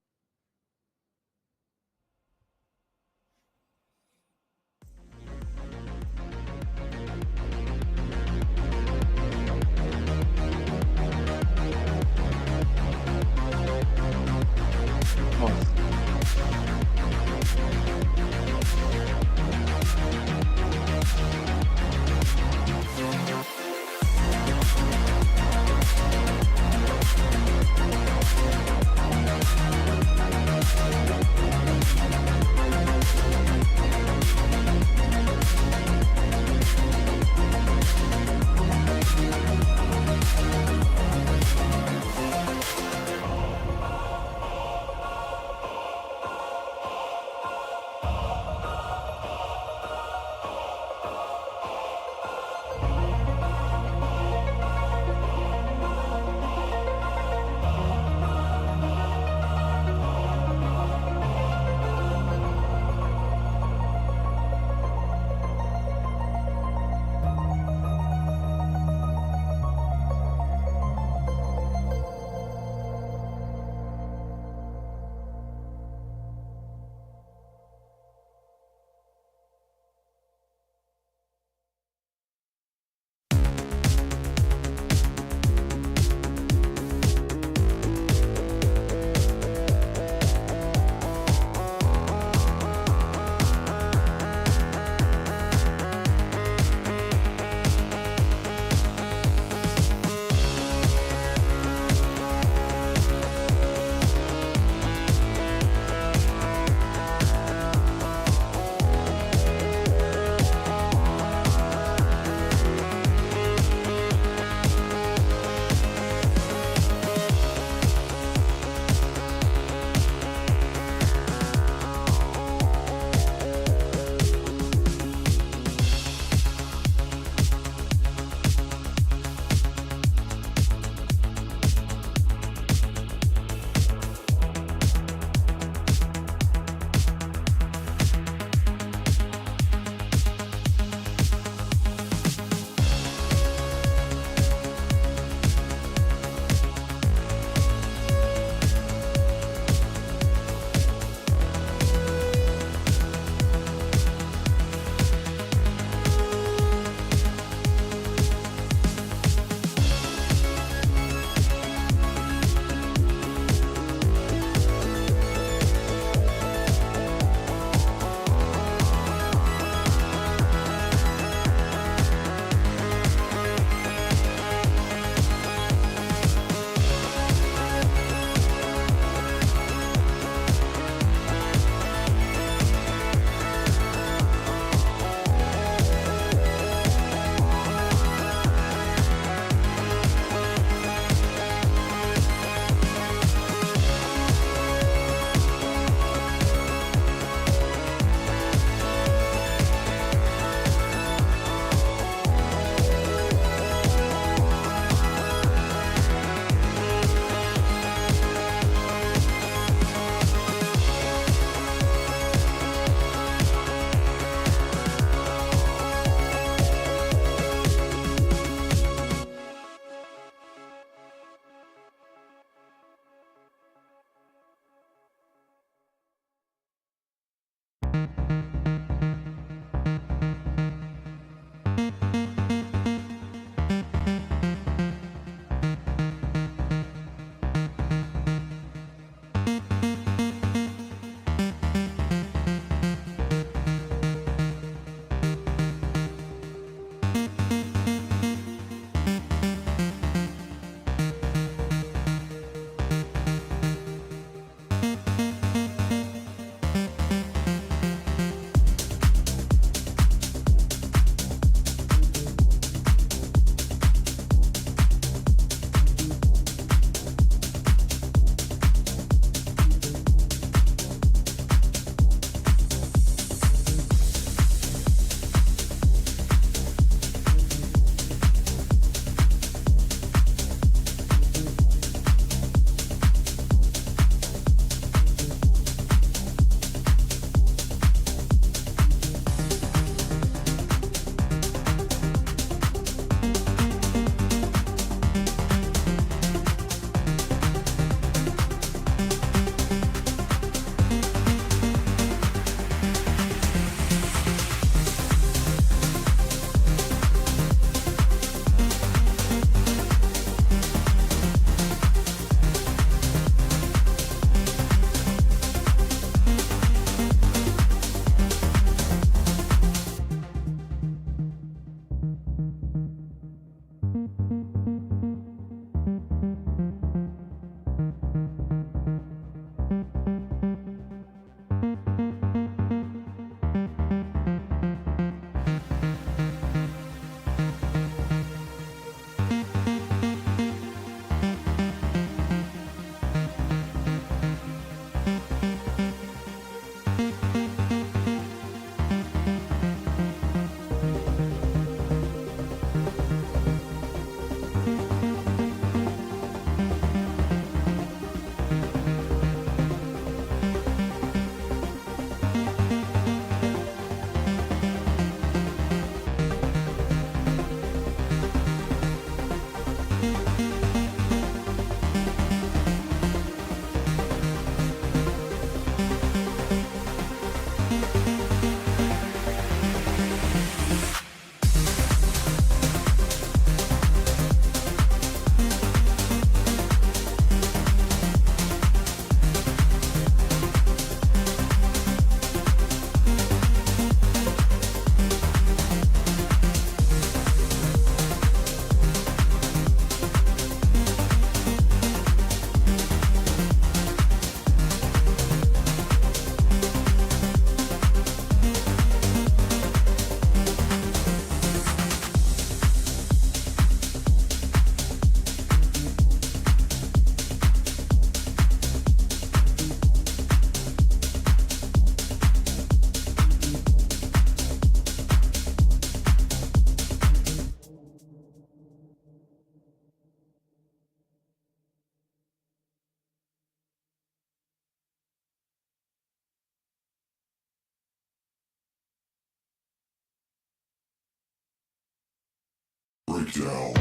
Takedown.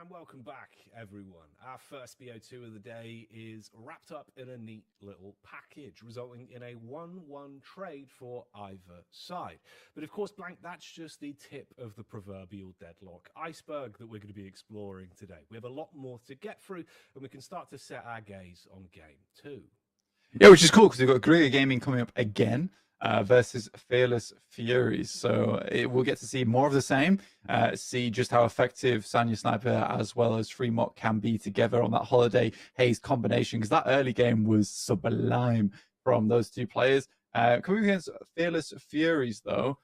And welcome back, everyone. Our first BO2 of the day is wrapped up in a neat little package, resulting in a 1-1 trade for either side. But of course, Blank, that's just the tip of the proverbial deadlock iceberg that we're going to be exploring today. We have a lot more to get through, and we can start to set our gaze on game 2. Yeah, which is cool because we've got Guerrilla Gaming coming up again versus Fearless Furies. So we'll get to see more of the same, see just how effective Sanya Sniper as well as Fremont can be together on that Holiday Haze combination, because that early game was sublime from those two players. Coming against Fearless Furies, though,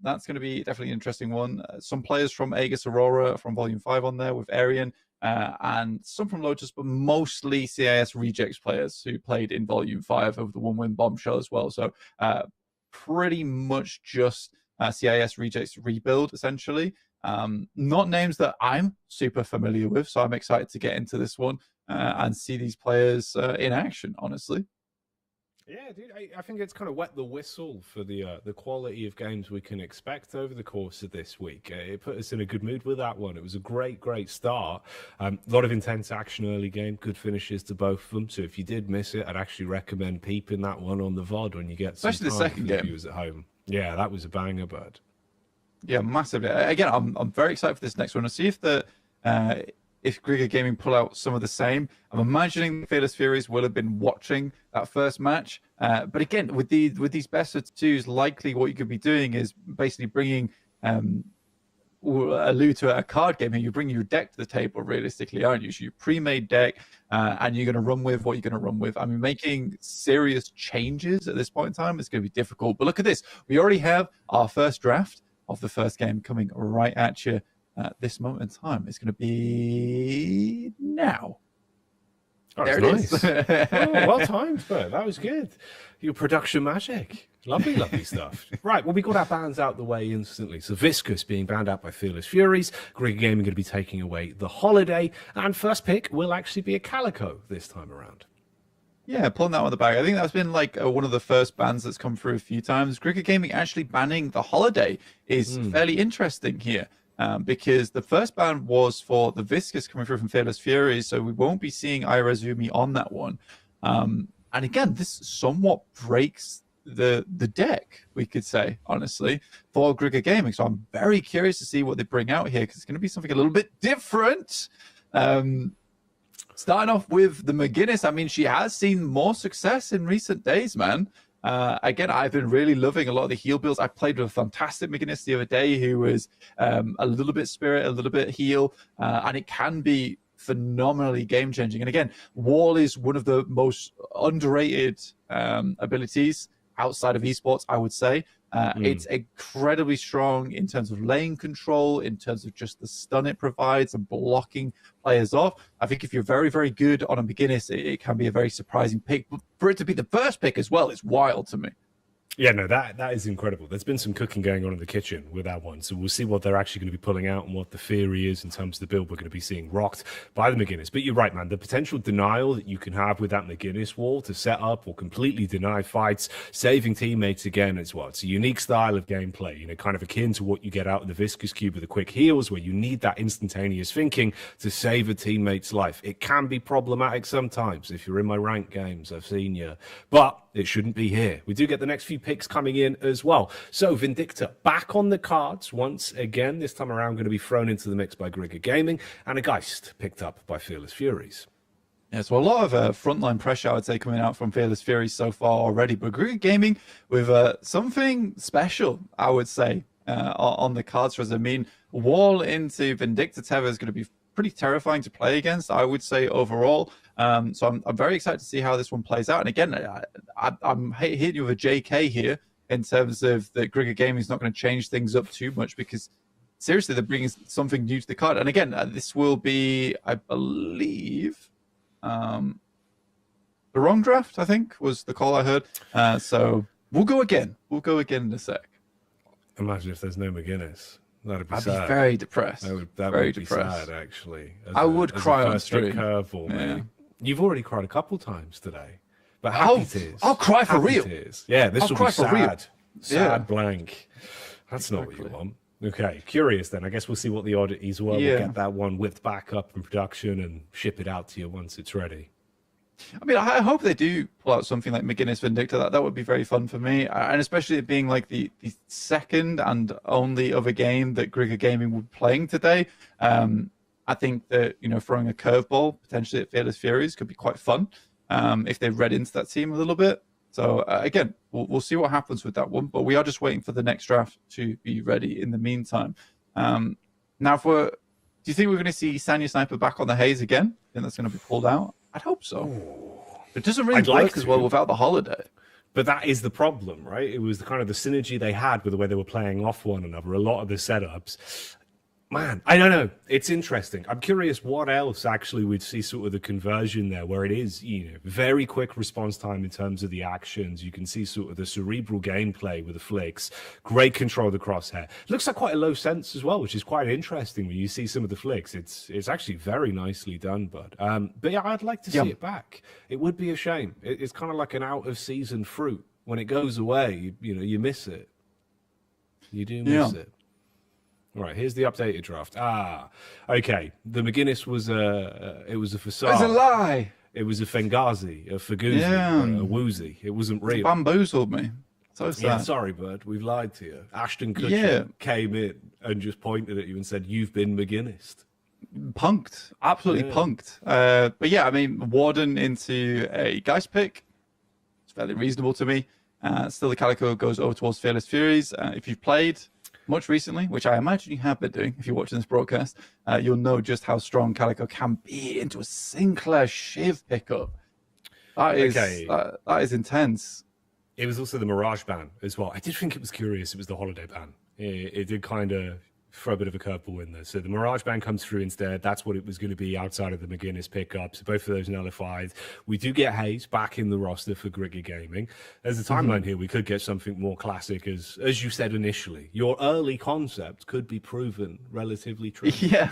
that's going to be definitely an interesting one. Some players from Aegis Aurora from Volume 5 on there with Arian, and some from Lotus, but mostly CIS Rejects players who played in Volume 5 of the one-win Bombshell as well. So pretty much just CIS Rejects rebuild, essentially. Not names that I'm super familiar with, so I'm excited to get into this one and see these players in action, honestly. Yeah, dude, I think it's kind of wet the whistle for the quality of games we can expect over the course of this week. It put us in a good mood with that one. It was a great start. A lot of intense action early game, good finishes to both of them. So if you did miss it, I'd actually recommend peeping that one on the VOD when you get some especially time the second game. Viewers at home. Yeah, that was a banger, bud. Yeah, massively. Again, I'm very excited for this next one. I'll see if Guerrilla Gaming pull out some of the same. I'm imagining Fearless Furies will have been watching that first match. But again, with these best of twos, likely what you could be doing is basically bringing allude to a card game here. You bring your deck to the table, realistically, aren't you? So your pre-made deck, and you're going to run with what you're going to run with. I mean, making serious changes at this point in time is going to be difficult. But look at this. We already have our first draft of the first game coming right at you. At this moment in time, it's going to be now. Oh, there it nice. is. Well timed, but that was good. Your production magic. Lovely stuff. Right, well, we got our bans out the way instantly. So Viscous being banned out by Fearless Furies. Guerrilla Gaming going to be taking away the Holiday. And first pick will actually be a Calico this time around. Yeah, pulling that one in the bag. I think that's been like one of the first bans that's come through a few times. Guerrilla Gaming actually banning the Holiday is fairly interesting here. Because the first ban was for the Viscous coming through from Fearless Furies, so we won't be seeing Irazumi on that one. And again, this somewhat breaks the deck, we could say, honestly, for Guerrilla Gaming. So I'm very curious to see what they bring out here, because it's going to be something a little bit different. Starting off with the McGuinness, I mean, she has seen more success in recent days, man. Again, I've been really loving a lot of the heal builds. I played with a fantastic McGuinness the other day who was a little bit spirit, a little bit heal, and it can be phenomenally game-changing. And again, Wall is one of the most underrated abilities outside of esports, I would say. It's incredibly strong in terms of lane control, in terms of just the stun it provides and blocking players off. I think if you're very, very good on a McGuinness, it can be a very surprising pick. But for it to be the first pick as well, it's wild to me. Yeah, no, that is incredible. There's been some cooking going on in the kitchen with that one, so we'll see what they're actually going to be pulling out and what the theory is in terms of the build we're going to be seeing rocked by the McGuinness. But you're right, man. The potential denial that you can have with that McGuinness wall to set up or completely deny fights, saving teammates again as well. It's a unique style of gameplay, you know, kind of akin to what you get out of the Viscous Cube with the quick heals, where you need that instantaneous thinking to save a teammate's life. It can be problematic sometimes. If you're in my ranked games, I've seen you. But it shouldn't be here. We do get the next few picks coming in as well. So Vindicta back on the cards once again. This time around going to be thrown into the mix by Grigger Gaming, and a Geist picked up by Fearless Furies. Yeah, so a lot of frontline pressure, I would say, coming out from Fearless Furies so far already. But Grigger Gaming with something special, I would say, on the cards for us. I mean, wall into Vindicta Tether is going to be pretty terrifying to play against, I would say, overall. So I'm very excited to see how this one plays out. And again, I'm hitting you with a JK here in terms of that Grigger Gaming is not going to change things up too much, because seriously, they're bringing something new to the card. And again, this will be, I believe, the wrong draft, I think, was the call I heard. So we'll go again. We'll go again in a sec. Imagine if there's no McGuinness. That'd be I'd sad. be very depressed. That very would depressed. be sad, actually. I would cry on stream. Curveball, Yeah. mate. You've already cried a couple times today, but happy tears. I'll cry for Happy real. Tears. Yeah, this will be sad. Sad Yeah. blank. That's not what you want. Okay, curious then. I guess we'll see what the oddities were. Yeah. We'll get that one whipped back up in production and ship it out to you once it's ready. I mean, I hope they do pull out something like McGinnis Vindicta. That would be very fun for me, and especially it being like the second and only other game that Grigger Gaming will be playing today. I think that, you know, throwing a curveball potentially at Fearless Furies could be quite fun if they read into that team a little bit. So again, we'll see what happens with that one, but we are just waiting for the next draft to be ready in the meantime. Now, do you think we're going to see Sanya Sniper back on the haze again? I think that's going to be pulled out. I'd hope so. It doesn't really work as well without the holiday. But that is the problem, right? It was the kind of the synergy they had with the way they were playing off one another. A lot of the setups. Man, I don't know. It's interesting. I'm curious what else actually we'd see sort of the conversion there, where it is, you know, very quick response time in terms of the actions. You can see sort of the cerebral gameplay with the flicks, great control of the crosshair. Looks like quite a low sense as well, which is quite interesting when you see some of the flicks. It's actually very nicely done, bud. But yeah, I'd like to see it back. It would be a shame. It's kind of like an out of season fruit. When it goes away, you know, you miss it. You do miss it. All right, here's the updated draft. Okay. The McGinnis was it was a facade. It's a lie. It was a Fengazi, a Faguzi, a Woozy. It wasn't real. Bamboozled me. So sad. Yeah, sorry, bud. We've lied to you. Ashton Kutcher came in and just pointed at you and said, "You've been McGinnis." Punked. Absolutely punked. But yeah, I mean, Warden into a Geist pick. It's fairly reasonable to me. Still, the Calico goes over towards Fearless Furies. If you've played much recently, which I imagine you have been doing if you're watching this broadcast, you'll know just how strong Calico can be into a Sinclair Shiv pickup. That is intense. It was also the Mirage ban as well. I did think it was curious. It was the holiday ban. It did kind of throw a bit of a curveball in there. So the Mirage ban comes through instead. That's what it was going to be outside of the McGinnis pickup. So both of those nullified. We do get Hayes back in the roster for Grigger Gaming. There's a timeline here. We could get something more classic, as you said initially. Your early concept could be proven relatively true. Yeah.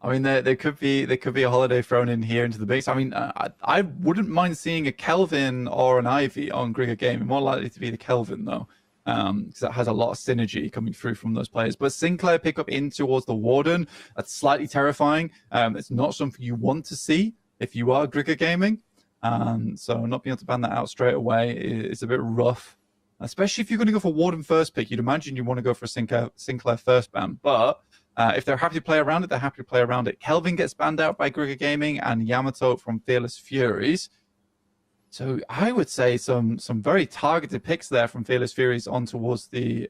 I mean, there could be a holiday thrown in here into the base. I mean, I wouldn't mind seeing a Kelvin or an Ivy on Grigger Gaming. More likely to be the Kelvin, though. Because that has a lot of synergy coming through from those players. But Sinclair pick up in towards the Warden. That's slightly terrifying. It's not something you want to see if you are Grigger Gaming. So not being able to ban that out straight away is a bit rough. Especially if you're going to go for Warden first pick. You'd imagine you want to go for Sinclair first ban. But if they're happy to play around it, they're happy to play around it. Kelvin gets banned out by Grigger Gaming and Yamato from Fearless Furies. So I would say some very targeted picks there from Fearless Furies on towards the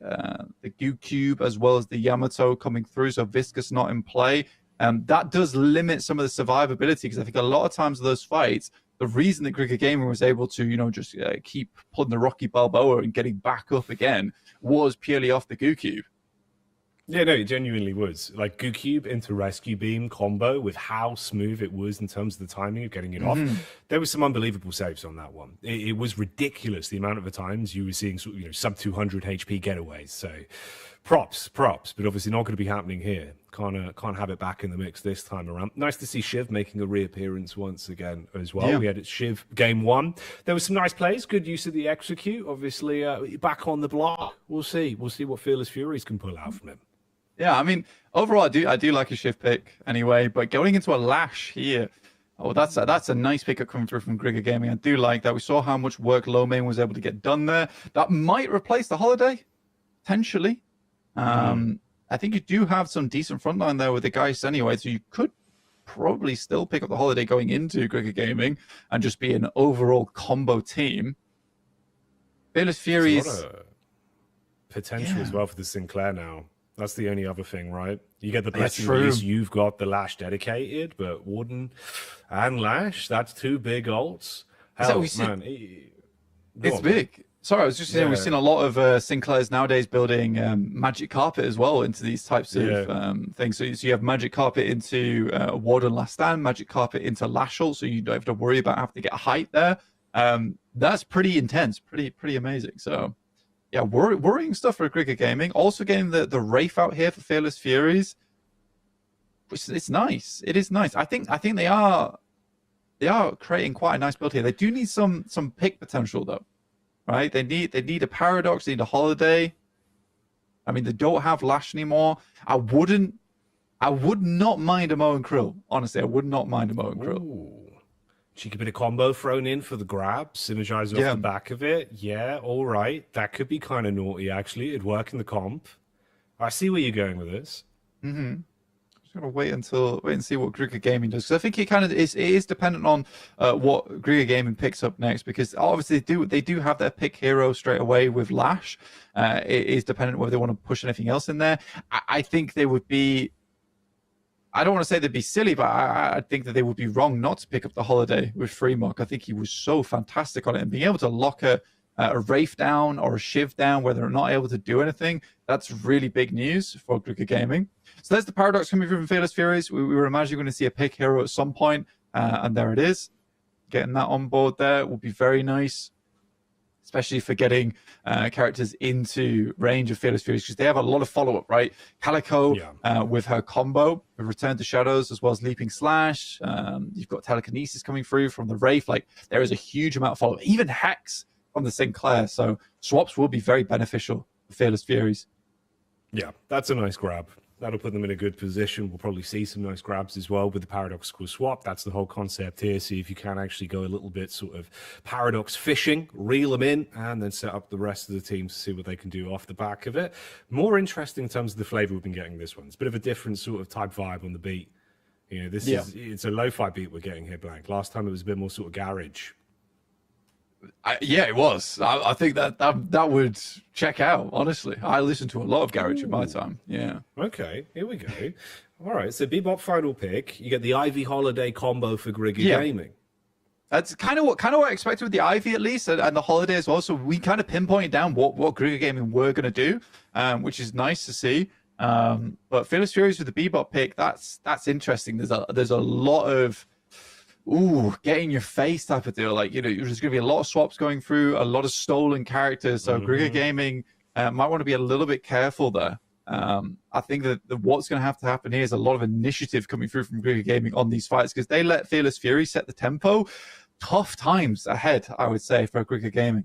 Goo Cube as well as the Yamato coming through. So Viscous not in play. That does limit some of the survivability, because I think a lot of times those fights, the reason that Grigger Gaming was able to, you know, just keep pulling the Rocky Balboa and getting back up again was purely off the Goo Cube. Yeah, no, it genuinely was. Like, Goo Cube into Rescue Beam combo with how smooth it was in terms of the timing of getting it off. There was some unbelievable saves on that one. It was ridiculous, the amount of the times you were seeing sort of, you know, sub 200 HP getaways. So props, but obviously not going to be happening here. Can't have it back in the mix this time around. Nice to see Shiv making a reappearance once again as well. Yeah. We had it Shiv game 1. There was some nice plays, good use of the execute. Obviously, back on the block. We'll see what Fearless Furies can pull out from him. Yeah, I mean, overall, I do like a Shiv pick anyway, but going into a Lash here, Oh, that's a nice pickup coming through from Grigger Gaming. I do like that. We saw how much work Lomain was able to get done there. That might replace the Holiday, potentially. I think you do have some decent frontline there with the Geist anyway, so you could probably still pick up the Holiday going into Grigger Gaming and just be an overall combo team. Fearless Furies. There's a lot of potential as well for the Sinclair now. That's the only other thing, right? You get the blessing release, you've got the Lash dedicated, but Warden and Lash, that's two big ults. Hell, man. It's big. Sorry, I was just saying, we've seen a lot of Sinclairs nowadays building Magic Carpet as well into these types of things. So you have Magic Carpet into Warden Last Stand, Magic Carpet into Lashel, so you don't have to worry about having to get height there. That's pretty intense, pretty amazing. So, yeah, worrying stuff for Grigger Gaming. Also getting the Wraith out here for Fearless Furies, which it's nice. It is nice. I think they are creating quite a nice build here. They do need some pick potential though. Right, they need a Paradox, they need a Holiday. I mean, they don't have Lash anymore. I would not mind a Moe and Krill. Honestly, I would not mind a Moe and Krill. Ooh. Cheeky bit of combo thrown in for the grab, synergize off the back of it. Yeah, all right. That could be kind of naughty, actually. It'd work in the comp. I see where you're going with this. Mm-hmm. Gotta wait and see what Grigger Gaming does, because I think it is dependent on what Grigger Gaming picks up next, because obviously they do have their pick hero straight away with Lash. It is dependent whether they want to push anything else in there. I think they would be, I don't want to say they'd be silly, but I think that they would be wrong not to pick up the Holiday with Freemark. I think he was so fantastic on it, and being able to lock a Wraith down or a Shiv down where they're not able to do anything, that's really big news for Grigger Gaming. So there's the Paradox coming through from Fearless Furies. We were imagining going to see a pick hero at some point, and there it is. Getting that on board there will be very nice, especially for getting characters into range of Fearless Furies, because they have a lot of follow-up, right? Calico with her combo, with Return to Shadows, as well as Leaping Slash. You've got Telekinesis coming through from the Wraith. Like, there is a huge amount of follow-up. Even Hex from the Sinclair. So swaps will be very beneficial for Fearless Furies. Yeah, that's a nice grab. That'll put them in a good position. We'll probably see some nice grabs as well with the paradoxical swap. That's the whole concept here. See if you can actually go a little bit sort of paradox fishing, reel them in, and then set up the rest of the teams to see what they can do off the back of it. More interesting in terms of the flavor we've been getting this one. It's a bit of a different sort of type vibe on the beat. You know, it's a lo-fi beat we're getting here, Blank. Last time it was a bit more sort of garage. Yeah, it was. I think that would check out, honestly. I listened to a lot of garage in my time. Yeah. Okay, here we go. All right, so Bebop final pick. You get the Ivy Holiday combo for Grigger Gaming. That's kind of what I expected with the Ivy, at least, and the Holiday as well. So we kind of pinpointed down what Grigger Gaming were going to do, which is nice to see. But Fearless Furies with the Bebop pick, that's interesting. There's a lot of get in your face type of deal. Like, you know, there's going to be a lot of swaps going through, a lot of stolen characters. So Grigger Gaming might want to be a little bit careful there. I think that what's going to happen here is a lot of initiative coming through from Grigger Gaming on these fights, because they let Fearless Fury set the tempo. Tough times ahead, I would say, for Grigger Gaming.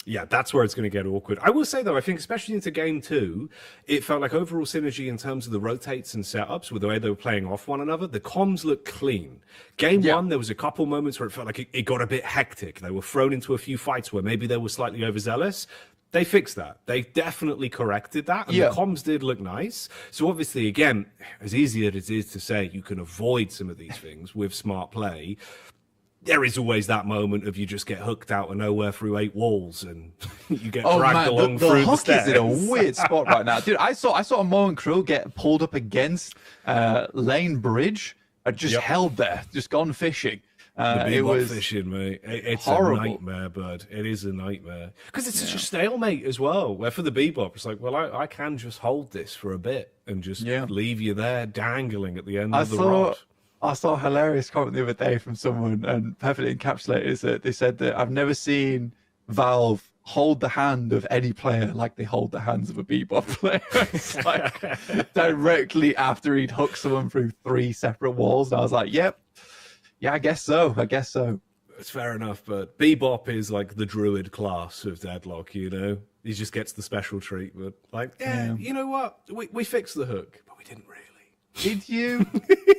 Yeah, that's where it's going to get awkward. I will say, though, I think especially into Game 2, it felt like overall synergy in terms of the rotates and setups with the way they were playing off one another. The comms looked clean. Game 1, there was a couple moments where it felt like it got a bit hectic. They were thrown into a few fights where maybe they were slightly overzealous. They fixed that. They definitely corrected that. And the comms did look nice. So obviously, again, as easy as it is to say you can avoid some of these things with smart play, there is always that moment of you just get hooked out of nowhere through 8 walls and you get dragged along through the stairs. The hook is in a weird spot right now. Dude, I saw a Moe and Krill get pulled up against Lane Bridge and just held there, just gone fishing. It was fishing, mate. It's horrible. A nightmare, bud. It is a nightmare. Because it's such a stalemate as well, where for the Bebop, it's like, well, I can just hold this for a bit and just leave you there dangling at the end of the rod. I saw a hilarious comment the other day from someone, and perfectly encapsulated that they said that I've never seen Valve hold the hand of any player like they hold the hands of a Bebop player. It's like directly after he'd hooked someone through 3 separate walls. And I was like, yeah, I guess so. It's fair enough, but Bebop is like the druid class of Deadlock, you know? He just gets the special treatment. Like, you know what? We fixed the hook, but we didn't really. Did you?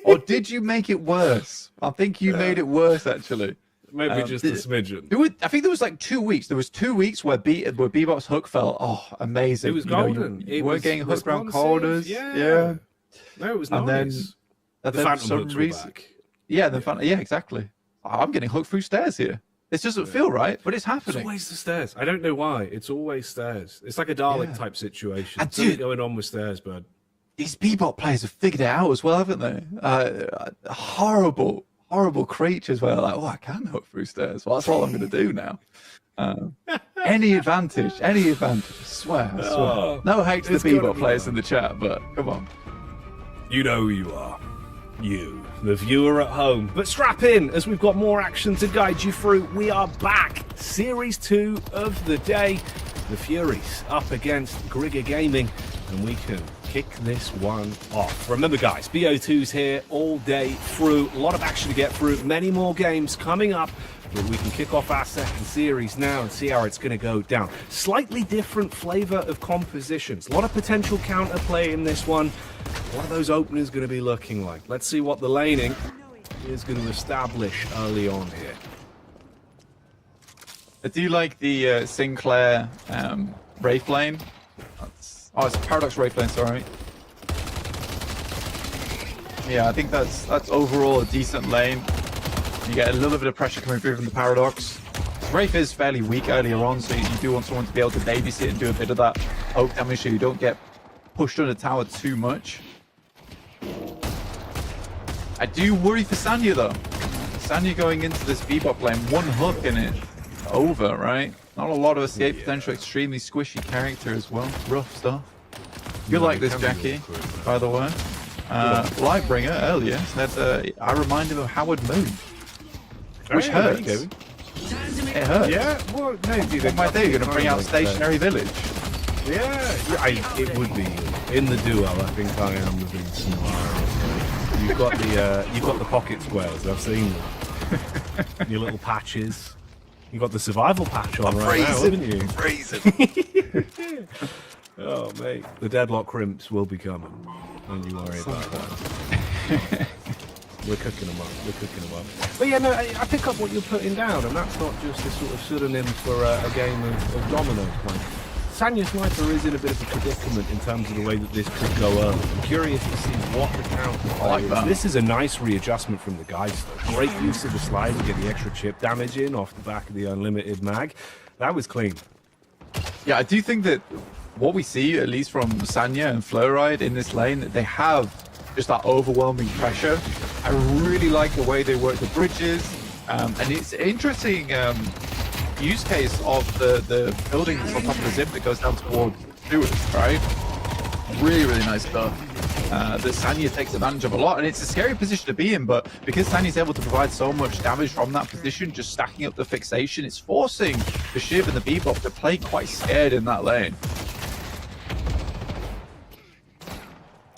Or did you make it worse? I think you made it worse, actually. Maybe just a smidgen. I think there was like 2 weeks. There was 2 weeks where Bebop's hook felt, amazing. It was You know, golden. you weren't getting hooked around responsive. corners. Yeah. No, it was And nice. then, The Phantom hooks were back. Yeah, exactly. I'm getting hooked through stairs here. This doesn't feel right, but it's It's happening. always the stairs. I don't know why. It's always stairs. It's like a Dalek type situation. And Something dude- going on with stairs, bud. These Bebop players have figured it out as well, haven't they? Horrible creatures where like, I can hook through stairs. Well, that's all I'm going to do now. Any advantage. I swear. No hate to It's the gotta Bebop be players fun. in the chat, but come on. You know who you are. You, the viewer at home. But strap in, as we've got more action to guide you through. We are back. Series 2 of the day. The Furies up against Grigger Gaming. And we can kick this one off. Remember, guys, BO2's here all day through. A lot of action to get through. Many more games coming up. But we can kick off our second series now and see how it's going to go down. Slightly different flavour of compositions. A lot of potential counterplay in this one. What are those openers going to be looking like? Let's see what the laning is going to establish early on here. I do like the Sinclair Wraith lane. It's Paradox Wraith lane, sorry. Yeah, I think that's overall a decent lane. You get a little bit of pressure coming through from the Paradox. Wraith is fairly weak earlier on, so you do want someone to be able to babysit and do a bit of that oak damage so you don't get pushed under tower too much. I do worry for Sanya though. Sanya going into this Bebop lane, one hook and it's over, right? Not a lot of escape potential, extremely squishy character as well. Rough stuff. You like this, Jackie, by the way. Lightbringer earlier said, I remind him of Howard Moon. Which hurts. It hurts. Yeah, well, no, dude. What might they? You're going to bring out Stationary Village? It would be in the duo. I think I am within scenario. You've got the pocket squares. I've seen them. Your little patches. You got the survival patch on right now, haven't you? Freezing. Oh mate, the deadlock crimps will be coming. Don't you worry about that. We're cooking them up. But yeah, no, I pick up what you're putting down, and that's not just a sort of pseudonym for a game of domino playing. Sanya Sniper is in a bit of a predicament in terms of the way that this could go early. I'm curious to see what the counter is. This is a nice readjustment from the guys, though. Great use of the slide to get the extra chip damage in off the back of the unlimited mag. That was clean. Yeah, I do think that what we see, at least from Sanya and Fluoride in this lane, that they have just that overwhelming pressure. I really like the way they work the bridges, and it's interesting use case of the buildings on top of the zip that goes down toward Lewis, right? Really nice stuff. That Sanya takes advantage of a lot, and it's a scary position to be in, but because Sanya's able to provide so much damage from that position, just stacking up the fixation, it's forcing the Shiv and the Bebop to play quite scared in that lane.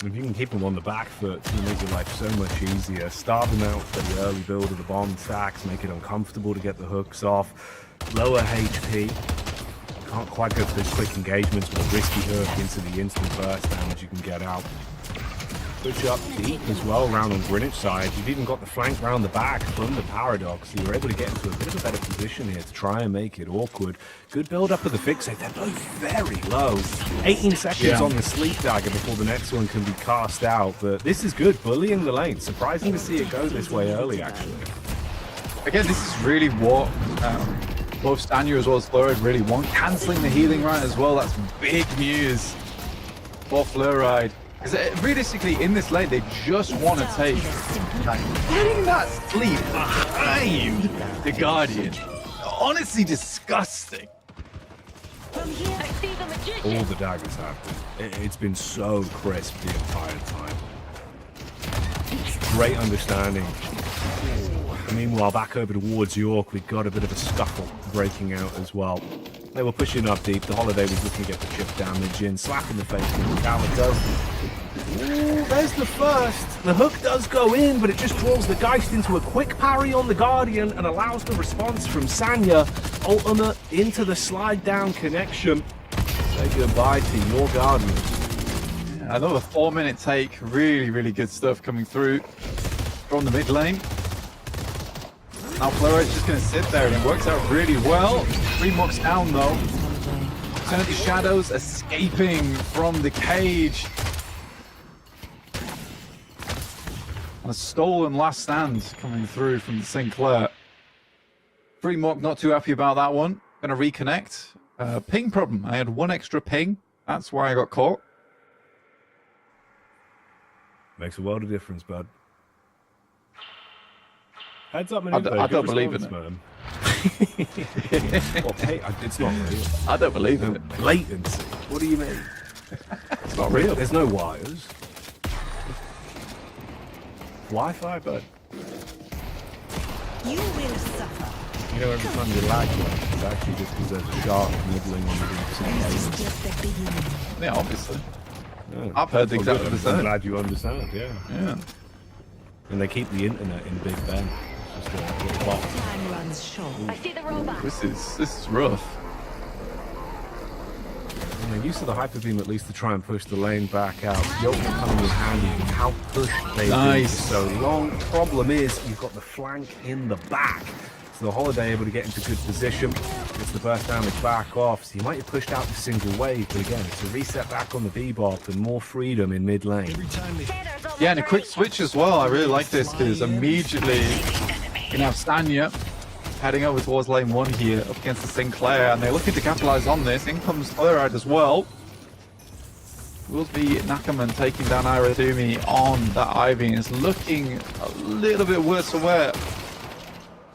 If you can keep them on the back foot, you make your life so much easier. Starve them out for the early build of the bomb stacks, make it uncomfortable to get the hooks off. Lower HP. Can't quite go for those quick engagements with a risky hook into the instant burst damage you can get out. Push up deep as well around on Greenwich side. You've even got the flank round the back from the Paradox, so you're able to get into a bit of a better position here to try and make it awkward. Good build up of the fixate. They're both very low. 18 seconds on the sleep dagger before the next one can be cast out, but this is good. Bullying the lane. Surprising to see it go this way early, actually. Again, this is really what both Sanya as well as Fluoride really want. Cancelling the healing right as well. That's big news for Fluoride. Because realistically, in this lane, they just want to take putting that sleep behind the Guardian. Honestly, disgusting. From here, I see the magician. All the daggers have been. It's been so crisp the entire time. Great understanding. Meanwhile, back over towards York, we've got a bit of a scuffle breaking out as well. They were pushing up deep. The Holiday was looking to get the chip damage in, slapping the face with the Calico. Ooh, there's the first. The hook does go in, but it just draws the Geist into a quick parry on the Guardian and allows the response from Sanya. Ultimate into the slide down connection. Say goodbye to your Guardian. Another 4-minute take. Really, really good stuff coming through from the mid lane. Now Fleury's just going to sit there, and it works out really well. 3 mucks down, though. Eternity Shadows escaping from the cage. And a stolen last stand coming through from the Sinclair. 3 muck, not too happy about that one. Going to reconnect. Ping problem. I had 1 extra ping. That's why I got caught. Makes a world of difference, bud. Heads up, I don't believe in it. man. Well, hey, it's not real. I don't believe in it. Latency. What do you mean? It's not real. There's no wires. Wi-Fi, bud. You will suffer. You know, every time you lag, it's actually just because there's a shark nibbling on This is the just the beginning. Yeah, obviously. yeah. I've heard exactly the I'm same. glad you understand, yeah. Yeah. And they keep the internet in Big Ben. It's just a little box. Time runs short. I see the robot. This is rough. And they're used to the hyper beam at least to try and push the lane back out. Yoke coming in handy with how pushed they've been for so long. Problem is, you've got the flank in the back. So the Holiday able to get into good position. Gets the burst damage back off. So you might have pushed out the single wave, but again, it's a reset back on the Bebop and more freedom in mid lane. Yeah, and a quick switch as well. I really like this because immediately you can have Stanya heading over towards lane 1 here up against the Sinclair, and they're looking to capitalize on this. In comes Fluoride as well. Will be Nakaman taking down Iradumi on that Ivy, and it's looking a little bit worse away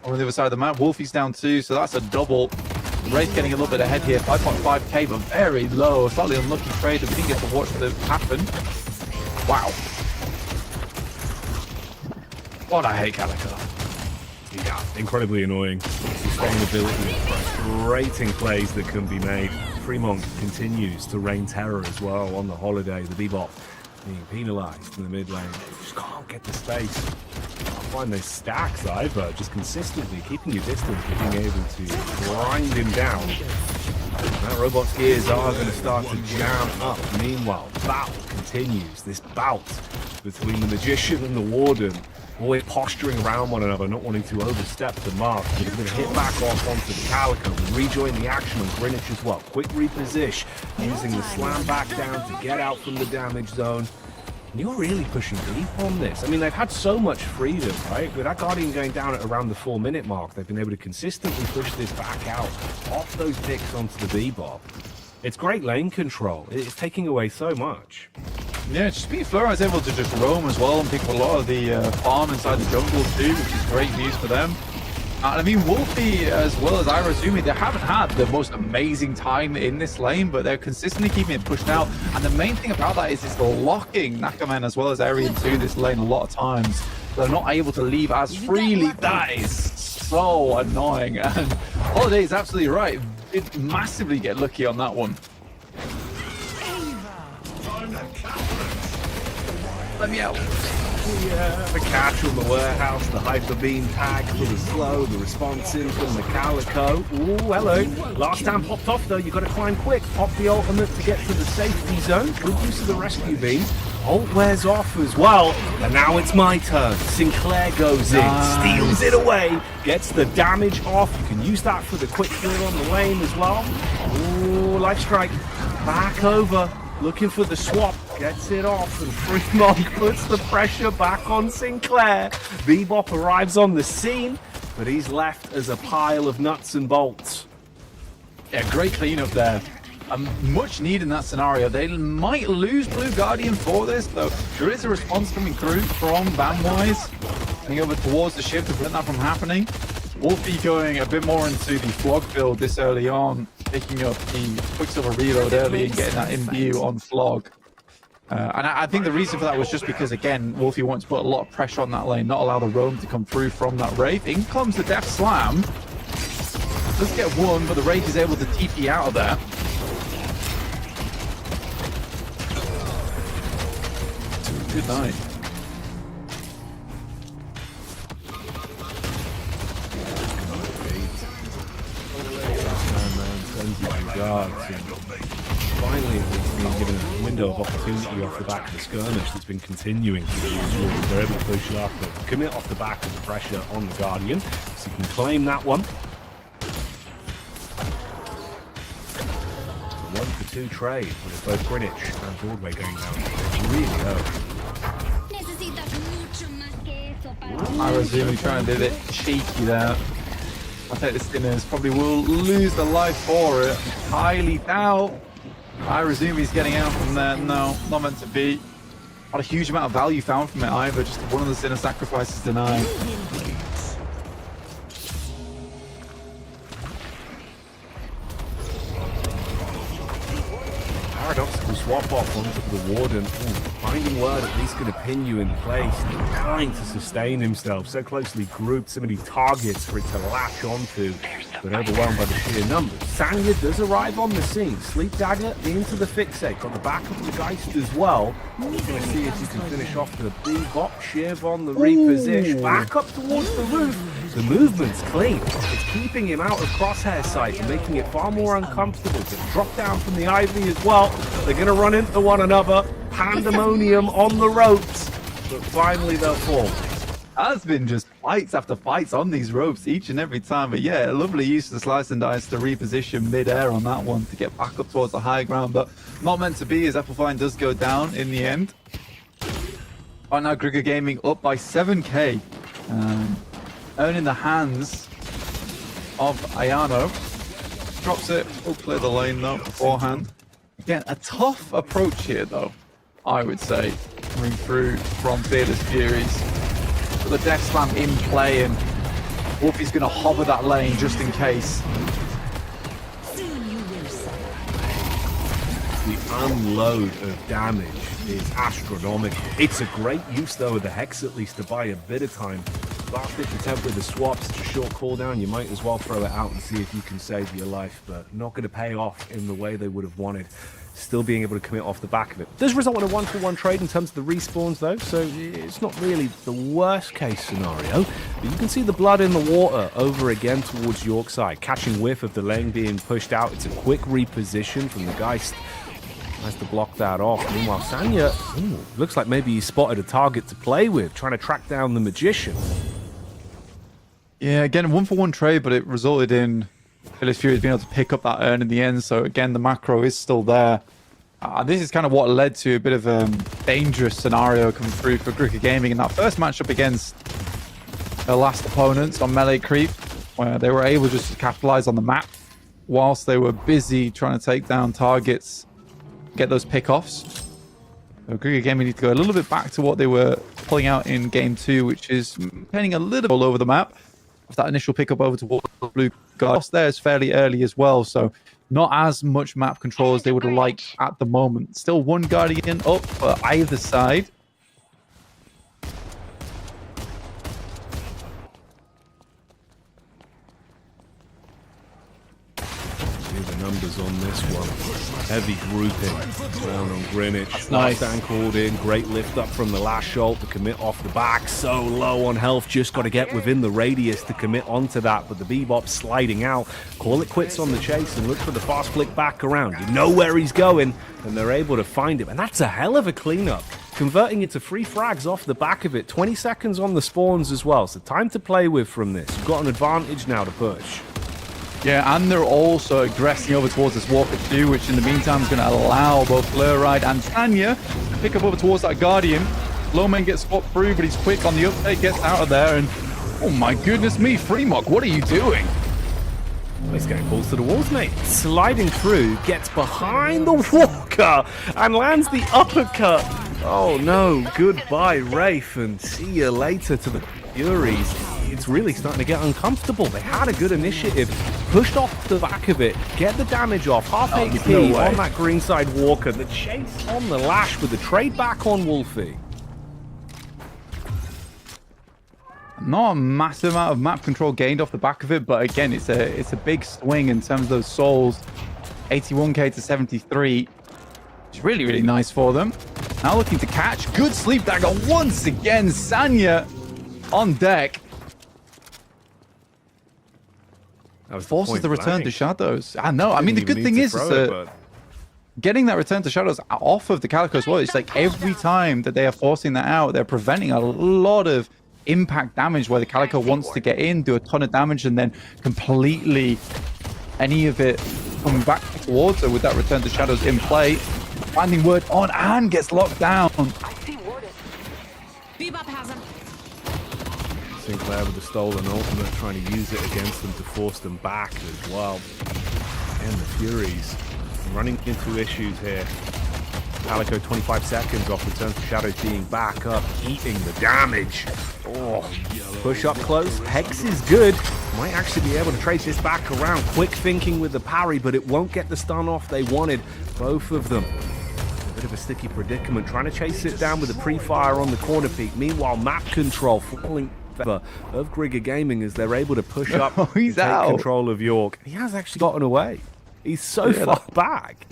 on the other side of the map. Wolfie's down 2, so that's a double. Wraith getting a little bit ahead here, 5.5k, but very low. Slightly unlucky trade that we didn't get to watch what happened. Wow. God, I hate Calico. Yeah, incredibly annoying. Sustainability, frustrating plays that can be made. Fremont continues to reign terror as well on the Holiday. The Bebop being penalised in the mid lane. Just can't get the space. Can't find those stacks either. Just consistently keeping your distance, but being able to grind him down. That robot's gears are going to start to jam up. Meanwhile, battle continues. This bout between the Magician and the Warden. Always posturing around one another, not wanting to overstep the mark. But going to hit back off onto the Calico and rejoin the action on Greenwich as well. Quick reposition, using the slam back down to get out from the damage zone. And you're really pushing deep on this. I mean, they've had so much freedom, right? With that Guardian going down at around the 4-minute mark, they've been able to consistently push this back out, off those picks onto the Bebop. It's great lane control. It's taking away so much. Yeah, just being Flora is able to just roam as well and pick up a lot of the farm inside the jungle too, which is great news for them. And I mean, Wolfie as well as Irazumi, they haven't had the most amazing time in this lane, but they're consistently keeping it pushed out. And the main thing about that is it's locking Nakaman as well as Arian to this lane a lot of times. They're not able to leave as freely. That is so annoying. And Holiday is absolutely right. Did massively get lucky on that one. Let me out. Yeah, the catch from the warehouse, the hyper beam tag for the slow, the response in from the Calico. Ooh, hello. Last time popped off though, you got to climb quick. Pop the ultimate to get to the safety zone. Good use of the rescue beam. Ult wears off as well. And now it's my turn. Sinclair goes in, steals it away, gets the damage off. You can use that for the quick clear on the lane as well. Ooh, life strike. Back over. Looking for the swap, gets it off, and Fremont puts the pressure back on Sinclair. Bebop arrives on the scene, but he's left as a pile of nuts and bolts. Yeah, great cleanup there. Much need in that scenario. They might lose Blue Guardian for this, though. There is a response coming through from Bandwise, heading over towards the ship to prevent that from happening. Wolfie going a bit more into the Flog build this early on, picking up the Quicksilver reload early and getting that in view on Flog. And I think the reason for that was just because, again, Wolfie wants to put a lot of pressure on that lane, not allow the roam to come through from that Wraith. In comes the Death Slam. Does get one, but the Wraith is able to TP out of there. Good night. finally being given a window of opportunity off the back of the skirmish that's been continuing for years. They're able to push up, but commit off the back of the pressure on the Guardian, so you can claim that one. 1-for-2 trade with both Greenwich and Broadway going down. It's really early. Irazumi trying to do it cheeky there. I think the Sinners probably will lose the life for it. Highly doubt. Irazumi's getting out from there. No, not meant to be. Not a huge amount of value found from it either. Just one of the Sinner sacrifices denied. Paradoxical swap off onto the Warden. Finding word at least going to pin you in place. Trying to sustain himself. So closely grouped, so many targets for it to latch onto. But overwhelmed by the sheer numbers. Sanya does arrive on the scene. Sleep Dagger into the fixate. Got the back of the Geist as well. We're going to see if you can finish off the Bebop. Shiv on the reposition. Back up towards the roof. The movement's clean. It's keeping him out of crosshair sight and making it far more uncomfortable to drop down from the Ivy as well. They're going to run into one another. Pandemonium on the ropes. But finally they'll fall. Has been just fights after fights on these ropes each and every time. But yeah, a lovely use of the slice and dice to reposition mid-air on that one to get back up towards the high ground. But not meant to be as Applefine does go down in the end. Right now, Grigger Gaming up by 7k. Earning the hands of Ayano. Drops it. Will clear the lane though beforehand. Again, a tough approach here though, I would say. Coming through from Fearless Furies. The Death Slam in play, and Wolfie's going to hover that lane just in case. The unload of damage is astronomical. It's a great use, though, of the Hex, at least, to buy a bit of time. Last attempt with the swap, such a short cooldown, you might as well throw it out and see if you can save your life, but not going to pay off in the way they would have wanted. Still being able to commit off the back of it. Does result in a 1-for-1 trade in terms of the respawns, though, so it's not really the worst case scenario. But you can see the blood in the water over again towards Yorkside, catching whiff of the lane being pushed out. It's a quick reposition from the Geist. Tries to block that off. Meanwhile, Sanya looks like maybe he spotted a target to play with, trying to track down the Magician. Yeah, again, a 1-for-1 trade, but it resulted in Fearless Furies being able to pick up that earn in the end. So again, the macro is still there. This is kind of what led to a bit of a dangerous scenario coming through for Grigger Gaming in that first matchup against their last opponents on melee creep, where they were able just to capitalize on the map whilst they were busy trying to take down targets, get those pickoffs. So Grigger Gaming need to go a little bit back to what they were pulling out in game 2, which is painting a little all over the map. Of that initial pickup over towards the blue guard. There is fairly early as well, so not as much map control as they would have liked at the moment. Still one Guardian up for either side. The numbers on this one. Heavy grouping down on Greenwich. That's nice. Stand called in. Great lift up from the last shot to commit off the back. So low on health. Just got to get within the radius to commit onto that. But the Bebop sliding out. Call it quits on the chase and look for the fast flick back around. You know where he's going. And they're able to find him. And that's a hell of a cleanup. Converting it to free frags off the back of it. 20 seconds on the spawns as well. So time to play with from this. You've got an advantage now to push. Yeah, and they're also aggressing over towards this Walker too, which in the meantime is going to allow both Flurride and Tanya to pick up over towards that Guardian. Lowman gets swapped through, but he's quick on the uptake, gets out of there, and oh my goodness me, Freemock, what are you doing? He's getting balls to the walls, mate. Sliding through, gets behind the Walker, and lands the uppercut. Oh no, goodbye, Rafe, and see you later to the Furies. It's really starting to get uncomfortable. They had a good initiative, pushed off the back of it, get the damage off, half HP on that greenside Walker, the chase on the lash with the trade back on Wolfie. Not a massive amount of map control gained off the back of it, but again, it's a big swing in terms of those souls. 81k to 73. It's really, really nice for them. Now looking to catch. Good sleep dagger once again. Sanya on deck. Forces the return to shadows. I know. I mean, the good thing is that getting that return to shadows off of the Calico as well. It's like every time that they are forcing that out, they're preventing a lot of impact damage where the Calico wants to get in, do a ton of damage, and then completely any of it coming back towards her with that return to shadows in play. Finding word on and gets locked down. Bebop has him. Sinclair with the stolen ultimate, trying to use it against them to force them back as well. And the Furies running into issues here. Calico 25 seconds off return to shadows being back up, eating the damage. Oh, push up close. Hex is good. Might actually be able to trade this back around. Quick thinking with the parry, but it won't get the stun off they wanted. Both of them. A bit of a sticky predicament. Trying to chase it down with a pre-fire on the corner peak. Meanwhile, map control falling favor of Grigger Gaming as they're able to push up and take control of York. He has actually gotten away. He's so far back.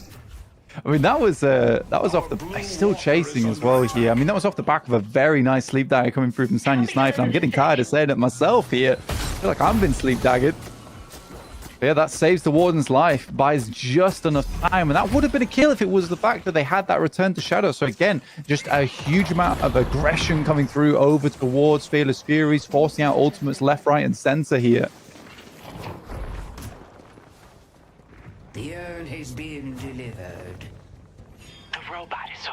I mean, that was off the... He's still chasing as well here. I mean, that was off the back of a very nice sleep dagger coming through from Sanya Snipe, and I'm getting tired of saying it myself here. I feel like I've been sleep daggered. But yeah, that saves the Warden's life, buys just enough time, and that would have been a kill if it was the fact that they had that return to shadow. So again, just a huge amount of aggression coming through over towards Fearless Furies, forcing out ultimates left, right, and center here. The urn has been delivered. The robot is so...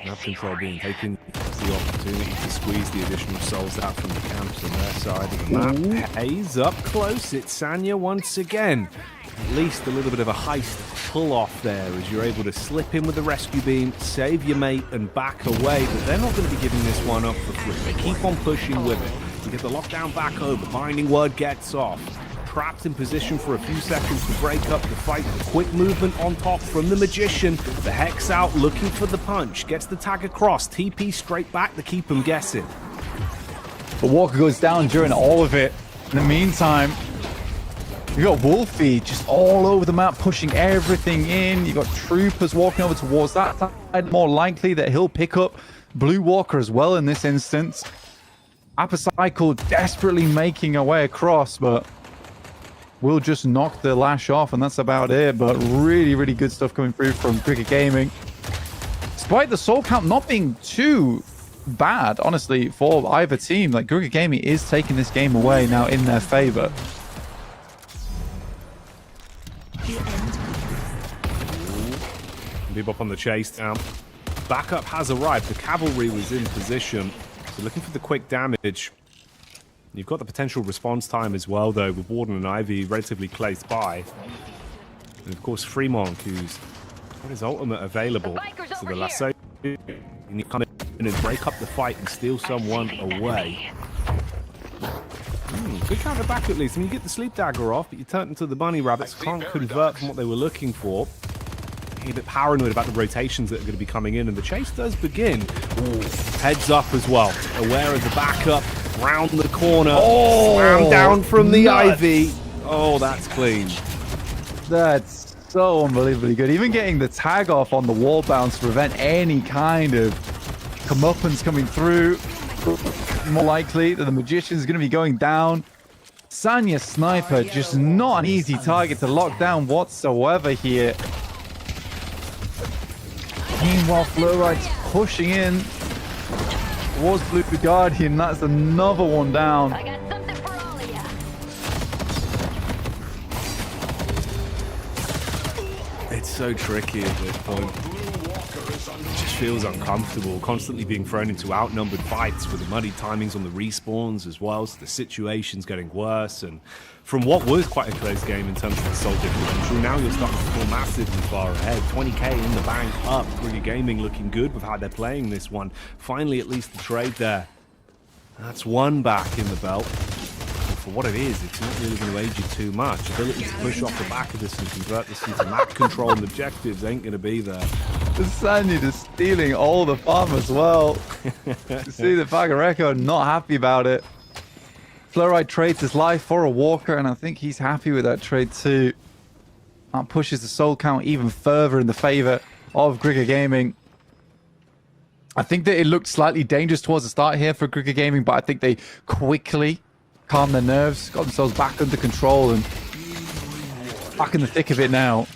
Map control being taken, the opportunity to squeeze the additional souls out from the camps on their side of the map. Haze up close, it's Sanya once again. At least a little bit of a heist pull-off there as you're able to slip in with the rescue beam, save your mate and back away, but they're not going to be giving this one up for free. They keep on pushing with it. You get the lockdown back over, binding word gets off. Trapped in position for a few seconds to break up the fight. Quick movement on top from the Magician. The Hex out looking for the punch. Gets the tag across. TP straight back to keep him guessing. But Walker goes down during all of it. In the meantime, you got Wolfie just all over the map, pushing everything in. You got Troopers walking over towards that side. More likely that he'll pick up Blue Walker as well in this instance. Apocycle desperately making her way across, but we'll just knock the lash off, and that's about it. But really, really good stuff coming through from Grigger Gaming. Despite the soul count not being too bad, honestly, for either team, like Grigger Gaming is taking this game away now in their favor. Bebop on the chase now. Backup has arrived. The cavalry was in position. So looking for the quick damage. You've got the potential response time as well, though, with Warden and Ivy relatively close by. And of course, Fremont, who's got his ultimate available. So the lasso, you need to come in and break up the fight and steal someone away. Good counter back at least. I mean, you get the sleep dagger off, but you turn into the bunny rabbits. Can't convert from what they were looking for. A bit paranoid about the rotations that are going to be coming in, and the chase does begin. Ooh, heads up as well. Aware of the backup. Round the corner. Oh, slam down from the Ivy. Oh, that's clean. That's so unbelievably good. Even getting the tag off on the wall bounce to prevent any kind of comeuppance coming through. More likely that the Magician is going to be going down. Sanya Sniper, just not an easy target to lock down whatsoever here. Meanwhile, Fluorite's pushing in towards Blue Guardian. That's another one down. I got something for all of you. It's so tricky at this point. It just feels uncomfortable, constantly being thrown into outnumbered fights with the muddy timings on the respawns as well, so the situation's getting worse, and from what was quite a close game in terms of the soul differential, now you're starting to fall massively far ahead. 20k in the bank up. Grigger Gaming looking good with how they're playing this one. Finally, at least the trade there. That's one back in the belt. But for what it is, it's not really going to age you too much. Ability to push off the back of this and convert this into map control and objectives ain't going to be there. Sanya just stealing all the farm as well. You see the Fagareko not happy about it. Fluorite trades his life for a Walker, and I think he's happy with that trade too. That pushes the soul count even further in the favor of Grigger Gaming. I think that it looked slightly dangerous towards the start here for Grigger Gaming, but I think they quickly calmed their nerves, got themselves back under control, and back in the thick of it now.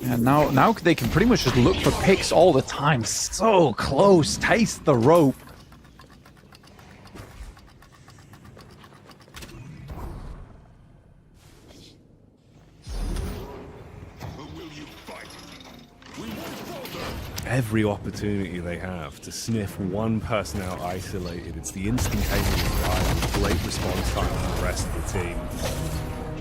And now they can pretty much just look for picks all the time. So close. Taste the rope. Every opportunity they have to sniff one person out isolated, it's the instantaneous dive with great response time from the rest of the team.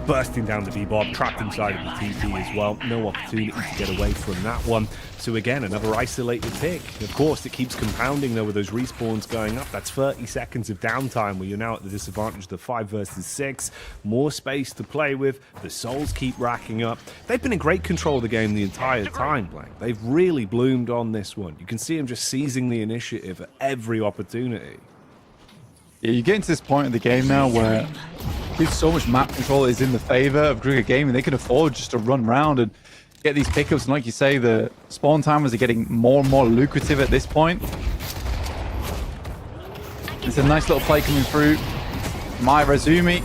Bursting down the B-Bob, trapped inside of the TP as well. No opportunity to get away from that one. So again, another isolated pick. Of course, it keeps compounding though with those respawns going up. That's 30 seconds of downtime where you're now at the disadvantage of the 5 versus 6. More space to play with. The souls keep racking up. They've been in great control of the game the entire time, Blank. They've really bloomed on this one. You can see them just seizing the initiative at every opportunity. Yeah, you get into this point of the game now where with so much map control is in the favor of Grigger Gaming, they can afford just to run around and get these pickups. And like you say, the spawn timers are getting more and more lucrative at this point. It's a nice little play coming through. My Razumi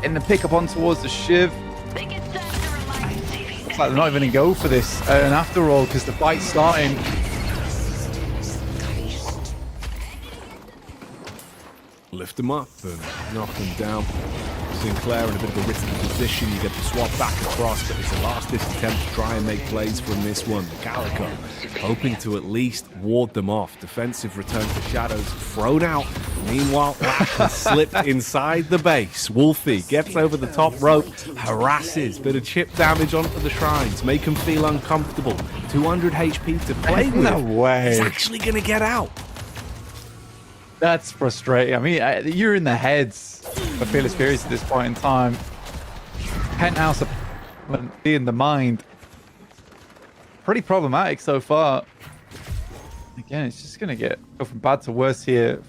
in the pickup on towards the Shiv. Looks like they're not even going to go for this. And after all, because the fight's starting. Lift them up and knock them down. Sinclair in a bit of a risky position. You get the swap back across, but it's a last-ditch attempt to try and make plays from this one. The Calico hoping to at least ward them off. Defensive return to Shadows thrown out. Meanwhile, Lash has slipped inside the base. Wolfie gets over the top rope, harasses, bit of chip damage onto the shrines, make him feel uncomfortable. 200 HP to play with. No way. He's actually going to get out. That's frustrating. I mean, you're in the heads of Fearless Furies at this point in time. Penthouse be in the mind. Pretty problematic so far. Again, it's just going to go from bad to worse here.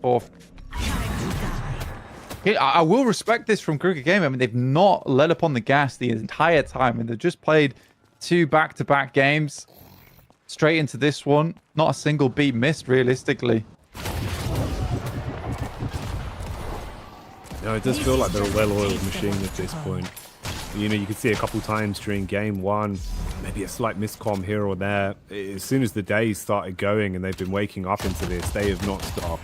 I will respect this from Kruger Gaming. I mean, they've not let up on the gas the entire time, and they've just played 2 back-to-back games straight into this one. Not a single beat missed, realistically. No, it does feel like they're a well-oiled machine at this point. You know, you could see a couple times during game 1, maybe a slight miscomm here or there. As soon as the days started going and they've been waking up into this, they have not stopped.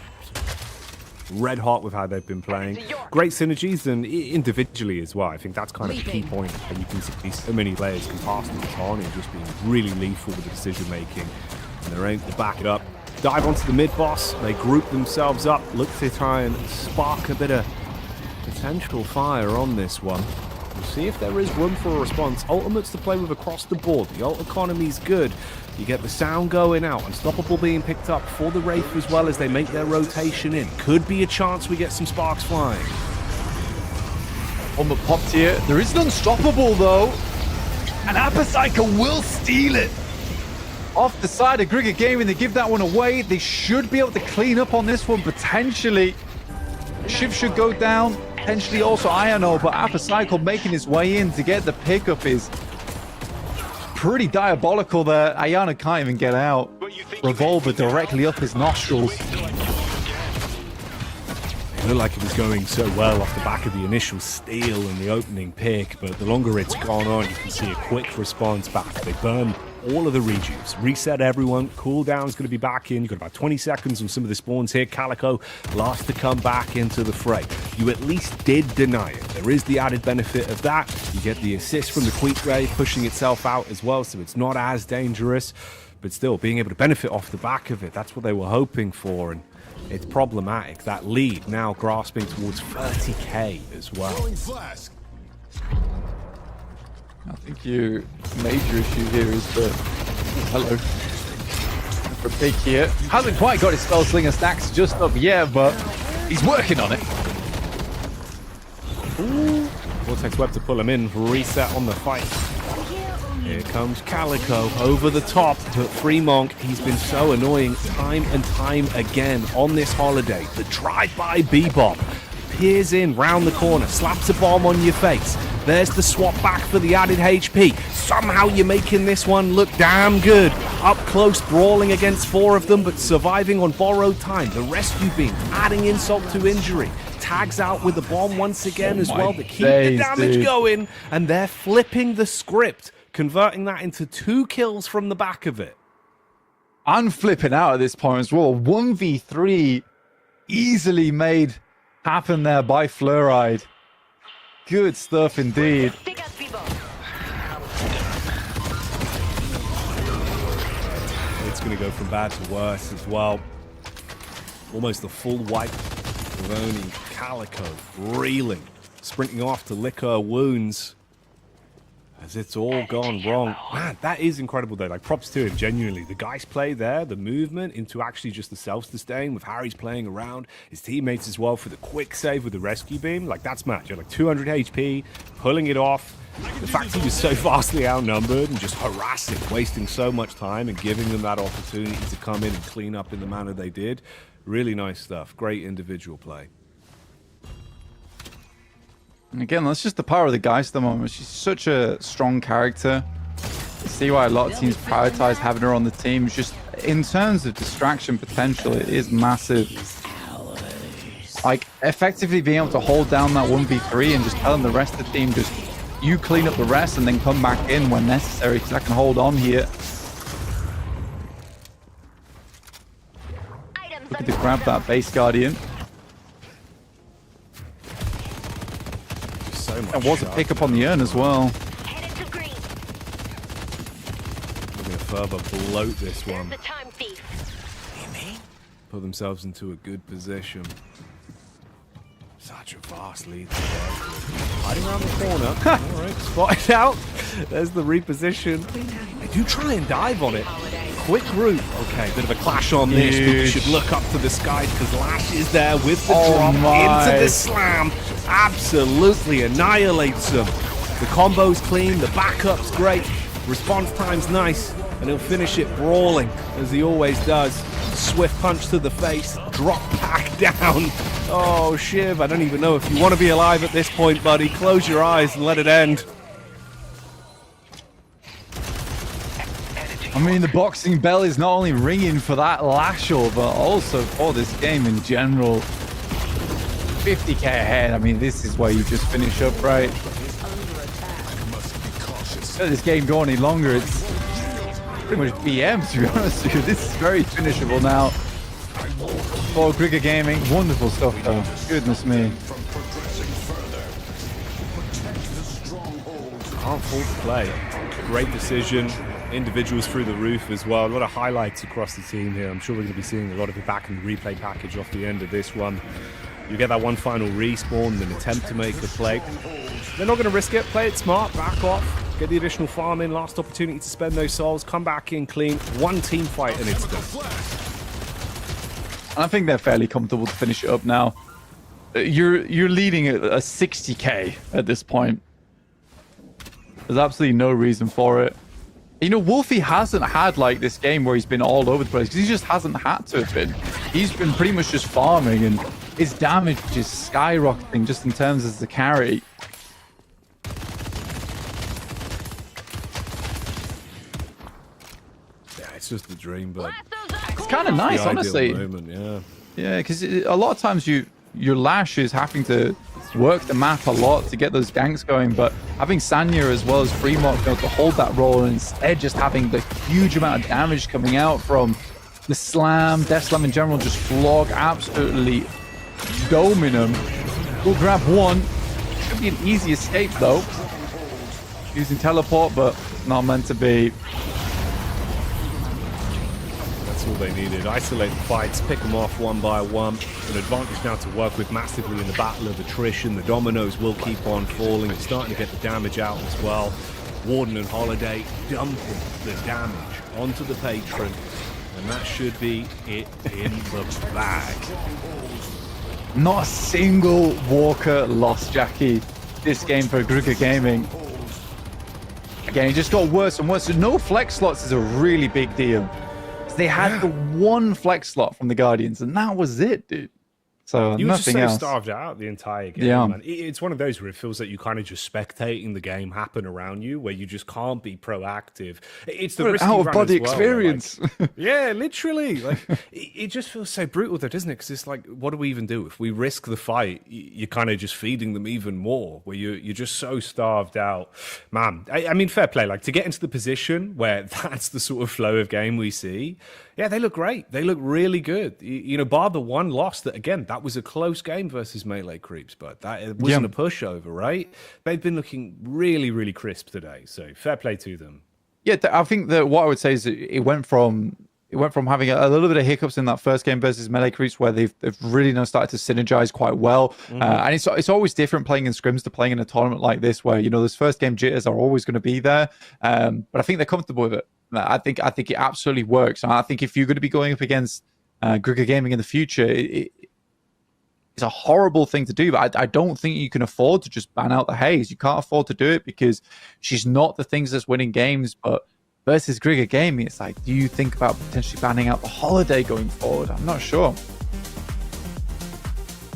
Red hot with how they've been playing. Great synergies and individually as well. I think that's kind of the key point. And you can see so many players can pass the baton and just being really lethal with the decision making. And they're aiming to back it up. Dive onto the mid boss. They group themselves up. Look to try and spark a bit of potential fire on this one. We'll see if there is room for a response. Ultimates to play with across the board. The ult economy's good. You get the sound going out. Unstoppable being picked up for the Wraith as well as they make their rotation in. Could be a chance we get some sparks flying. Ultimate popped here. There is an Unstoppable though. And Apopsycho will steal it. Off the side of Grigger Gaming, they give that one away. They should be able to clean up on this one potentially. Shiv should go down. Potentially also Iono, but Apopsycho making his way in to get the pickup is pretty diabolical there. Ayana can't even get out. Revolver directly up his nostrils. It looked like it was going so well off the back of the initial steal and the opening pick, but the longer it's gone on, you can see a quick response back. They burn all of the rejuves, reset everyone, cooldown's going to be back in. You've got about 20 seconds on some of the spawns here. Calico, last to come back into the fray. You at least did deny it. There is the added benefit of that. You get the assist from the Queet Ray pushing itself out as well, so it's not as dangerous, but still being able to benefit off the back of it, that's what they were hoping for, and it's problematic. That lead now grasping towards 30k as well. I think your major issue here is the... Hello. For Big here. Hasn't quite got his Spell Slinger stacks just up yet, but he's working on it. Ooh. Vortex Web to pull him in. Reset on the fight. Here comes Calico over the top, but Freemonk, he's been so annoying time and time again on this holiday. The drive-by Bebop peers in round the corner, slaps a bomb on your face. There's the swap back for the added HP. Somehow you're making this one look damn good. Up close, brawling against 4 of them, but surviving on borrowed time. The rescue beam adding insult to injury. Tags out with the bomb once again as well to keep the damage going. And they're flipping the script. converting that into 2 kills from the back of it. I'm flipping out at this point as well. 1v3 easily made happen there by Fluoride. Good stuff indeed. Stick us, people. It's going to go from bad to worse as well. Almost a full wipe with only Calico reeling, sprinting off to lick her wounds as it's all gone wrong. Man, that is incredible though. Like, props to him, genuinely. The guy's play there, the movement into actually just the self-sustain with Harry's playing around, his teammates as well for the quick save with the rescue beam. Like, that's match. You're like 200 HP, pulling it off. The fact he was so vastly outnumbered and just harassing, wasting so much time and giving them that opportunity to come in and clean up in the manner they did. Really nice stuff. Great individual play. And again, that's just the power of the Geist at the moment. She's such a strong character. You see why a lot of teams prioritize having her on the team. Just in terms of distraction potential, it is massive. Like, effectively being able to hold down that 1v3 and just telling the rest of the team, just you clean up the rest and then come back in when necessary, because I can hold on here. Looking to grab that base guardian. So much. That was a pickup on the urn as well. Headed to green. Looking to further bloat this one. The time thief. Put themselves into a good position. Such a vast lead to work with. Hiding around the corner. Alright, spotted out. There's the reposition. They do try and dive on it. Quick route. Okay, bit of a clash on this. We should look up to the skies because Lash is there with the drop into the slam. Absolutely annihilates them. The combo's clean. The backup's great. Response time's nice. And he'll finish it brawling, as he always does. Swift punch to the face. Drop back down. Oh, Shiv, I don't even know if you want to be alive at this point, buddy. Close your eyes and let it end. I mean, the boxing bell is not only ringing for that Lashor, but also for this game in general. 50k ahead. I mean, this is where you just finish up, right? Let this game go any longer. It's pretty much BM, to be honest with you. This is very finishable now. For Cricket Gaming, wonderful stuff, though. Goodness me. Can't fault the play. Great decision. Individuals through the roof as well. A lot of highlights across the team here. I'm sure we're going to be seeing a lot of it back in the replay package off the end of this one. You get that one final respawn, then attempt to make the play. They're not going to risk it. Play it smart. Back off. Get the additional farm in. Last opportunity to spend those souls. Come back in clean. One team fight and it's done. I think they're fairly comfortable to finish it up now. You're leading a 60k at this point. There's absolutely no reason for it. You know, Wolfie hasn't had like this game where he's been all over the place because he just hasn't had to have been. He's been pretty much just farming and his damage is skyrocketing just in terms of the carry. Yeah, it's just a dream, but It's kind of nice, honestly. Moment, yeah. Yeah, because a lot of times your Lash is having to work the map a lot to get those ganks going, but having Sanya as well as Fremont be able to hold that role and instead just having the huge amount of damage coming out from the slam, Death Slam in general, just flog, absolutely doming them. We'll grab one. Should be an easy escape though. Using teleport, but not meant to be. That's all they needed. Isolate the fights, pick them off one by one. An advantage now to work with massively in the battle of attrition. The dominoes will keep on falling. It's starting to get the damage out as well. Warden and Holiday dumping the damage onto the patron. And that should be it in the bag. Not a single Walker lost, Jackie, this game for Gruga Gaming. Again, it just got worse and worse. So no flex slots is a really big deal. They had the one flex slot from the Guardians, and that was it, dude. So You were just nothing so else. starved out the entire game, Yeah. man. It's one of those where it feels like you're kind of just spectating the game happen around you, where you just can't be proactive. It's the What an risky out of run body as well, where, like, experience. yeah, literally. Like it just feels so brutal, though, doesn't it? Because it's like, what do we even do if we risk the fight? You're kind of just feeding them even more, where you're just so starved out, man. I mean, fair play. Like to get into the position where that's the sort of flow of game we see. Yeah, they look great. They look really good. You know, bar the one loss that, again, that was a close game versus Melee Creeps, but that it wasn't a pushover, right? They've been looking really, really crisp today. So fair play to them. Yeah, I think that what I would say is it went from having a little bit of hiccups in that first game versus Melee Creeps, where they've really now started to synergize quite well. And it's always different playing in scrims to playing in a tournament like this, where, you know, those first game jitters are always going to be there. But I think they're comfortable with it. I think it absolutely works. And I think if you're going to be going up against Grigger Gaming in the future, it's a horrible thing to do, but I don't think you can afford to just ban out the Haze. You can't afford to do it because she's not the things that's winning games. But versus Grigger Gaming, it's like, do you think about potentially banning out the Holiday going forward? I'm not sure.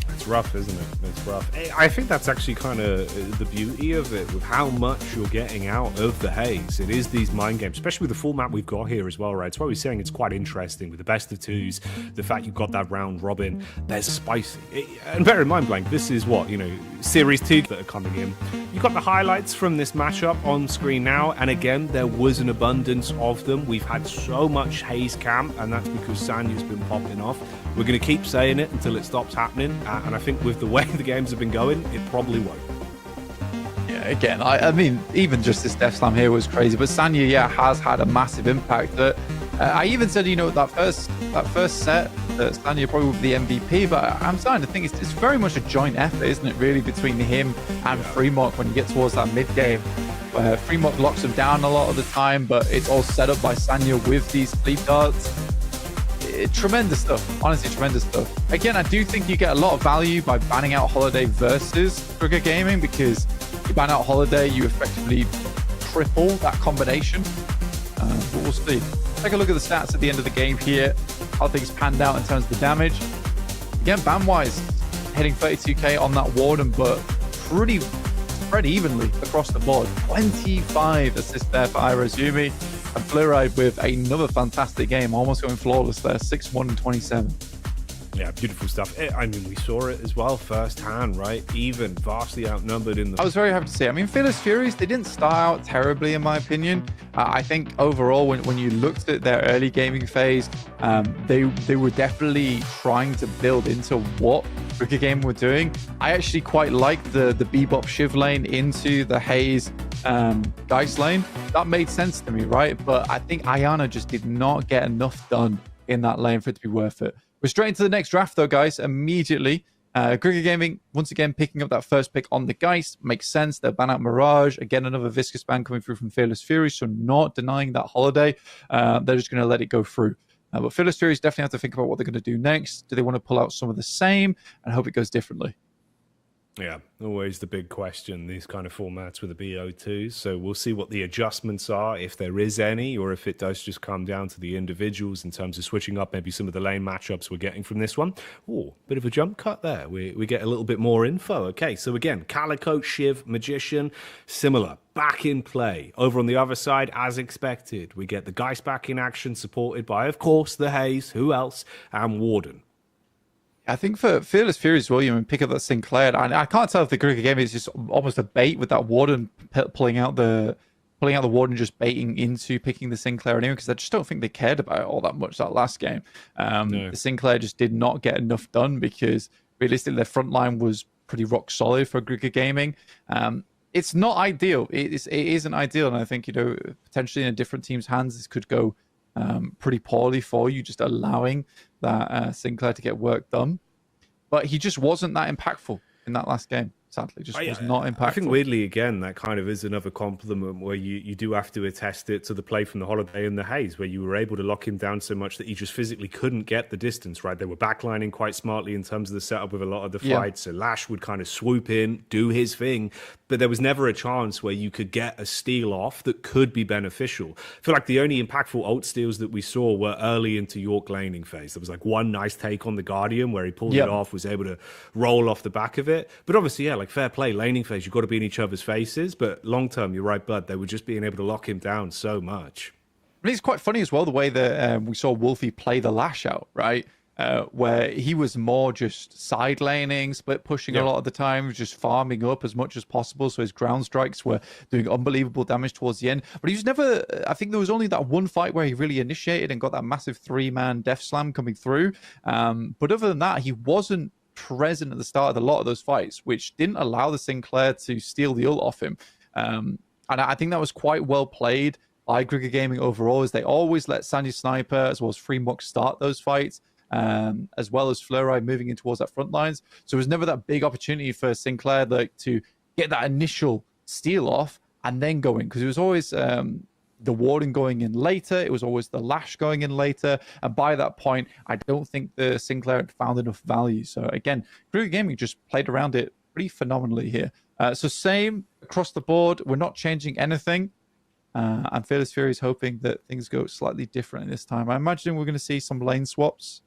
It's rough, isn't it? It's rough. I think that's actually kind of the beauty of it, with how much you're getting out of the Haze. It is these mind games, especially with the format we've got here as well, right? It's why we're saying it's quite interesting with the best of twos, the fact you've got that round robin. There's spicy. And bear in mind, Blank, this is what, you know, Series 2 that are coming in. You've got the highlights from this matchup on screen now, and again, there was an abundance of them. We've had so much Haze camp, and that's because Sanya's been popping off. We're going to keep saying it until it stops happening, and I think with the way the games have been going, it probably won't. Yeah, again, I mean, even just this Death Slam here was crazy, but Sanya, yeah, has had a massive impact. I even said, you know, that first set, that Sanya probably would be the MVP, but I'm starting to think it's very much a joint effort, isn't it, really, between him and Fremont when you get towards that mid game, where Fremont locks him down a lot of the time, but it's all set up by Sanya with these fleet darts. Tremendous stuff, honestly, tremendous stuff. Again, I do think you get a lot of value by banning out Holiday versus Grigger Gaming, because you ban out Holiday, you effectively triple that combination. But we'll see. Take a look at the stats at the end of the game here, how things panned out in terms of the damage. Again, ban-wise, hitting 32k on that Warden, but pretty spread evenly across the board. 25 assists there for Irazumi. And Fluoride with another fantastic game, almost going flawless there, 6-1 and 27. Yeah, beautiful stuff. I mean, we saw it as well firsthand, right? Even vastly outnumbered in the... I was very happy to see. I mean, Fearless Furies, they didn't start out terribly, in my opinion. I think overall, when you looked at their early gaming phase, they were definitely trying to build into what Grigger Gaming were doing. I actually quite liked the Bebop Shiv lane into the Haze Geist lane. That made sense to me, right? But I think Ayana just did not get enough done in that lane for it to be worth it. We're straight into the next draft, though, guys, immediately. Grigger Gaming, once again, picking up that first pick on the Geist. Makes sense. They'll ban out Mirage. Again, another Viscous ban coming through from Fearless Fury, so not denying that Holiday. They're just going to let it go through. But Fearless Furies definitely have to think about what they're going to do next. Do they want to pull out some of the same and hope it goes differently? Yeah, always the big question, these kind of formats with the BO2s. So we'll see what the adjustments are, if there is any, or if it does just come down to the individuals in terms of switching up maybe some of the lane matchups we're getting from this one. Oh, bit of a jump cut there. We get a little bit more info. Okay, so again, Calico, Shiv, Magician, similar. Back in play. Over on the other side, as expected, we get the Geist back in action, supported by, of course, the Haze, who else, and Warden. I think for Fearless Furies, William, and pick up that Sinclair. I can't tell if the Grigger game is just almost a bait with that Warden pulling out the Warden, just baiting into picking the Sinclair anyway, because I just don't think they cared about it all that much that last game. No. The Sinclair just did not get enough done because realistically their front line was pretty rock solid for Grigger Gaming. It's not ideal. It isn't ideal, and I think, you know, potentially in a different team's hands, this could go pretty poorly for you, just allowing that Sinclair to get work done. But he just wasn't that impactful in that last game. sadly. Just was not impactful. I think weirdly, again, that kind of is another compliment where you do have to attest it to the play from the Holiday and the Haze, where you were able to lock him down so much that he just physically couldn't get the distance, right? They were backlining quite smartly in terms of the setup with a lot of the fights. So Lash would kind of swoop in, do his thing, but there was never a chance where you could get a steal off that could be beneficial. I feel like the only impactful ult steals that we saw were early into York laning phase. There was like one nice take on the Guardian where he pulled it off, was able to roll off the back of it. But obviously, yeah, like fair play, laning phase, you've got to be in each other's faces. But long term, you're right, Bud, they were just being able to lock him down so much. I mean, it's quite funny as well, the way that we saw Wolfie play the Lash out, right? Where he was more just side laning, split pushing a lot of the time, just farming up as much as possible. So his ground strikes were doing unbelievable damage towards the end. But he was never, I think there was only that one fight where he really initiated and got that massive 3-man death slam coming through. But other than that, he wasn't present at the start of a lot of those fights, which didn't allow the Sinclair to steal the ult off him. And I think that was quite well played by Grigger Gaming overall, as they always let Sandy Sniper as well as Freemux start those fights. As well as Fleury moving in towards that front lines. So it was never that big opportunity for Sinclair to get that initial steal off and then go in, because it was always the Warden going in later. It was always the Lash going in later. And by that point, I don't think the Sinclair had found enough value. So again, Grigger Gaming just played around it pretty phenomenally here. So same across the board. We're not changing anything. And Fearless Fury is hoping that things go slightly different this time. I imagine we're going to see some lane swaps.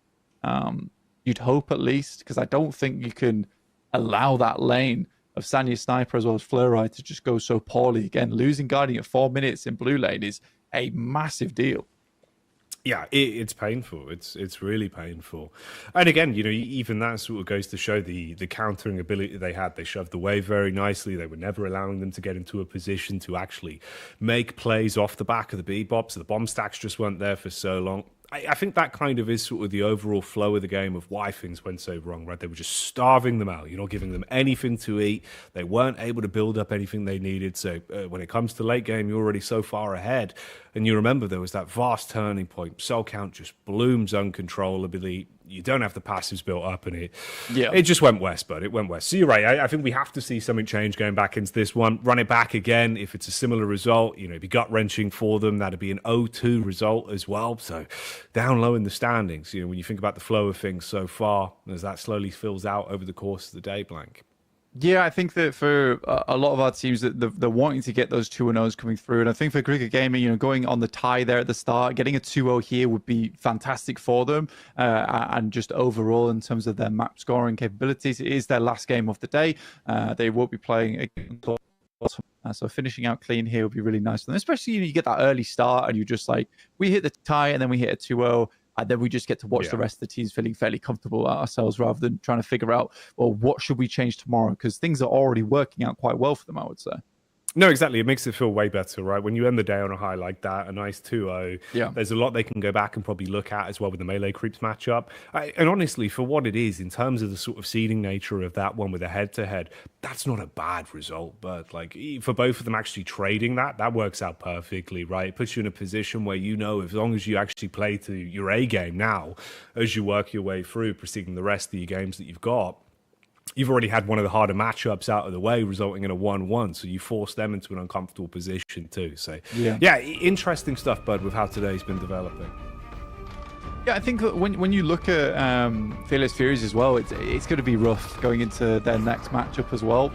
You'd hope, at least, because I don't think you can allow that lane of Sanya Sniper as well as Fleury to just go so poorly. Again, losing Guardian at 4 minutes in blue lane is a massive deal. Yeah, it's painful. It's really painful. And again, you know, even that sort of goes to show the countering ability they had. They shoved the wave very nicely. They were never allowing them to get into a position to actually make plays off the back of the bebop. So the bomb stacks just weren't there for so long. I think that kind of is sort of the overall flow of the game of why things went so wrong, right? They were just starving them out. You're not giving them anything to eat. They weren't able to build up anything they needed. So when it comes to late game, you're already so far ahead. And you remember there was that vast turning point. Soul count just blooms uncontrollably. You don't have the passives built up, and it just went west, bud. It went west. So you're right. I think we have to see something change going back into this one. Run it back again. If it's a similar result, you know, it'd be gut-wrenching for them. That'd be an 0-2 result as well. So down low in the standings, you know, when you think about the flow of things so far, as that slowly fills out over the course of the day, Blank. Yeah, I think that for a lot of our teams, that they're wanting to get those 2-0s coming through. And I think for Grigger Gaming, you know, going on the tie there at the start, getting a 2-0 here would be fantastic for them. And just overall, in terms of their map scoring capabilities, it is their last game of the day. They will be playing against so finishing out clean here would be really nice for them, especially, you know, you get that early start and you just like, we hit the tie and then we hit a 2-0. And then we just get to watch the rest of the teams feeling fairly comfortable ourselves, rather than trying to figure out, well, what should we change tomorrow? Because things are already working out quite well for them, I would say. No, exactly. It makes it feel way better, right? When you end the day on a high like that, a nice 2-0, there's a lot they can go back and probably look at as well with the melee creeps matchup. And honestly, for what it is, in terms of the sort of seeding nature of that one with a head-to-head, that's not a bad result. But like for both of them actually trading that works out perfectly, right? It puts you in a position where, you know, as long as you actually play to your A game now, as you work your way through, preceding the rest of your games that you've got, you've already had one of the harder matchups out of the way, resulting in a 1-1. So you force them into an uncomfortable position too. So yeah, interesting stuff, Bud, with how today's been developing. Yeah, I think that when you look at Fearless Furies as well, it's going to be rough going into their next matchup as well.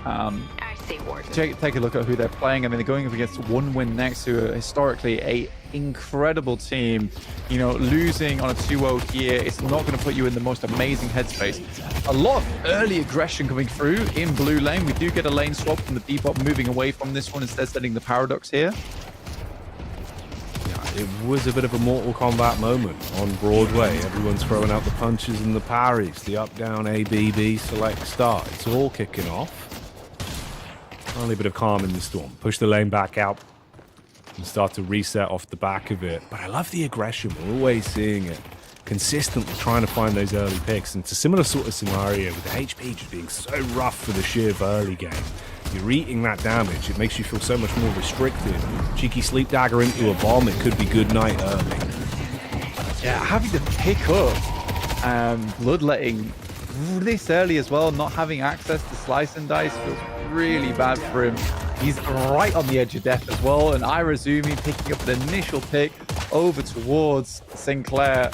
I see Warden. Take a look at who they're playing. I mean, they're going up against One Win Next, who are historically a incredible team. You know, losing on a 2-0 here, it's not going to put you in the most amazing headspace. A lot of early aggression coming through in blue lane. We do get a lane swap from the Bebop moving away from this one, instead setting the Paradox here. Yeah, it was a bit of a Mortal Kombat moment on Broadway. Everyone's throwing out the punches and the parries, the up, down, A, B, B, select, start. It's all kicking off. Only a bit of calm in the storm. Push the lane back out and start to reset off the back of it. But I love the aggression. We're always seeing it. Consistently trying to find those early picks. And it's a similar sort of scenario with the HP just being so rough for the sheer early game. You're eating that damage. It makes you feel so much more restricted. Cheeky sleep dagger into a bomb. It could be good night early. Yeah, having to pick up bloodletting this early as well, not having access to slice and dice feels really bad for him. He's right on the edge of death as well, and Irazumi picking up an initial pick over towards Sinclair.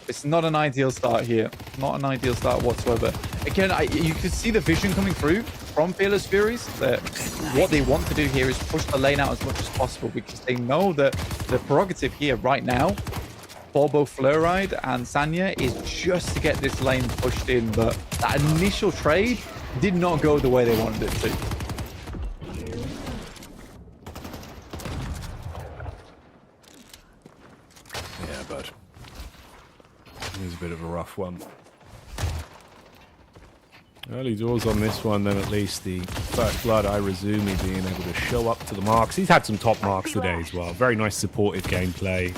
It's not an ideal start here. Not an ideal start whatsoever. Again, you could see the vision coming through from Fearless Furies that what they want to do here is push the lane out as much as possible because they know that the prerogative here right now for both Fluoride and Sanya is just to get this lane pushed in, but that initial trade did not go the way they wanted it to. Yeah, bud. It was a bit of a rough one. Early doors on this one, then at least the first blood, Irazumi being able to show up to the marks. He's had some top marks today as well. Very nice supportive gameplay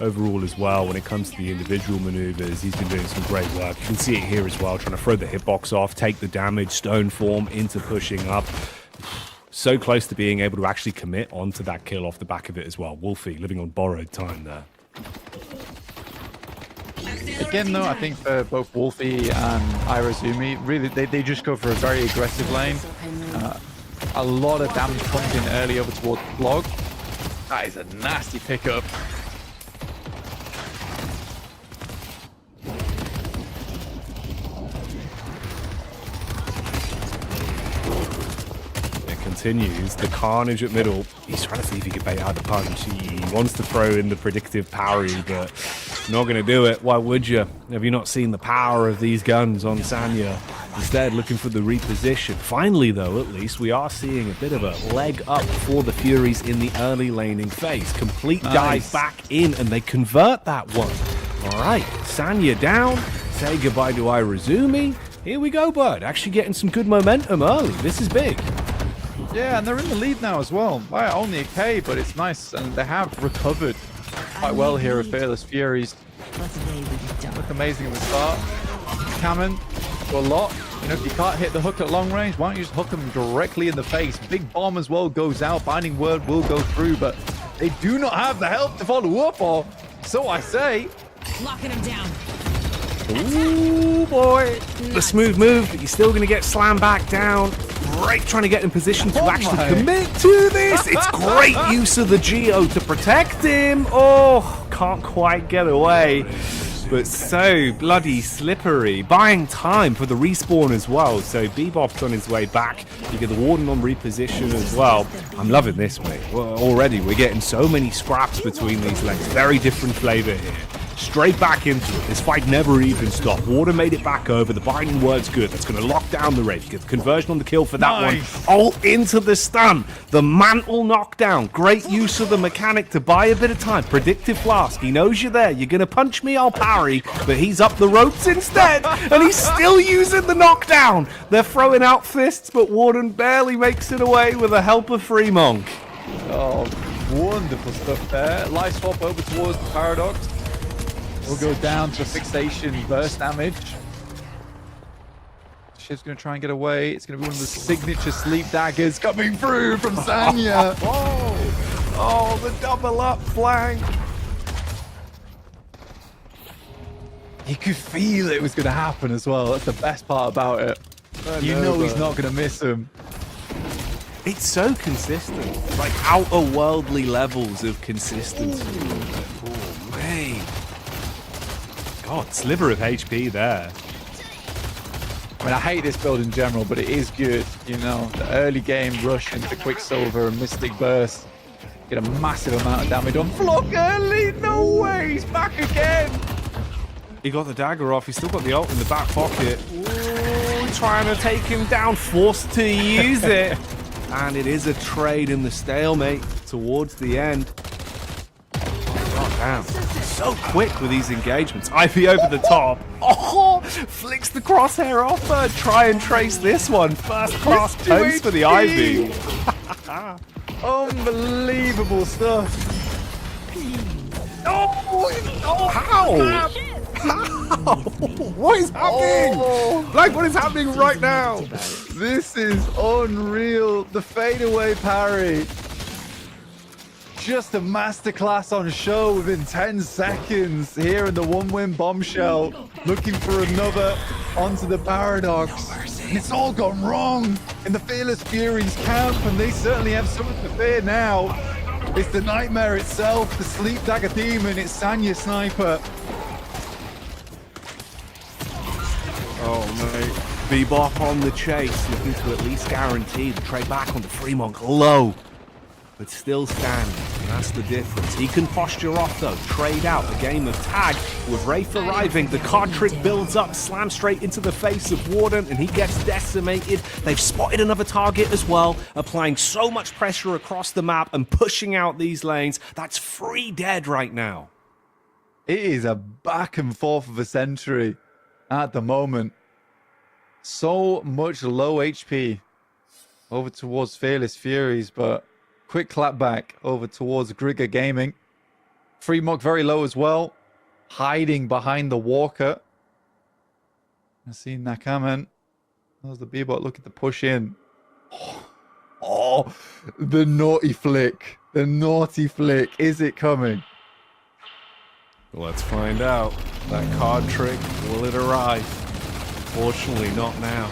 overall as well when it comes to the individual maneuvers. He's been doing some great work. You can see it here as well, trying to throw the hitbox off, take the damage, stone form into pushing up. So close to being able to actually commit onto that kill off the back of it as well. Wolfie living on borrowed time there. Again, though, I think for both Wolfie and Irazumi, really, they just go for a very aggressive lane. A lot of damage comes in early over towards Blog. That is a nasty pickup. Continues the carnage at middle. He's trying to see if he can bait out the punch. He wants to throw in the predictive parry, but not going to do it. Why would you? Have you not seen the power of these guns on Sanya? Instead, looking for the reposition. Finally, though, at least, we are seeing a bit of a leg up for the Furies in the early laning phase. Complete dive back in, and they convert that one. All right, Sanya down. Say goodbye to Irazumi. Here we go, bud. Actually getting some good momentum early. This is big. Yeah, and they're in the lead now as well. By only a K, but it's nice. And they have recovered quite well here at Fearless Furies. Look amazing at the start. Cameron, a lot. You know, if you can't hit the hook at long range, why don't you just hook them directly in the face? Big bomb as well goes out. Binding Word will go through, but they do not have the help to follow up, or so I say. Locking him down. Ooh, boy. The smooth move, but you're still going to get slammed back down. Great trying to get in position to actually commit to this. It's great use of the Geo to protect him. Oh, can't quite get away. But so bloody slippery. Buying time for the respawn as well. So Bebop's on his way back. You get the Warden on reposition as well. I'm loving this, mate. Well, already we're getting so many scraps between these legs. Very different flavor here. Straight back into it. This fight never even stopped. Water made it back over. The binding word's good. That's going to lock down the Wraith. Get the conversion on the kill for that one. All into the stun. The mantle knockdown. Great use of the mechanic to buy a bit of time. Predictive flask. He knows you're there. You're going to punch me, I'll parry. But he's up the ropes instead. And he's still using the knockdown. They're throwing out fists, but Warden barely makes it away with the help of Free Monk. Oh, wonderful stuff there. Life swap over towards the Paradox. We'll go down to fixation burst damage. Shiv's going to try and get away. It's going to be one of the signature sleep daggers coming through from Sanya. Oh, the double up flank. You could feel it was going to happen as well. That's the best part about it. You know he's not going to miss him. It's so consistent. Like outer-worldly levels of consistency. Oh, man. God, sliver of HP there. I mean, I hate this build in general, but it is good. You know, the early game rush into Quicksilver and Mystic Burst. Get a massive amount of damage on Flock early. No way, he's back again. He got the dagger off. He's still got the ult in the back pocket. Ooh, trying to take him down, forced to use it. And it is a trade in the stalemate towards the end. Oh, damn. So quick with these engagements. Ivy over the top. Oh, flicks the crosshair off. Try and trace this one. First class pose for the Ivy. Unbelievable stuff. Oh, how? How? What is happening? Like, what is happening right now? This is unreal. The fadeaway parry. just a masterclass on show within 10 seconds here in the 1-win Bombshell. Looking for another onto the Paradox. And it's all gone wrong in the Fearless Furies camp, and they certainly have something to fear now. It's the Nightmare itself, the Sleep Dagger Demon, it's Sanya Sniper. Oh, mate. Bebop on the chase, looking to at least guarantee the trade back on the Fremont low. But still standing, and that's the difference. He can posture off, though, trade out a game of tag. With Wraith arriving, the card trick builds up, slams straight into the face of Warden, and he gets decimated. They've spotted another target as well, applying so much pressure across the map and pushing out these lanes. That's 3 dead right now. It is a back and forth of a century at the moment. So much low HP over towards Fearless Furies, but quick clap back over towards Grigger Gaming. Fremont very low as well, hiding behind the Walker. I see Nakaman. There's the Bebot looking to push in. Oh, the naughty flick. The naughty flick. Is it coming? Let's find out. That card trick, will it arrive? Fortunately, not now.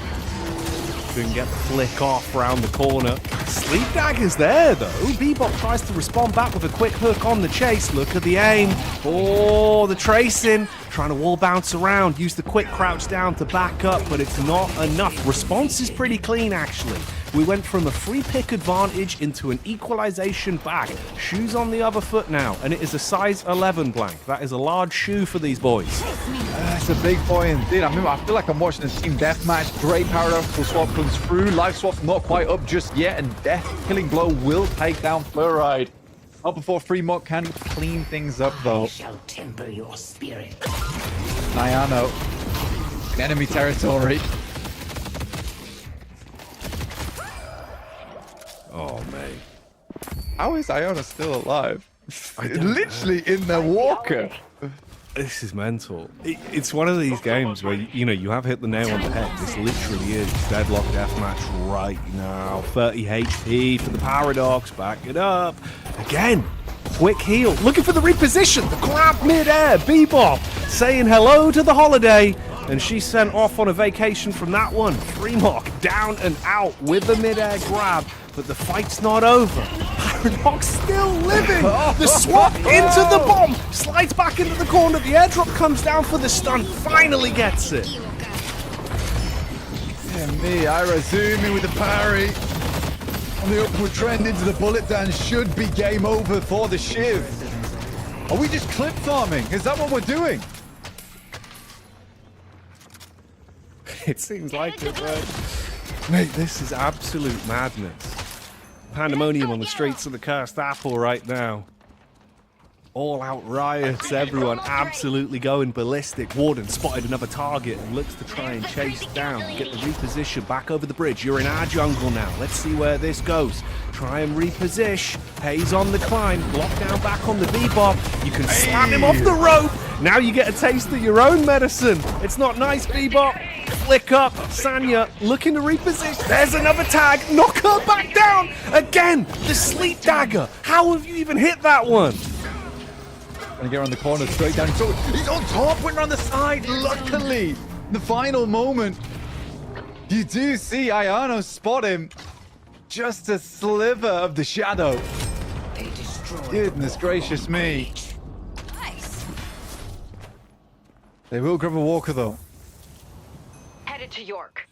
Couldn't get the flick off round the corner. Sleep Dagger's there, though. Bebop tries to respond back with a quick hook on the chase. Look at the aim. Oh, the tracing. Trying to wall bounce around. Use the quick crouch down to back up, but it's not enough. Response is pretty clean, actually. We went from a free pick advantage into an equalization back. Shoes on the other foot now, and it is a size 11 blank. That is a large shoe for these boys. That's a big boy indeed. I feel like I'm watching a team deathmatch. Great paradoxical swap comes through. Life swap's not quite up just yet, and Death Killing Blow will take down Fluoride. Not before Fremont can clean things up, though. I shall temper your spirit. Nyano. Enemy territory. Oh, mate. How is Iona still alive? Literally in the Walker. This is mental. It's one of these games where, you have hit the nail on the head. This literally is deadlock deathmatch right now. 30 HP for the Paradox. Back it up. Again, quick heal. Looking for the reposition. The grab mid-air. Bebop saying hello to the holiday. And she's sent off on a vacation from that one. Fremont down and out with the mid-air grab. But the fight's not over. Paradox still living. The swap into the bomb. Slides back into the corner. The airdrop comes down for the stun. Finally gets it. Yeah, me. Ira zooming with the parry. On the upward trend into the bullet dance. Should be game over for the Shiv. Are we just clip farming? Is that what we're doing? It seems like it, right? Mate, this is absolute madness. Pandemonium on the streets of the Cursed Apple right now. All out riots, everyone absolutely going ballistic. Warden spotted another target and looks to try and chase down. Get the reposition back over the bridge. You're in our jungle now. Let's see where this goes. Try and reposition. Hayes on the climb. Lockdown back on the Bebop. You can slam him off the rope. Now you get a taste of your own medicine. It's not nice, Bebop. Flick up. Sanya looking to reposition. There's another tag. Knock her back down. Again, the Sleep Dagger. How have you even hit that one? Gonna get around the corner, straight down. So he's on top, went around the side. Luckily, in the final moment, you do see Ayano spot him. Just a sliver of the shadow. Goodness gracious me. Nice. They will grab a Walker, though. Headed to York.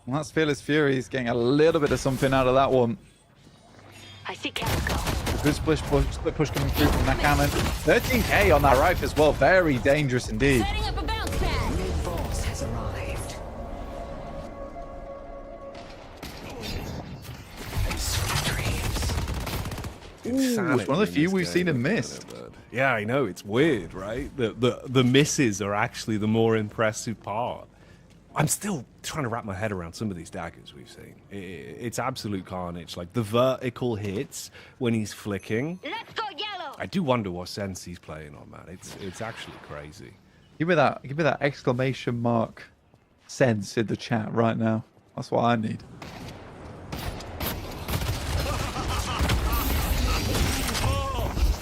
And that's Fearless Fury. He's getting a little bit of something out of that one. I see Calico. Good split push coming through from Nakaman. 13k on that rifle as well. Very dangerous indeed. Setting up a bounce pad. New force has arrived. Insanity one of the in few this we've seen game, him miss. isn't it, bud? Yeah, I know. It's weird, right? The misses are actually the more impressive part. I'm still trying to wrap my head around some of these daggers we've seen. It's absolute carnage. Like the vertical hits when he's flicking. Let's go yellow. I do wonder what sense he's playing on, man. It's actually crazy. Give me that exclamation mark sense in the chat right now. That's what I need.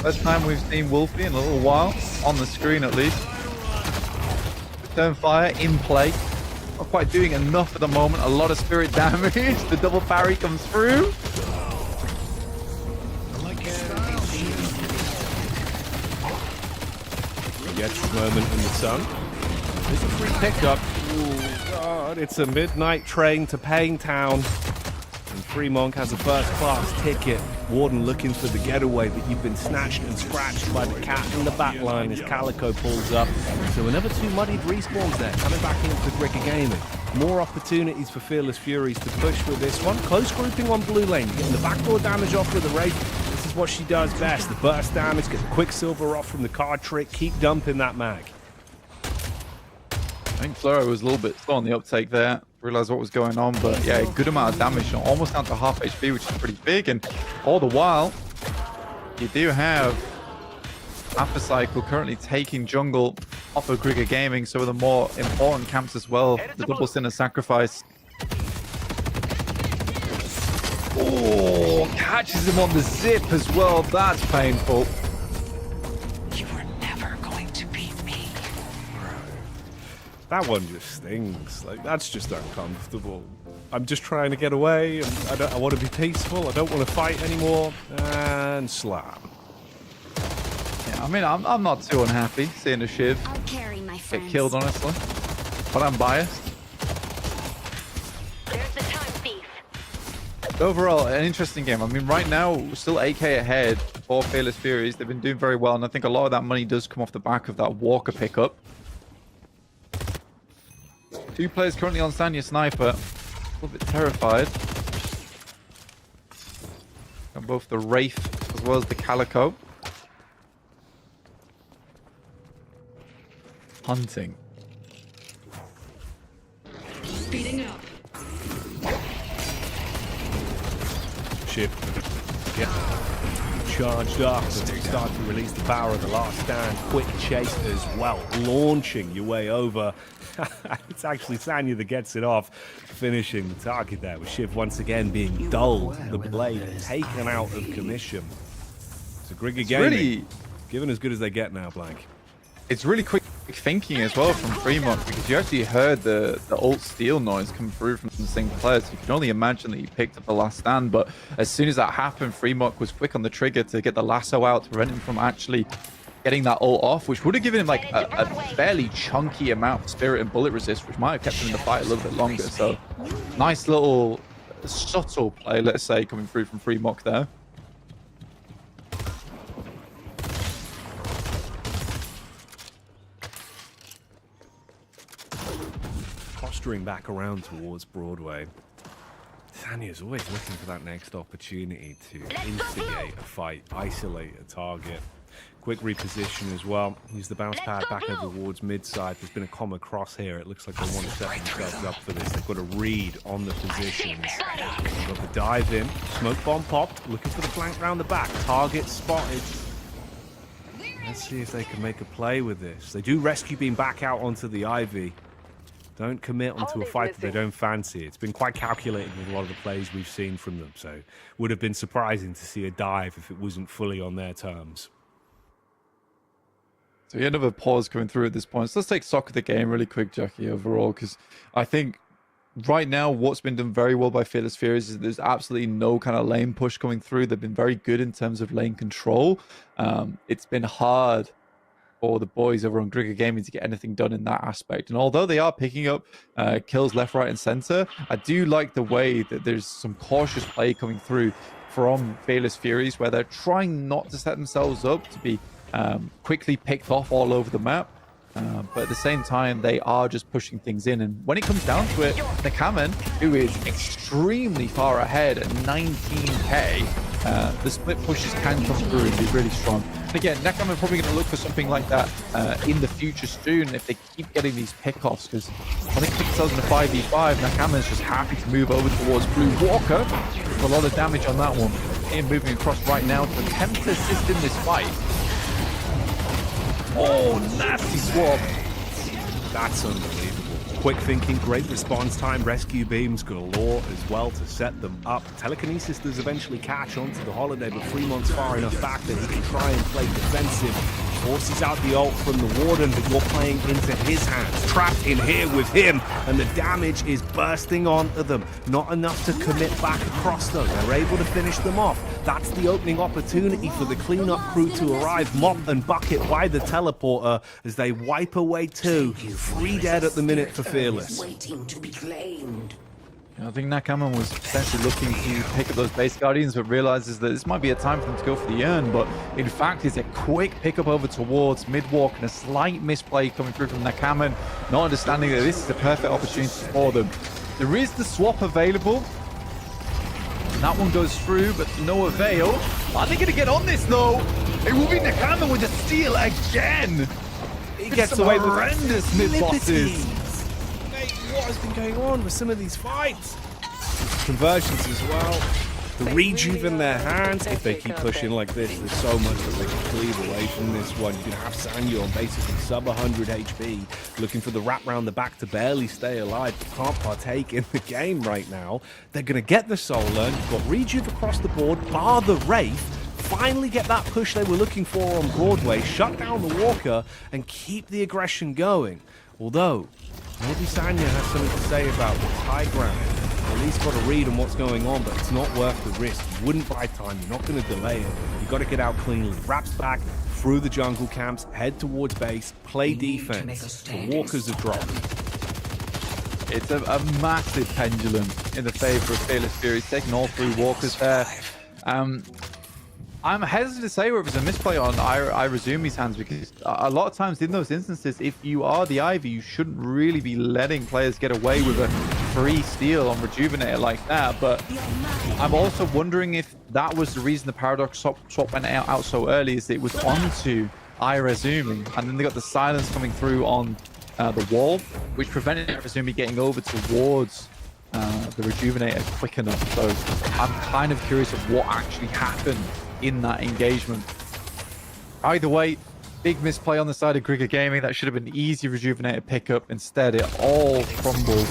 First time we've seen Wolfie in a little while, on the screen at least. Return fire in play. Not quite doing enough at the moment. A lot of spirit damage. The double parry comes through. Gets the moment in the sun. There's a free pickup. Oh, God. It's a midnight train to Pain Town. And Fremont has a first-class ticket. Warden looking for the getaway, but you've been snatched and scratched by the cat in the back line as Calico pulls up. So another two muddied respawns there, coming back into Grigger Gaming. More opportunities for Fearless Furies to push with this one. Close grouping on blue lane, getting the backdoor damage off with the Wraith. This is what she does best. The burst damage, get the Quicksilver off from the card trick, keep dumping that mag. I think Floro was a little bit slow on the uptake there. Realized what was going on, but yeah, a good amount of damage, almost down to half HP, which is pretty big. And all the while, you do have Cycle currently taking jungle off of Grigger Gaming, so the more important camps as well. The double sinner sacrifice. Oh, catches him on the zip as well. That's painful. You were never going to beat me. That one just stings. Like, that's just uncomfortable. I'm just trying to get away, and I want to be peaceful. I don't want to fight anymore. And slam. Yeah, I mean, I'm not too unhappy seeing a Shiv I'll carry my get friends. killed, honestly. But I'm biased. There's the time thief. Overall, an interesting game. I mean, right now, we're still 8k ahead for Fearless Furies. They've been doing very well, and I think a lot of that money does come off the back of that Walker pickup. Two players currently on Sanya Sniper. A little bit terrified. Got both the Wraith as well as the Calico. Hunting. Speeding up. Ship. Get charged up and start to release the power of the last stand. Quick chase as well. Launching your way over. It's actually Sanya that gets it off, finishing the target there with Shiv once again being dulled. The blade taken out of commission. So Grigger Gaming, Really, giving as good as they get now, Blank. it's really quick thinking as well from Fremont, because you actually heard the ult steal noise come through from the same player, so you can only imagine that he picked up the last stand. But as soon as that happened, Fremont was quick on the trigger to get the lasso out to prevent him from actually getting that ult off, which would have given him like a fairly chunky amount of spirit and bullet resist, which might have kept him in the fight a little bit longer. So nice little subtle play, let's say, coming through from Fremont there. Posturing back around towards Broadway. Sanya's always looking for that next opportunity to instigate a fight, isolate a target. Quick reposition as well. Use the bounce pad back over towards mid-side. There's been a comma cross here. It looks like they want to set themselves up for this. They've got a read on the positions. They've got the dive in. Smoke bomb popped. Looking for the flank round the back. Target spotted. Let's see if they can make a play with this. They do rescue beam back out onto the Ivy. Don't commit onto a fight that they don't fancy. It's been quite calculated with a lot of the plays we've seen from them. So would have been surprising to see a dive if it wasn't fully on their terms. So we end up a pause coming through at this point. So let's take stock of the game really quick, Jackie, overall, because I think right now what's been done very well by Fearless Furies is there's absolutely no kind of lane push coming through. They've been very good in terms of lane control. It's been hard for the boys over on Grigger Gaming to get anything done in that aspect. And although they are picking up kills left, right, and center, I do like the way that there's some cautious play coming through from Fearless Furies, where they're trying not to set themselves up to be quickly picked off all over the map. But at the same time, they are just pushing things in. And when it comes down to it, Nakamen, who is extremely far ahead at 19k, the split pushes can come through and be really strong. And again, Nakamen probably going to look for something like that in the future soon if they keep getting these pickoffs, because when they put themselves in a 5v5, Nakamen's just happy to move over towards Blue Walker. There's a lot of damage on that one. And moving across right now to attempt to assist in this fight. Oh, nasty swap. That's unbelievable. quick thinking, great response time, rescue beams galore as well to set them up. Telekinesis does eventually catch onto the Holiday, but Fremont's far enough back that he can try and play defensive. Forces out the ult from the Warden, but you're playing into his hands. Trapped in here with him, and the damage is bursting onto them. Not enough to commit back across though. They're able to finish them off. That's the opening opportunity for the cleanup crew to arrive. Mop and Bucket by the teleporter as they wipe away two. 3 dead at the minute for Fearless. Waiting to be claimed. I think Nakaman was potentially looking to pick up those base guardians, but realizes that this might be a time for them to go for the urn. But in fact, it's a quick pickup over towards mid-walk and a slight misplay coming through from Nakaman, not understanding that this is the perfect opportunity for them. There is the swap available. And that one goes through, but to no avail. Are they going to get on this, though? It will be Nakaman with the steal again. He gets away with horrendous mid-bosses. What has been going on with some of these fights? Conversions as well. The rejuve in their hands. If they keep pushing like this, there's so much that they can cleave away from this one. You can have Sanyo on basically sub 100 HP, looking for the wrap round the back to barely stay alive. Can't partake in the game right now. They're going to get the soul urn. You've got rejuve across the board, bar the Wraith. Finally get that push they were looking for on Broadway, shut down the Walker, and keep the aggression going. Although, maybe Sanya has something to say about this high ground. At least got a read on what's going on, but it's not worth the risk. You wouldn't buy time. You're not going to delay it. You've got to get out cleanly. Wraps back through the jungle camps, head towards base, play defense. The Walkers are dropped. It's a massive pendulum in the favor of Fearless Fury. He's taking all 3 Walkers there. I'm hesitant to say whether it's a misplay on Irazumi's hands, because a lot of times in those instances, if you are the Ivy, you shouldn't really be letting players get away with a free steal on Rejuvenator like that. But I'm also wondering if that was the reason the Paradox swap went out so early, is it was onto Irazumi, and then they got the silence coming through on the wall, which prevented Irazumi getting over towards the Rejuvenator quick enough. So I'm kind of curious of what actually happened in that engagement. Either way, big misplay on the side of Grigger Gaming. That should have been easy Rejuvenator pickup. Instead, it all crumbled.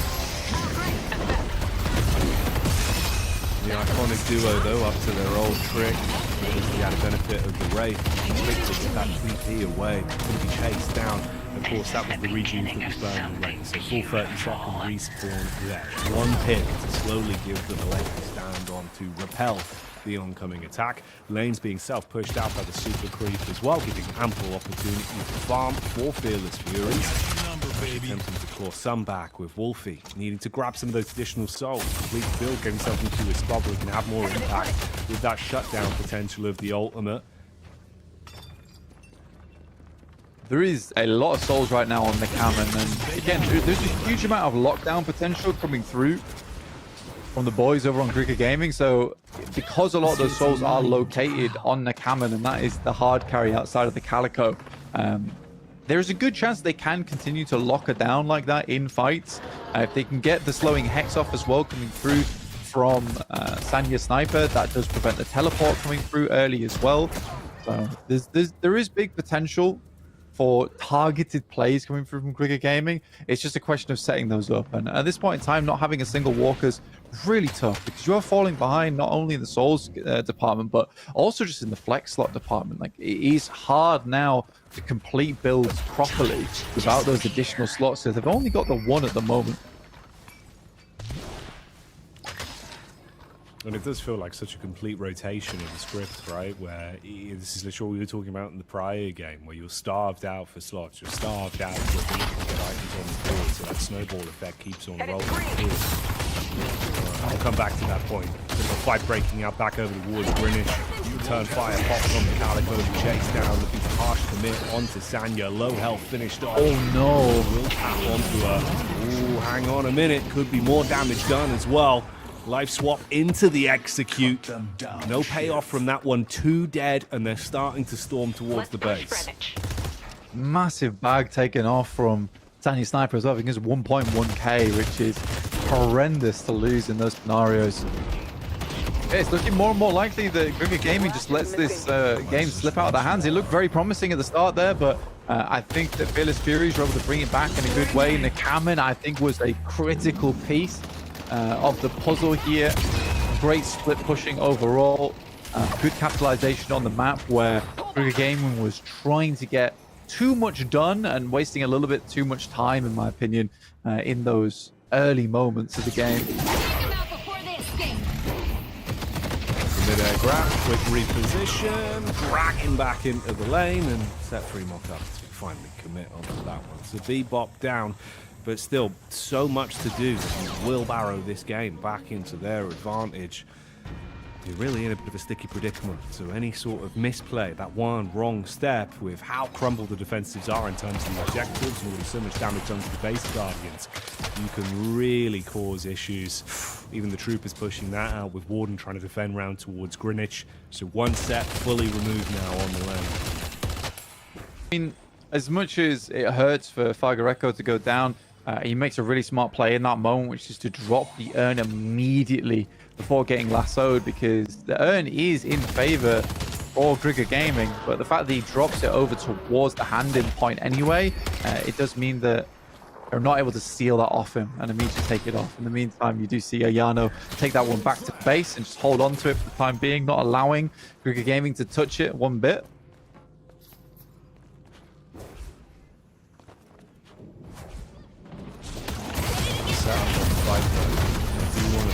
The iconic duo, though, up to their old trick. He had a benefit of the Wraith. With that 3P away, couldn't be chased down. Of course, that was the rejuve that was burning the Wraith. So full 30-second respawn there. One pick to slowly give them a leg to stand on to repel the oncoming attack. Lane's being self-pushed out by the super creep as well, giving ample opportunity to farm for Fearless Furies. Attempting to claw some back with Wolfie, needing to grab some of those additional souls. Complete the build, get himself into a spot where he can have more impact with that shutdown potential of the ultimate. There is a lot of souls right now on the Nakaman, and again, there's a huge amount of lockdown potential coming through from the boys over on Grigger Gaming. So because a lot of those souls are located on Nakaman, and that is the hard carry outside of the Calico, there's a good chance they can continue to lock her down like that in fights. If they can get the slowing Hex off as well coming through from Sanya Sniper, that does prevent the teleport coming through early as well. So there is big potential for targeted plays coming through from Grigger Gaming. It's just a question of setting those up. And at this point in time, not having a single Walker's really tough, because you are falling behind not only in the Souls department, but also just in the flex slot department. Like, it is hard now to complete builds properly without those additional slots. So they've only got the one at the moment. And it does feel like such a complete rotation in the script, right? Where this is literally what we were talking about in the prior game, where you're starved out for slots, you're starved out for ability to get items on the board, so that snowball effect keeps on rolling through. I'll come back to that point. Bit of a fight breaking out back over towards Greenwich. Return fire pops on the Calico, the chase down, looking for harsh commit onto Sanya. Low health finished off. Oh no! Will tap onto her. Ooh, hang on a minute. Could be more damage done as well. Life swap into the execute. No payoff from that one. 2 dead, and they're starting to storm towards the base. Massive bag taken off from Sanya Sniper as well. I think it's 1.1k, which is horrendous to lose in those scenarios. Yeah, it's looking more and more likely that Grigger Gaming just lets this game slip out of their hands. It looked very promising at the start there, but I think that Fearless Furies were able to bring it back in a good way. Nakaman, I think, was a critical piece of the puzzle here. Great split pushing overall. Good capitalization on the map where Trigger Gaming was trying to get too much done and wasting a little bit too much time, in my opinion, in those early moments of the game. Mid-air grab, quick reposition, dragging back into the lane, and set Fremont up to finally commit onto that one. So Bebop down, but still so much to do to wheelbarrow this game back into their advantage. You're really in a bit of a sticky predicament, so any sort of misplay, that one wrong step with how crumbled the defensives are in terms of the objectives and really so much damage done to the base Guardians, you can really cause issues. Even the troopers pushing that out with Warden trying to defend round towards Greenwich, so one set fully removed now on the lane. I mean, as much as it hurts for Fagareco to go down, he makes a really smart play in that moment, which is to drop the urn immediately before getting lassoed, because the urn is in favor for Grigger Gaming, but the fact that he drops it over towards the hand-in point anyway, it does mean that they're not able to seal that off him and immediately take it off. In the meantime, you do see Ayano take that one back to base and just hold on to it for the time being, not allowing Grigger Gaming to touch it one bit.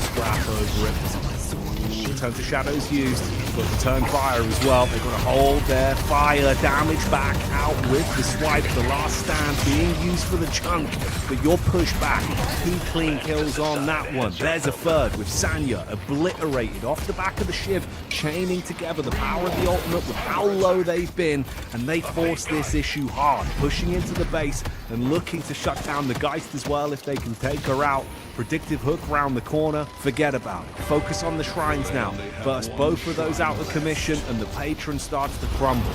Scrap over it. Turn to shadows used, but turn fire as well. They've got to hold their fire damage back out with the swipe. The last stand being used for the chunk, but your pushback, 2 clean kills on that one. There's a third with Sanya obliterated off the back of the Shiv, chaining together the power of the ultimate with how low they've been, and they force this issue hard, pushing into the base and looking to shut down the Geist as well if they can take her out. Predictive hook round the corner, forget about it. Focus on the shrines now. Burst both of those out of commission and the patron starts to crumble.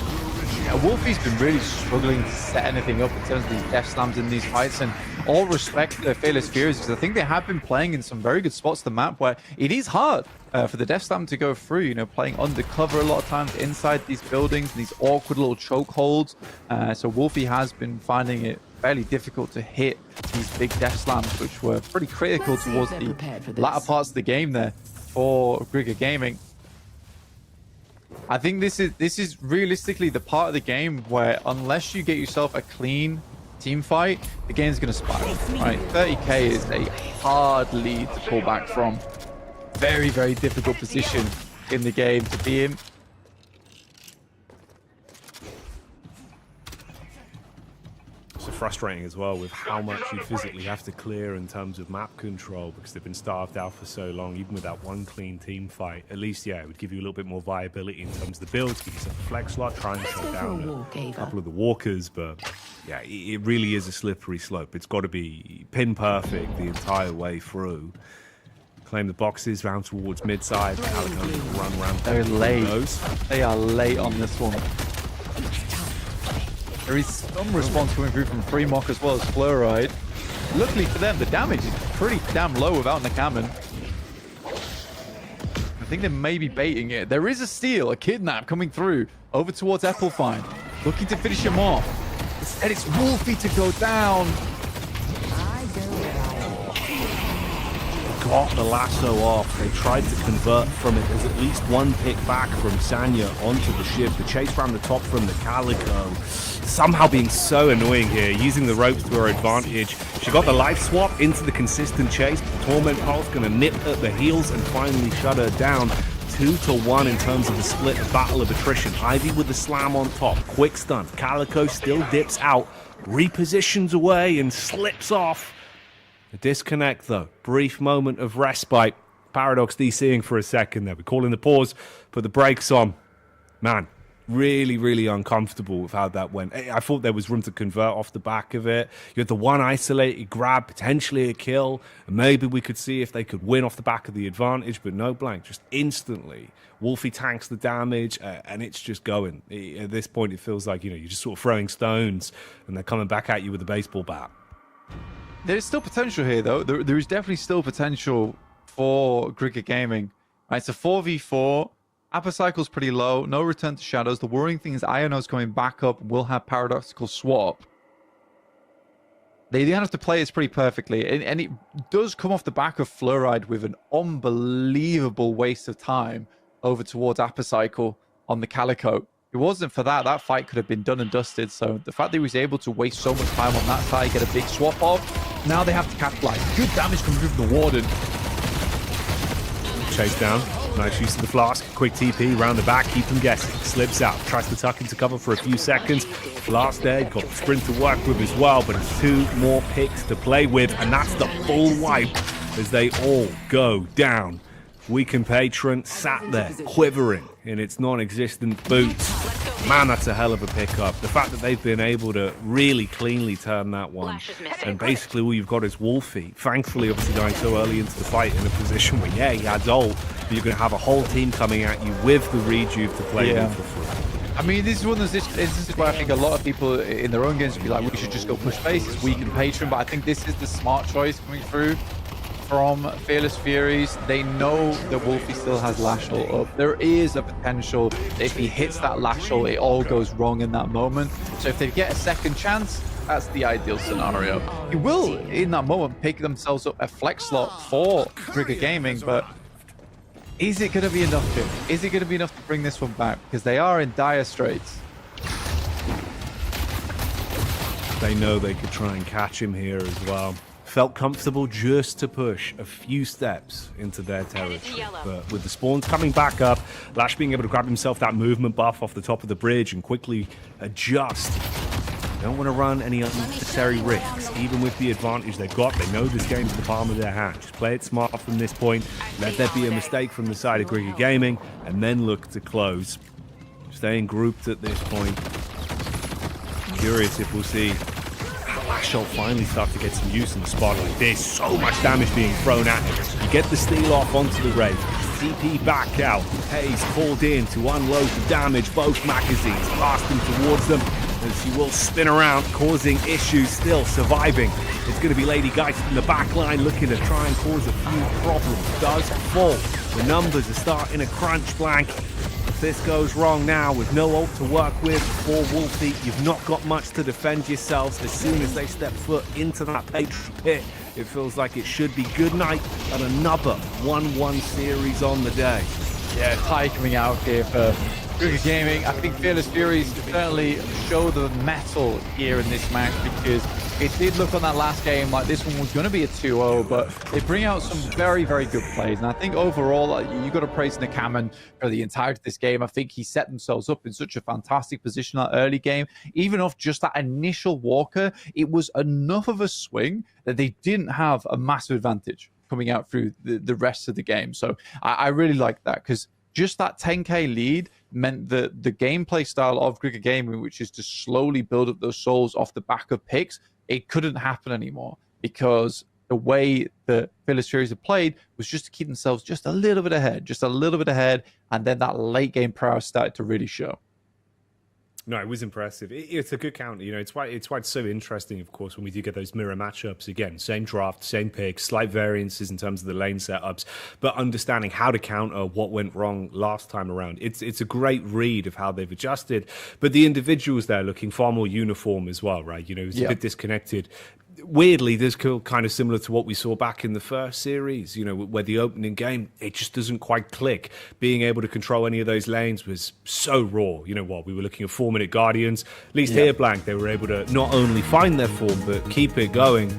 Yeah, Wolfie's been really struggling to set anything up in terms of these death slams in these fights, and all respect to Fearless Furies, because I think they have been playing in some very good spots of the map where it is hard for the death slam to go through, you know, playing undercover a lot of times inside these buildings, these awkward little chokeholds. So Wolfie has been finding it fairly difficult to hit these big death slams, which were pretty critical towards the latter parts of the game there for Grigger Gaming. I think this is realistically the part of the game where unless you get yourself a clean team fight, the game's going to spiral, right? 30k is a hard lead to pull back from. Very, very difficult position in the game to be in. So frustrating as well with how much you physically have to clear in terms of map control, because they've been starved out for so long. Even with that one clean team fight, at least, yeah, it would give you a little bit more viability in terms of the build. Give yourself a flex slot, try and shut down a couple of the walkers, but yeah, it really is a slippery slope. It's got to be pin perfect the entire way through. Claim the boxes round towards mid-side. Run around. They're late. They are late on this one. There is some response coming through from Fremont as well as Fluoride. Luckily for them, the damage is pretty damn low without Nakaman. I think they may be baiting it. There is a steal, a kidnap coming through over towards Ethelfine, looking to finish him off. And it's Wolfie to go down. Got the lasso off. They tried to convert from it. There's at least one pick back from Sanya onto the ship. The chase around the top from the Calico. Somehow being so annoying here, using the ropes to her advantage. She got the life swap into the consistent chase. The Torment Pulse going to nip at the heels and finally shut her down. 2-1 in terms of the split, the battle of attrition. Ivy with the slam on top. Quick stun. Calico still dips out. Repositions away and slips off. A disconnect though. Brief moment of respite. Paradox DCing for a second there. We're calling the pause, put the brakes on. Man, really, really uncomfortable with how that went. I thought there was room to convert off the back of it. You had the one isolated grab, potentially a kill. And maybe we could see if they could win off the back of the advantage, but no blank. Just instantly, Wolfie tanks the damage, and it's just going. At this point, it feels like, you're just sort of throwing stones, and they're coming back at you with a baseball bat. There's still potential here, though. There is definitely still potential for Grigger Gaming. Right, it's a 4v4. Upper cycle's pretty low. No return to shadows. The worrying thing is Iono's coming back up. Will have paradoxical swap. They then have to play this pretty perfectly. And it does come off the back of Fluoride with an unbelievable waste of time over towards Upper cycle on the Calico. If it wasn't for that, that fight could have been done and dusted. So the fact that he was able to waste so much time on that side, get a big swap off, now they have to capitalize. Good damage coming through from the Warden. Chase down. Nice use of the flask. Quick TP round the back. Keep them guessing. Slips out. Tries to tuck into cover for a few seconds. Flask there. Got the sprint to work with as well. But it's 2 more picks to play with. And that's the full wipe as they all go down. Weakened Patron sat there quivering in its non-existent boots. Man, that's a hell of a pickup. The fact that they've been able to really cleanly turn that one. And basically all you've got is Wolfie. Thankfully, obviously going so early into the fight in a position where, yeah, he had ult, but you're going to have a whole team coming at you with the rejuve to play with for free. I mean, this is one of those instances where I think a lot of people in their own games would be like, we should just go push base, it's weak and patron, but I think this is the smart choice coming through from Fearless Furies. They know that Wolfie still has Lashel up. There is a potential that if he hits that Lashel, it all goes wrong in that moment. So if they get a second chance, that's the ideal scenario. He will, in that moment, pick themselves up a flex slot for Trigger Gaming, but is it going to be enough to? Is it going to be enough to bring this one back? Because they are in dire straits. They know they could try and catch him here as well. Felt comfortable just to push a few steps into their territory. But with the spawns coming back up, Lash being able to grab himself that movement buff off the top of the bridge and quickly adjust. They don't want to run any unnecessary risks, even with the advantage they've got. They know this game's in the palm of their hand. Just play it smart from this point. Let there be a mistake from the side of Grigger Gaming, and then look to close. Staying grouped at this point. Curious if we'll see Lashel finally start to get some use in the spot like this. So much damage being thrown at him. You get the steal off onto the Wraith. CP back out. Hayes called in to unload the damage. Both magazines blasting towards them as he will spin around, causing issues, still surviving. It's going to be Lady Geist in the back line looking to try and cause a few problems. Does fall. The numbers are starting to crunch blank. If this goes wrong now with no ult to work with for Wolfie, you've not got much to defend yourselves. As soon as they step foot into that Patron pit, it feels like it should be good night and another 1-1 series on the day. Yeah, tie coming out here for Trigger Gaming. I think Fearless Furies certainly show the mettle here in this match, because it did look on that last game like this one was going to be a 2-0, but they bring out some very, very good plays. And I think overall, you got to praise Nakaman for the entirety of this game. I think he set themselves up in such a fantastic position that early game. Even off just that initial walker, it was enough of a swing that they didn't have a massive advantage coming out through the rest of the game. So I really like that, because just that 10k lead meant that the gameplay style of Grigger Gaming, which is to slowly build up those souls off the back of picks, it couldn't happen anymore, because the way the Fearless Furies have played was just to keep themselves just a little bit ahead, and then that late game prowess started to really show. No, it was impressive. It's a good counter. You know, it's why it's so interesting, of course, when we do get those mirror matchups. Again, same draft, same pick, slight variances in terms of the lane setups, but understanding how to counter what went wrong last time around. It's a great read of how they've adjusted, but the individuals there looking far more uniform as well, right? You know, it's a bit disconnected. Weirdly, this kind of similar to what we saw back in the first series, you know, where the opening game, it just doesn't quite click. Being able to control any of those lanes was so raw. You know what, we were looking at 4-minute Guardians. At least here, Blank, they were able to not only find their form, but keep it going.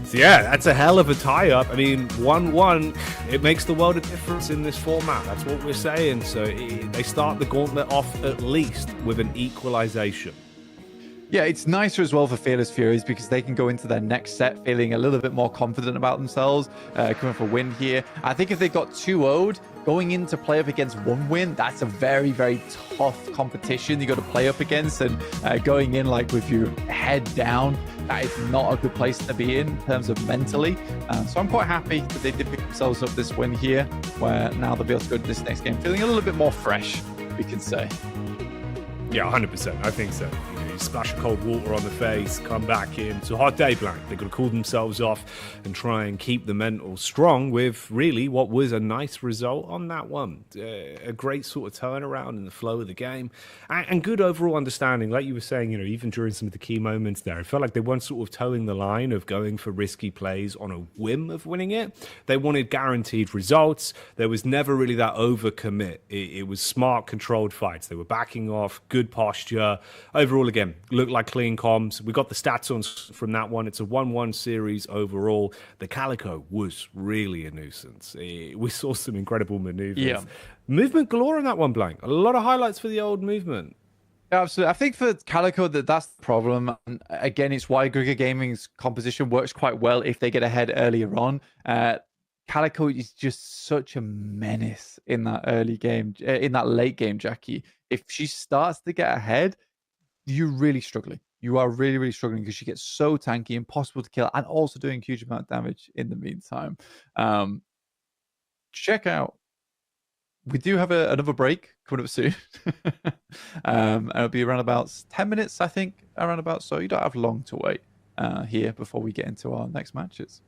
So yeah, that's a hell of a tie-up. I mean, 1-1, it makes the world of difference in this format. That's what we're saying. So they start the gauntlet off at least with an equalization. Yeah, it's nicer as well for Fearless Furies, because they can go into their next set feeling a little bit more confident about themselves, coming for a win here. I think if they got 2-0'd, going into play up against 1 win, that's a very, very tough competition you got to play up against, and going in like with your head down, that is not a good place to be in terms of mentally. So I'm quite happy that they did pick themselves up this win here, where now they'll be able to go to this next game feeling a little bit more fresh, we can say. Yeah, 100%. I think so. splash of cold water on the face, come back in. It's a hot day, Blank. They've got to cool themselves off and try and keep the mental strong with really what was a nice result on that one. A great sort of turnaround in the flow of the game and good overall understanding. Like you were saying, even during some of the key moments there, it felt like they weren't sort of towing the line of going for risky plays on a whim of winning it. They wanted guaranteed results. There was never really that overcommit. It was smart, controlled fights. They were backing off, good posture. Overall, again, looked like clean comms. We got the stats on from that one. It's a 1-1 series overall. The Calico was really a nuisance. We saw some incredible maneuvers. Yeah. Movement galore on that one, Blank. A lot of highlights for the old movement. Absolutely. I think for Calico, that's the problem. And again, it's why Grigger Gaming's composition works quite well if they get ahead earlier on. Calico is just such a menace in that early game, in that late game, Jackie. If she starts to get ahead, you're really struggling. You are really, really struggling because she gets so tanky, impossible to kill, and also doing huge amount of damage in the meantime. Check out. We do have another break coming up soon. And it'll be around about 10 minutes, I think, around about. So you don't have long to wait here before we get into our next matches.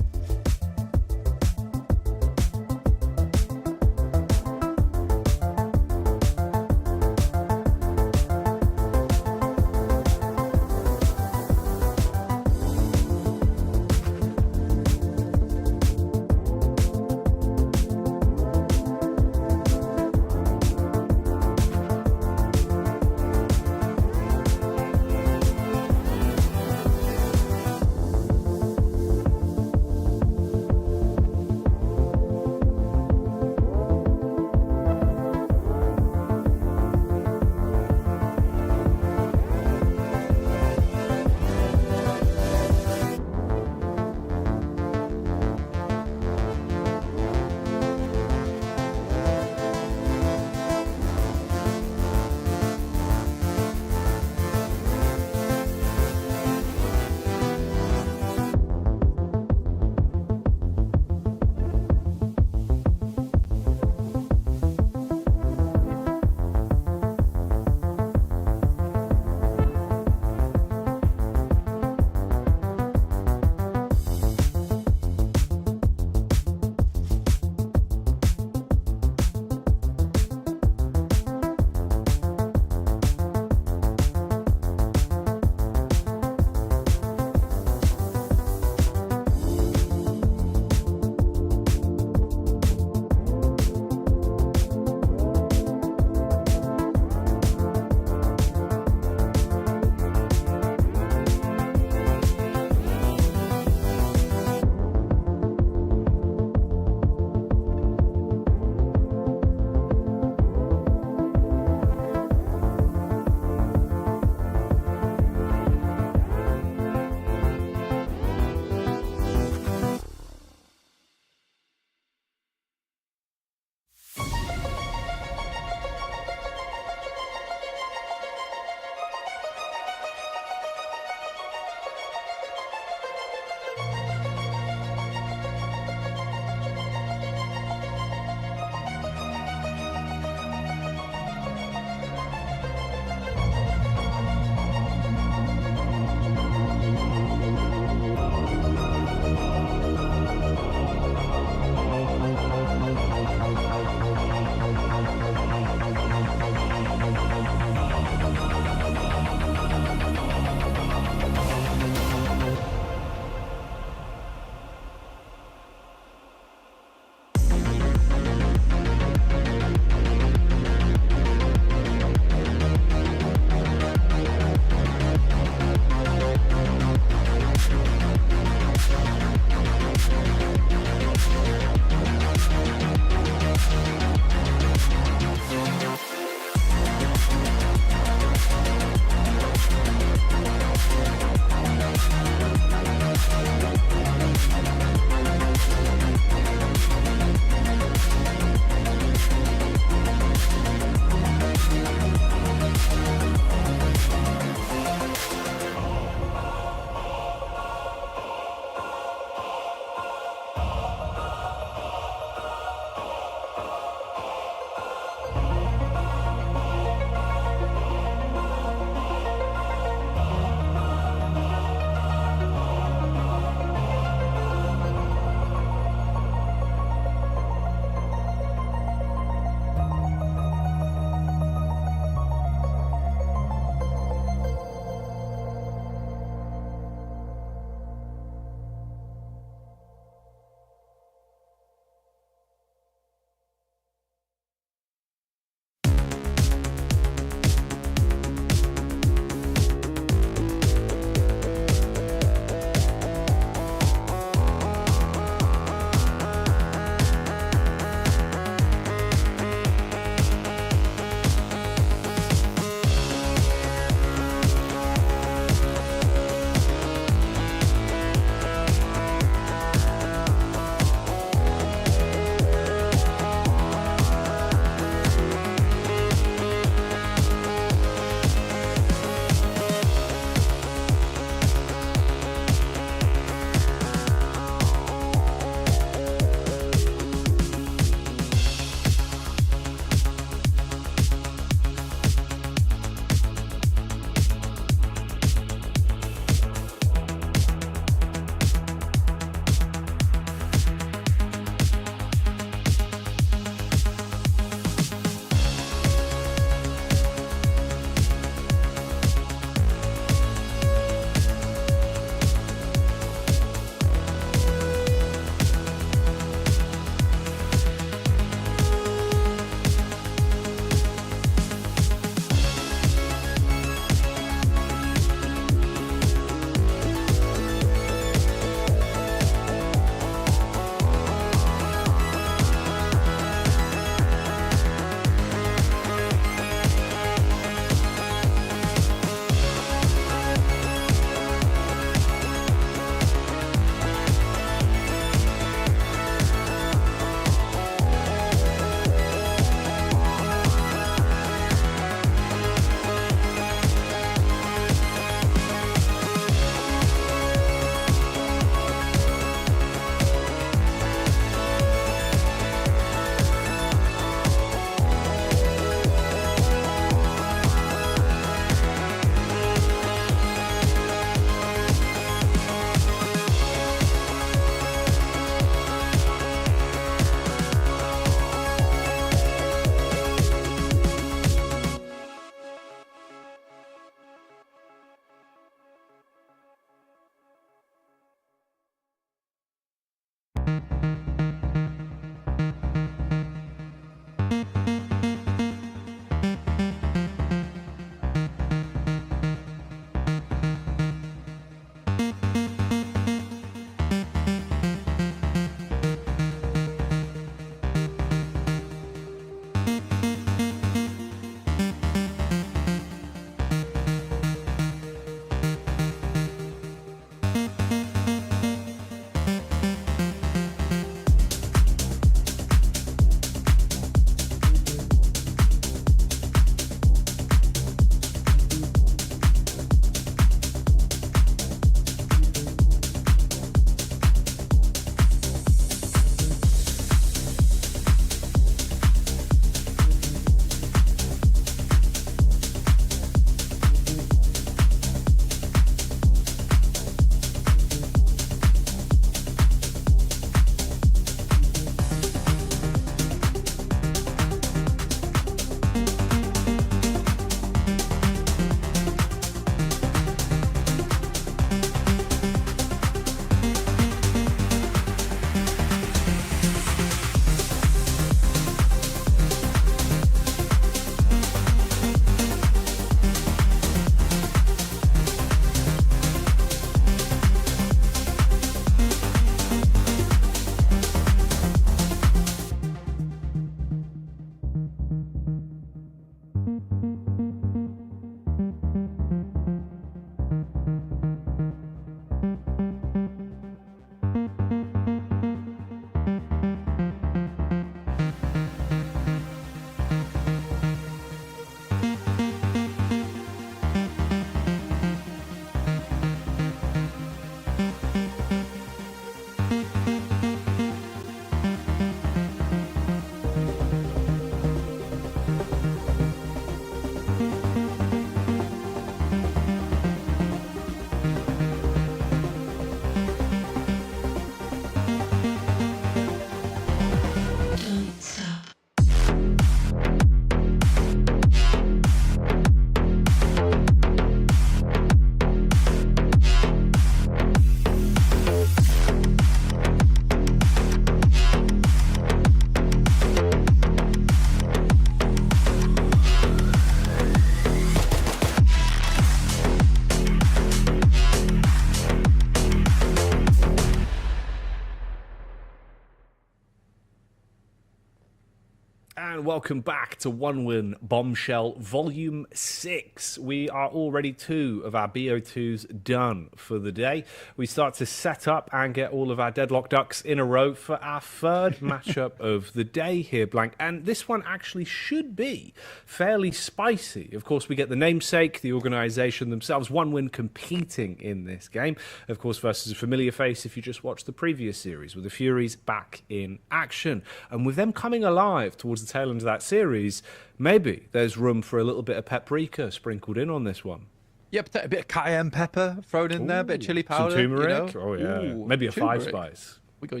And welcome back to One Win Bombshell Volume 6. We are already 2 of our BO2s done for the day. We start to set up and get all of our deadlock ducks in a row for our third matchup of the day here, Blank. And this one actually should be fairly spicy. Of course, we get the namesake, the organisation themselves, One Win competing in this game. Of course, versus a familiar face if you just watched the previous series with the Furies back in action. And with them coming alive towards the tail end of that series, maybe there's room for a little bit of paprika sprinkled in on this one. Yep, a bit of cayenne pepper thrown in there, a bit of chili powder. Some turmeric? You know? Oh, yeah. Ooh, maybe a turmeric. 5-spice. We go,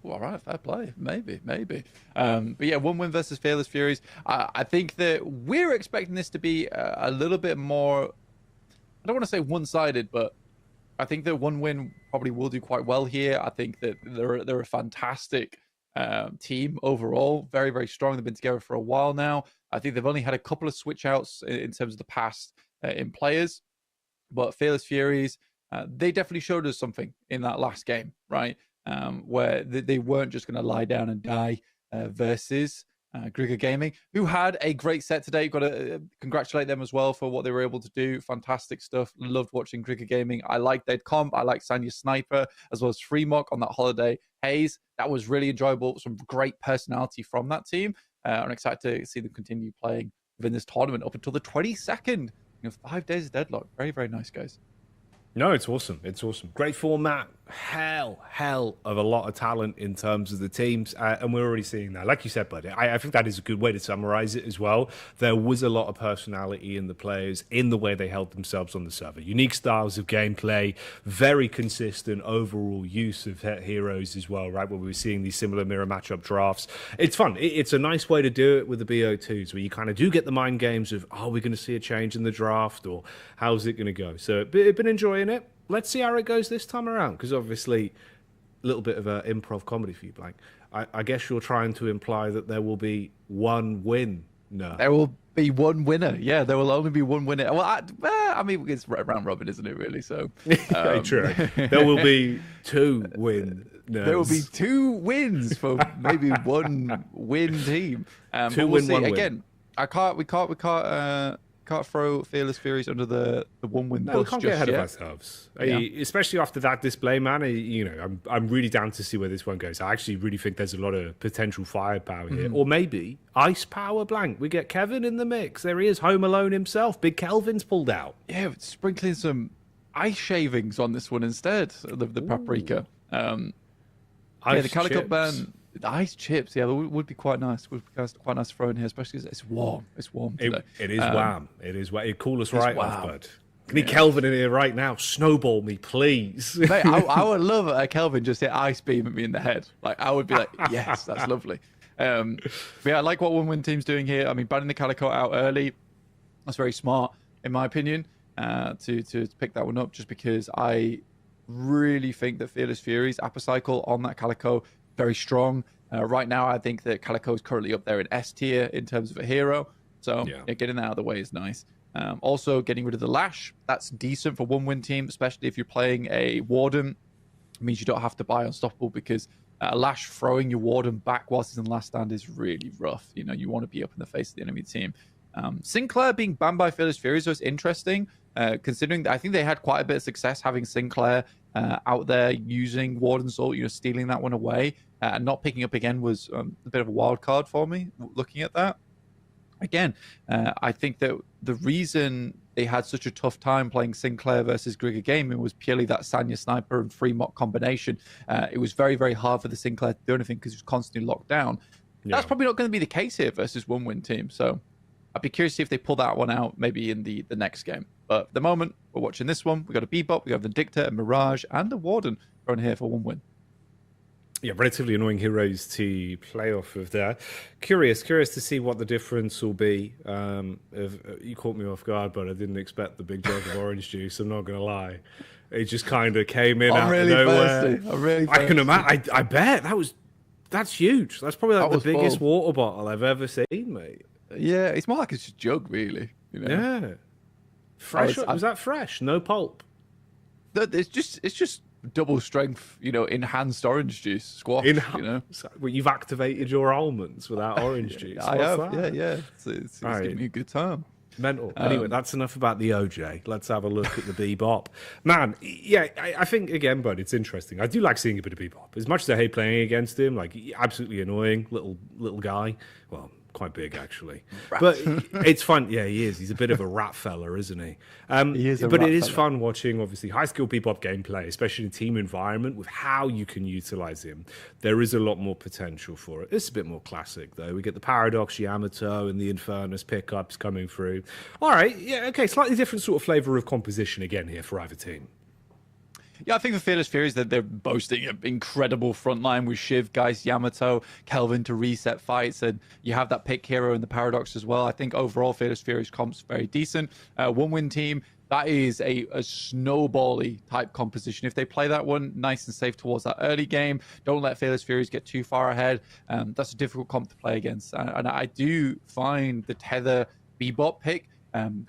all right, fair play. Maybe. But yeah, One Win versus Fearless Furies. I think that we're expecting this to be a little bit more, I don't want to say one-sided, but I think that One Win probably will do quite well here. I think that they're a fantastic team overall, very, very strong. They've been together for a while now. I think they've only had a couple of switch outs in terms of the past in players, but Fearless Furies, they definitely showed us something in that last game, right? Where they weren't just going to lie down and die versus Grigger Gaming, who had a great set today. Got to congratulate them as well for what they were able to do. Fantastic stuff. Loved watching Grigger Gaming. I liked their comp. I liked Sanya Sniper as well as Freemock on that Holiday Haze. That was really enjoyable. Some great personality from that team. I'm excited to see them continue playing within this tournament up until the 22nd. 5 days of deadlock. Very, very nice, guys. No, it's awesome. It's awesome. Great format. Hell of a lot of talent in terms of the teams. And we're already seeing that. Like you said, buddy, I think that is a good way to summarize it as well. There was a lot of personality in the players, in the way they held themselves on the server. Unique styles of gameplay, very consistent overall use of heroes as well, right? Where we were seeing these similar mirror matchup drafts. It's fun. It's a nice way to do it with the BO2s, where you kind of do get the mind games of, are we going to see a change in the draft, or how's it going to go? So I've been enjoying it. Let's see how it goes this time around, because obviously a little bit of an improv comedy for you, Blank. I guess you're trying to imply that there will be one win. No. There will be one winner. Yeah, there will only be one winner. Well, I mean, it's round robin, isn't it, really? So true. There will be 2 wins. There will be 2 wins for maybe one win team. 2 win, see. 1 win. Again, we can't throw Fearless Furies under the one win bus. We can't get ahead of ourselves, Yeah. Especially after that display, man. I'm really down to see where this one goes. I actually really think there's a lot of potential firepower here, or maybe ice power. Blank. We get Kevin in the mix. There he is, Home Alone himself. Big Kelvin's pulled out. Yeah, sprinkling some ice shavings on this one instead of the paprika. Ice the Calico chips. Band. The ice chips, yeah, would be quite nice. Would be quite nice to throw in here, especially because it's warm. It's warm today. It is wham. It is wham. It cool us right off, wham. bud. Need Kelvin in here right now. Snowball me, please. Mate, I would love a Kelvin just hit ice beam at me in the head. Like, I would be like, yes, that's lovely. But yeah, I like what One Win Team's doing here. I mean, banning the Calico out early, that's very smart, in my opinion, to pick that one up, just because I really think that Fearless Furies, Upper Cycle on that Calico, very strong. Right now, I think that Calico is currently up there in S tier in terms of a hero. So yeah, getting that out of the way is nice. Also, getting rid of the Lash, that's decent for One Win Team, especially if you're playing a Warden. It means you don't have to buy Unstoppable, because a Lash throwing your Warden back whilst he's in last stand is really rough. You want to be up in the face of the enemy team. Sinclair being banned by Fearless Furies was interesting, considering that I think they had quite a bit of success having Sinclair out there using Warden's ult, stealing that one away, and not picking up again was a bit of a wild card for me, looking at that. Again, I think that the reason they had such a tough time playing Sinclair versus Grigger Gaming was purely that Sanya Sniper and Freemock combination. It was very, very hard for the Sinclair to do anything because he was constantly locked down. Yeah. That's probably not going to be the case here versus One Win Team. So I'd be curious to see if they pull that one out maybe in the next game. But at the moment, we're watching this one. We've got a Bebop, we have Vindicta, a Mirage, and a Warden thrown here for One Win. Yeah, relatively annoying heroes to play off of there. Curious to see what the difference will be. You caught me off guard, but I didn't expect the big jug of orange juice. I'm not going to lie. It just kind of came in out of nowhere. I'm really thirsty. I can imagine. I bet that's huge. That's probably like the biggest water bottle I've ever seen, mate. Yeah, it's more like it's a jug, really. Yeah. Fresh. Was that fresh? No pulp. It's just double strength, enhanced orange juice squash. Well, you've activated your almonds without orange juice. I What's have. that? Yeah. It's Right. giving me a good time. Mental. Anyway, that's enough about the OJ. Let's have a look at the Bebop. Man, yeah, I think, again, bud, it's interesting. I do like seeing a bit of Bebop. As much as I hate playing against him, like, absolutely annoying little guy. Well, quite big, actually. But it's fun. Yeah, he is. He's a bit of a rat fella, isn't he? He is but it is fun watching, obviously, high-skill Bebop gameplay, especially in a team environment, with how you can utilize him. There is a lot more potential for it. It's a bit more classic, though. We get the Paradox, Yamato, and the Infernus pickups coming through. All right, yeah, okay, slightly different sort of flavor of composition again here for either team. Yeah, I think the Fearless Furies, that they're boasting an incredible front line with Shiv, Geist, Yamato, Kelvin to reset fights, and you have that pick hero in the Paradox as well. I think overall Fearless Furies comp's very decent. One win team, that is a snowbally type composition. If they play that one nice and safe towards that early game, don't let Fearless Furies get too far ahead. That's a difficult comp to play against. And I do find the Tether Bebop pick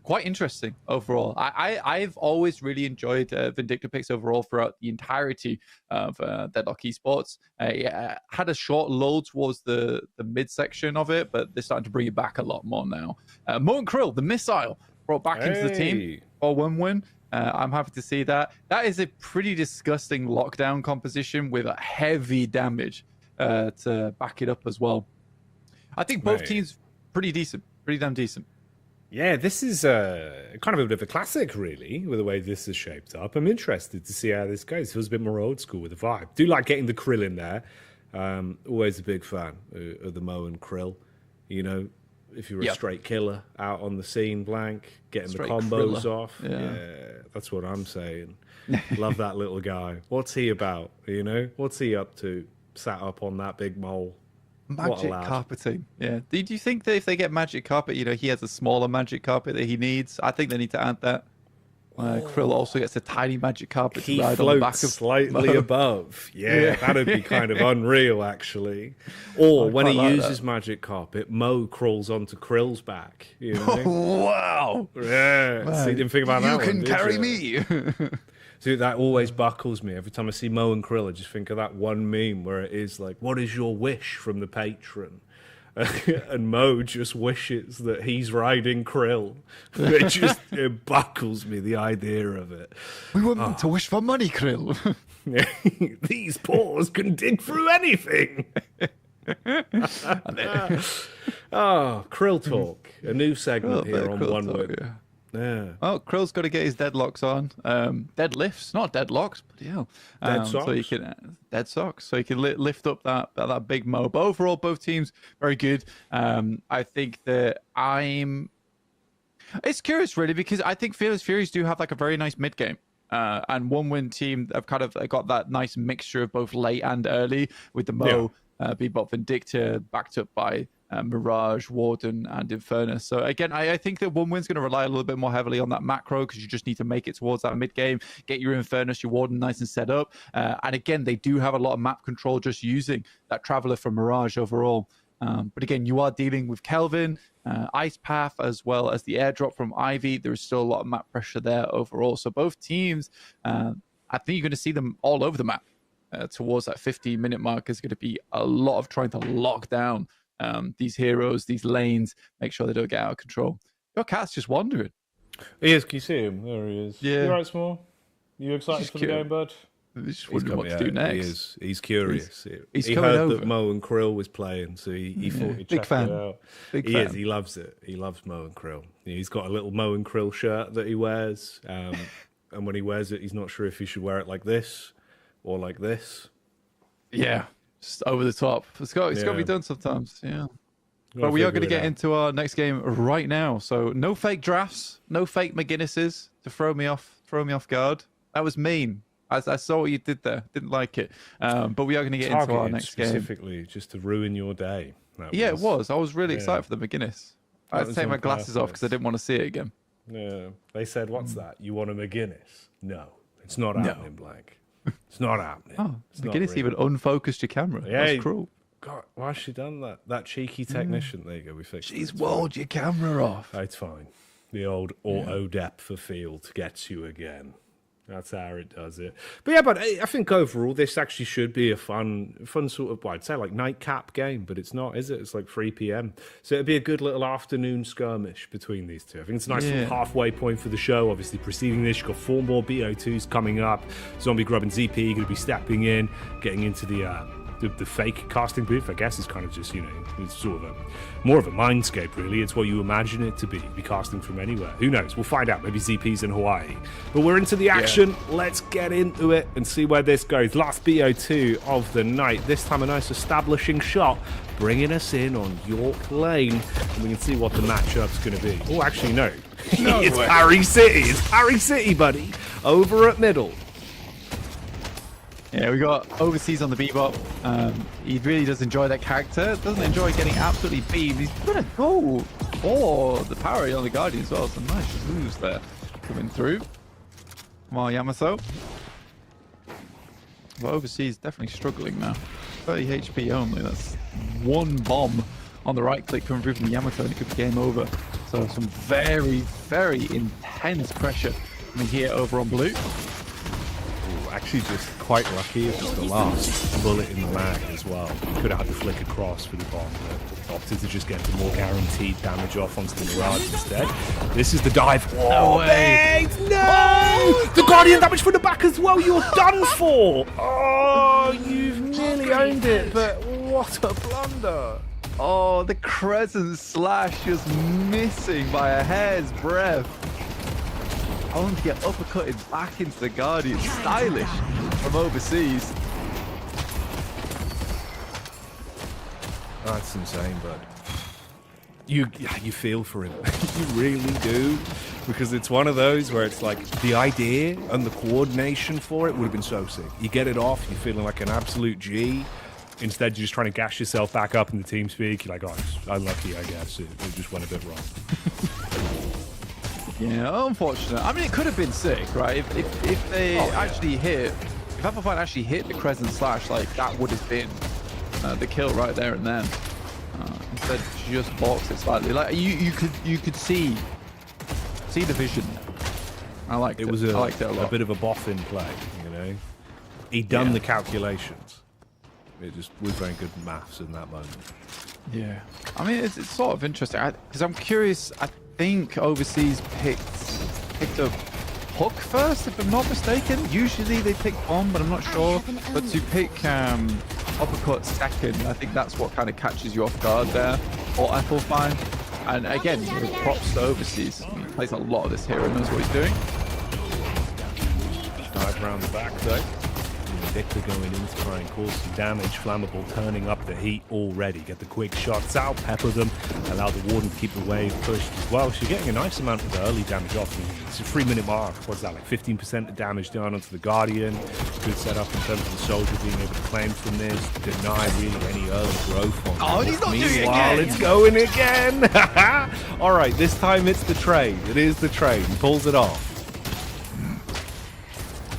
quite interesting overall. I've always really enjoyed Vindicta picks overall throughout the entirety of Deadlock Esports. Had a short lull towards the midsection of it, but they're starting to bring it back a lot more now. Molten Krill, the missile, brought back into the team for one win. I'm happy to see that. That is a pretty disgusting lockdown composition with a heavy damage to back it up as well. I think both teams pretty damn decent. Yeah, this is kind of a bit of a classic, really, with the way this is shaped up. I'm interested to see how this goes. It feels a bit more old school with the vibe. Do like getting the Krill in there. Always a big fan of the Mo and Krill. If you're a straight killer out on the scene, blank, getting straight the combos Krilla off. Yeah, that's what I'm saying. Love that little guy. What's he about? What's he up to? Sat up on that big mole. Magic carpeting. Yeah. Do you think that if they get magic carpet, he has a smaller magic carpet that he needs? I think they need to add that. Krill also gets a tiny magic carpet to ride on the back of slightly Mo. Above. Yeah, that'd be kind of unreal, actually. Or when he uses magic carpet, Mo crawls onto Krill's back. Wow. Yeah. So you didn't think about that one, You can carry me. So that always buckles me. Every time I see Mo and Krill, I just think of that one meme where it is like, what is your wish from the patron? And Mo just wishes that he's riding Krill. It buckles me, the idea of it. We want them to wish for money, Krill. These paws can dig through anything. Krill Talk, a new segment here on One Win. Yeah. Well, Krill's got to get his deadlocks on. Deadlifts, not deadlocks, but yeah. Dead socks. So he can dead socks. So he can lift up that big Mo. But overall, both teams very good. I think that it's curious really because I think Fearless Furies do have like a very nice mid game. And One Win team have kind of got that nice mixture of both late and early with the Mo, Bebop, Vindicta backed up by Mirage, Warden, and Infernus. So again, I think that One Win's going to rely a little bit more heavily on that macro because you just need to make it towards that mid game, get your Infernus, your Warden nice and set up. And again, they do have a lot of map control just using that Traveler from Mirage overall. But again, you are dealing with Kelvin, Ice Path, as well as the airdrop from Ivy. There is still a lot of map pressure there overall. So both teams, I think you're going to see them all over the map towards that 15-minute mark. Is going to be a lot of trying to lock down these heroes, these lanes, make sure they don't get out of control. Your cat's just wandering. He is. Can you see him? There he is. Yeah. You right, Small? You excited for the game, bud? He's just wondering what to do next. He is. He's curious. He heard over. that Mo and Krill was playing, so he thought he'd check it out. Big fan. Is. He loves it. He loves Mo and Krill. He's got a little Mo and Krill shirt that he wears, and when he wears it, he's not sure if he should wear it like this or like this. Yeah. Just over the top. It's got to be done sometimes. Yeah. But we are going to get into our next game right now. So no fake drafts, no fake McGinnises to throw me off guard. That was mean. I saw what you did there. Didn't like it. But we are going to get into our next game. Specifically, just to ruin your day. It was. I was really excited for the McGinnis. I had to take my glasses off because I didn't want to see it again. Yeah. They said, what's that? You want a McGinnis? No. It's not happening, Blank. It's not happening. Oh, McGinnis even unfocused your camera. Yeah, that's cruel. God, why has she done that? That cheeky technician. There you go. We fixed it. She's walled your camera off. It's fine. The old auto depth of field gets you again. That's how it does it. But yeah, but I think overall this actually should be a fun sort of, well, I'd say like nightcap game, but it's not, is it? It's like 3 p.m. So it'd be a good little afternoon skirmish between these two. I think it's a nice little halfway point for the show. Obviously, preceding this, you've got 4 more BO2s coming up. Zombie Grub and ZP going to be stepping in, getting into the fake casting booth. I guess is kind of just, you know, it's sort of more of a mindscape, really. It's what you imagine it to be casting from anywhere. Who knows? We'll find out. Maybe ZP's in Hawaii. But we're into the action. Let's get into it and see where this goes. Last BO2 of the night. This time a nice establishing shot, bringing us in on York Lane. And we can see what the matchup's going to be. Oh, actually, no. It's way. Harry City. It's Harry City, buddy. Over at middle. Yeah, we got Overseas on the Bebop. He really does enjoy that character. Doesn't enjoy getting absolutely beamed. He's gonna go for the parry on the Guardian as well. Some nice moves there coming through. Come on, Yamato. But Overseas definitely struggling now. 30 HP only. That's 1 bomb on the right click coming through from Yamato, and it could be game over. So some very, very intense pressure coming here over on blue. Actually just quite lucky. It was the last bullet in the mag as well. Could have had the flick across for the bomb, but opted to just get the more guaranteed damage off onto the Mirage instead. This is the dive. Oh, mate! No! The Guardian damage from the back as well. You're done for! Oh, you've nearly owned it, but what a blunder. Oh, the Crescent Slash just missing by a hair's breadth. Only to get uppercutted back into the Guardian. Stylish from Overseas. That's insane, bud. You feel for him. You really do. Because it's one of those where it's like the idea and the coordination for it would have been so sick. You get it off, you're feeling like an absolute G. Instead, you're just trying to gash yourself back up in the team speak. You're like, oh, it's unlucky, I guess. It just went a bit wrong. Yeah, unfortunate. I mean, it could have been sick, right? If they actually hit, if Applefine actually hit the Crescent Slash, like that would have been the kill right there and then. Instead, just box it slightly. Like you could see the vision. I liked it. Was I liked it a lot. A bit of a boffin play, you know. He'd done the calculations. It just was very good maths in that moment. Yeah, I mean, it's sort of interesting because I'm curious. I think Overseas picked up Hook first, if I'm not mistaken. Usually they pick Bomb, but I'm not sure. But to pick Uppercut second, I think that's what kind of catches you off guard there. Or Applefine. And again, props to Overseas. He plays a lot of this hero, knows what he's doing. Dive around the back though. Victor going in to try and cause some damage. Flammable turning up the heat already. Get the quick shots out, pepper them, allow the Warden to keep the wave pushed as well. So you're getting a nice amount of the early damage off. It's a 3-minute mark. What's that, like 15% of damage down onto the Guardian. Good setup in terms of the soldier being able to claim from this. Deny really any early growth on Oh, he's not doing it Meanwhile, again. it's going again. All right, this time it's the trade. It is the trade. He pulls it off.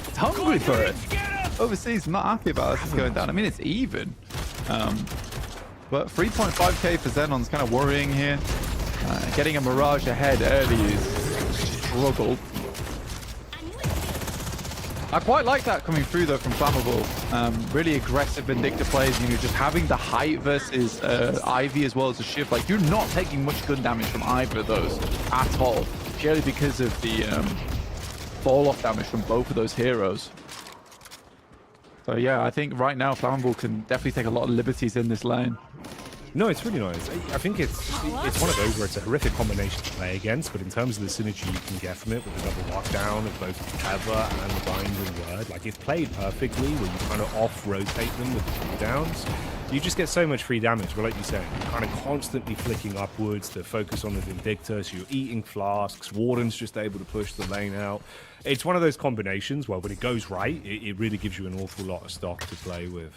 It's hungry for it. Overseas not happy about this going down. I mean, it's even. But 3.5k for Xenon's kind of worrying here. Getting a Mirage ahead early is struggle. I quite like that coming through though from Flammable. Really aggressive Vindicta plays. You know, just having the height versus Ivy as well as a shift. Like you're not taking much gun damage from either of those at all. Purely because of the fall off damage from both of those heroes. So yeah, I think right now Flammable can definitely take a lot of liberties in this lane. No, it's really nice. I think it's one of those where it's a horrific combination to play against, but in terms of the synergy you can get from it with the double lockdown of both Clever and Bind and Word, like if played perfectly, where you kind of off-rotate them with the cooldowns, you just get so much free damage. But like you said, you're kind of constantly flicking upwards to focus on the Vindicta, so you're eating flasks, Warden's just able to push the lane out. It's one of those combinations where when it goes right, it really gives you an awful lot of stock to play with.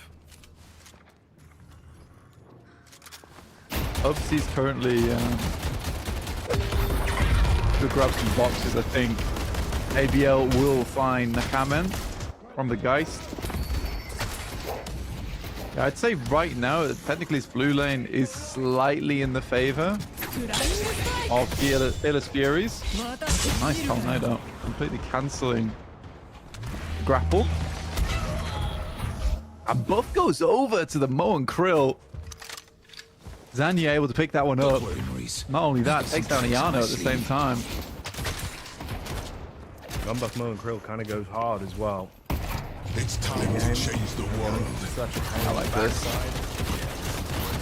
Overseas currently to grab some boxes. I think ABL will find Nakamen from the Geist. Yeah, I'd say right now, technically his blue lane is slightly in the favor of Fearless Furies. Nice tornado, completely cancelling grapple. And buff goes over to the Mo and Krill. Zanya able to pick that one up. Not only that, takes down Iano at the same time. Gunbuff Mo and Krill kind of goes hard as well. It's time to change the world. Such a pain I like this.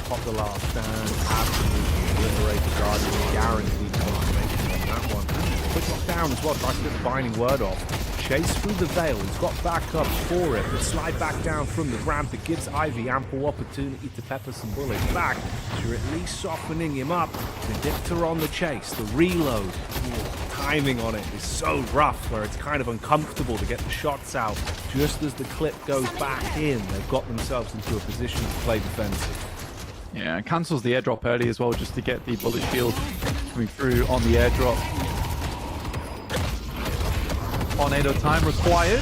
Pop the last stand, absolutely obliterate the Guardian, guaranteed confirmation on that one. Quick lock down as well, tries to get the binding word off. Chase through the veil, he's got backups for it, but slide back down from the ramp. It gives Ivy ample opportunity to pepper some bullets back. So you're at least softening him up. The Dictor on the chase, the reload. Timing on it is so rough where it's kind of uncomfortable to get the shots out. Just as the clip goes back in, they've got themselves into a position to play defensive. Yeah, cancels the airdrop early as well just to get the bullet shield coming through on the airdrop. Tornado time required.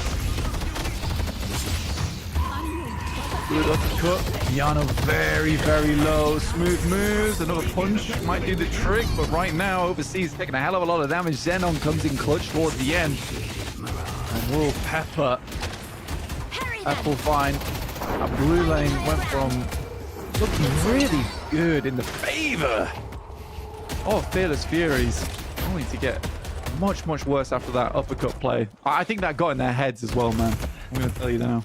Good uppercut. Iano very, very low. Smooth moves. Another punch might do the trick, but right now, Overseas taking a hell of a lot of damage. Xenon comes in clutch towards the end. And will pepper. Applefine. That blue lane went from looking really good in the favor of Fearless Furies, only to get much, much worse after that uppercut play. I think that got in their heads as well, man. I'm going to tell you now.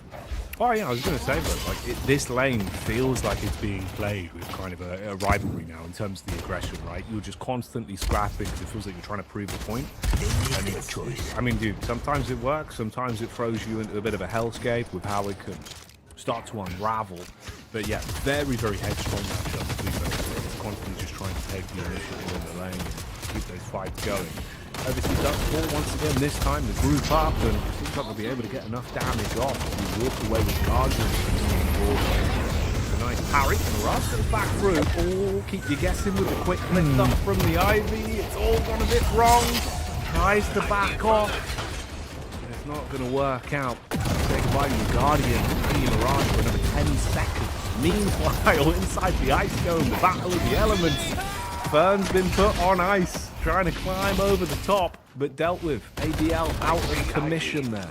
Oh yeah, I was going to say, but like this lane feels like it's being played with kind of a rivalry now in terms of the aggression, right? You're just constantly scrapping because it feels like you're trying to prove a point. And I mean, dude, sometimes it works, sometimes it throws you into a bit of a hellscape with how it can start to unravel. But yeah, very, very headstrong matchup. It's constantly just trying to take the initiative in the lane and keep those fights going. Obviously, Duck Ball once again, this time the group up, and seems like they'll be able to get enough damage off to walk away with Guardian. A nice parry, and Russ goes back through. Oh, keep you guessing with the quick lift up from the Ivy. It's all gone a bit wrong. Tries to back off. It's not going to work out. Say goodbye to the Guardian. Mirage for another 10 seconds. Meanwhile, inside the Ice Dome, the Battle of the Elements. Fern's been put on ice, trying to climb over the top, but dealt with. ABL out of commission there.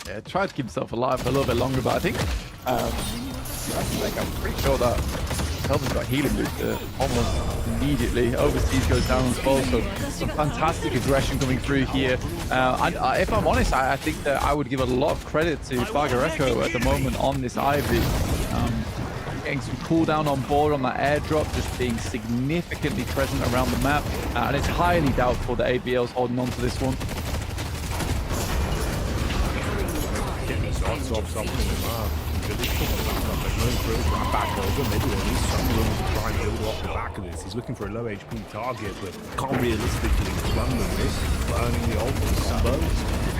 Yeah, tried to keep himself alive for a little bit longer, but I think I'm pretty sure that Kelvin's got healing boost almost immediately. Overseas goes down as well, so some fantastic aggression coming through here. If I'm honest, I think that I would give a lot of credit to Fagareko at the moment on this Ivy. Getting some cooldown on board on that airdrop, just being significantly present around the map, and it's highly doubtful that ABL's holding on to this one. Back over, maybe at least some room to try and build off the back of this. He's looking for a low HP target, but can't realistically run the risk, burning the ultimate combo.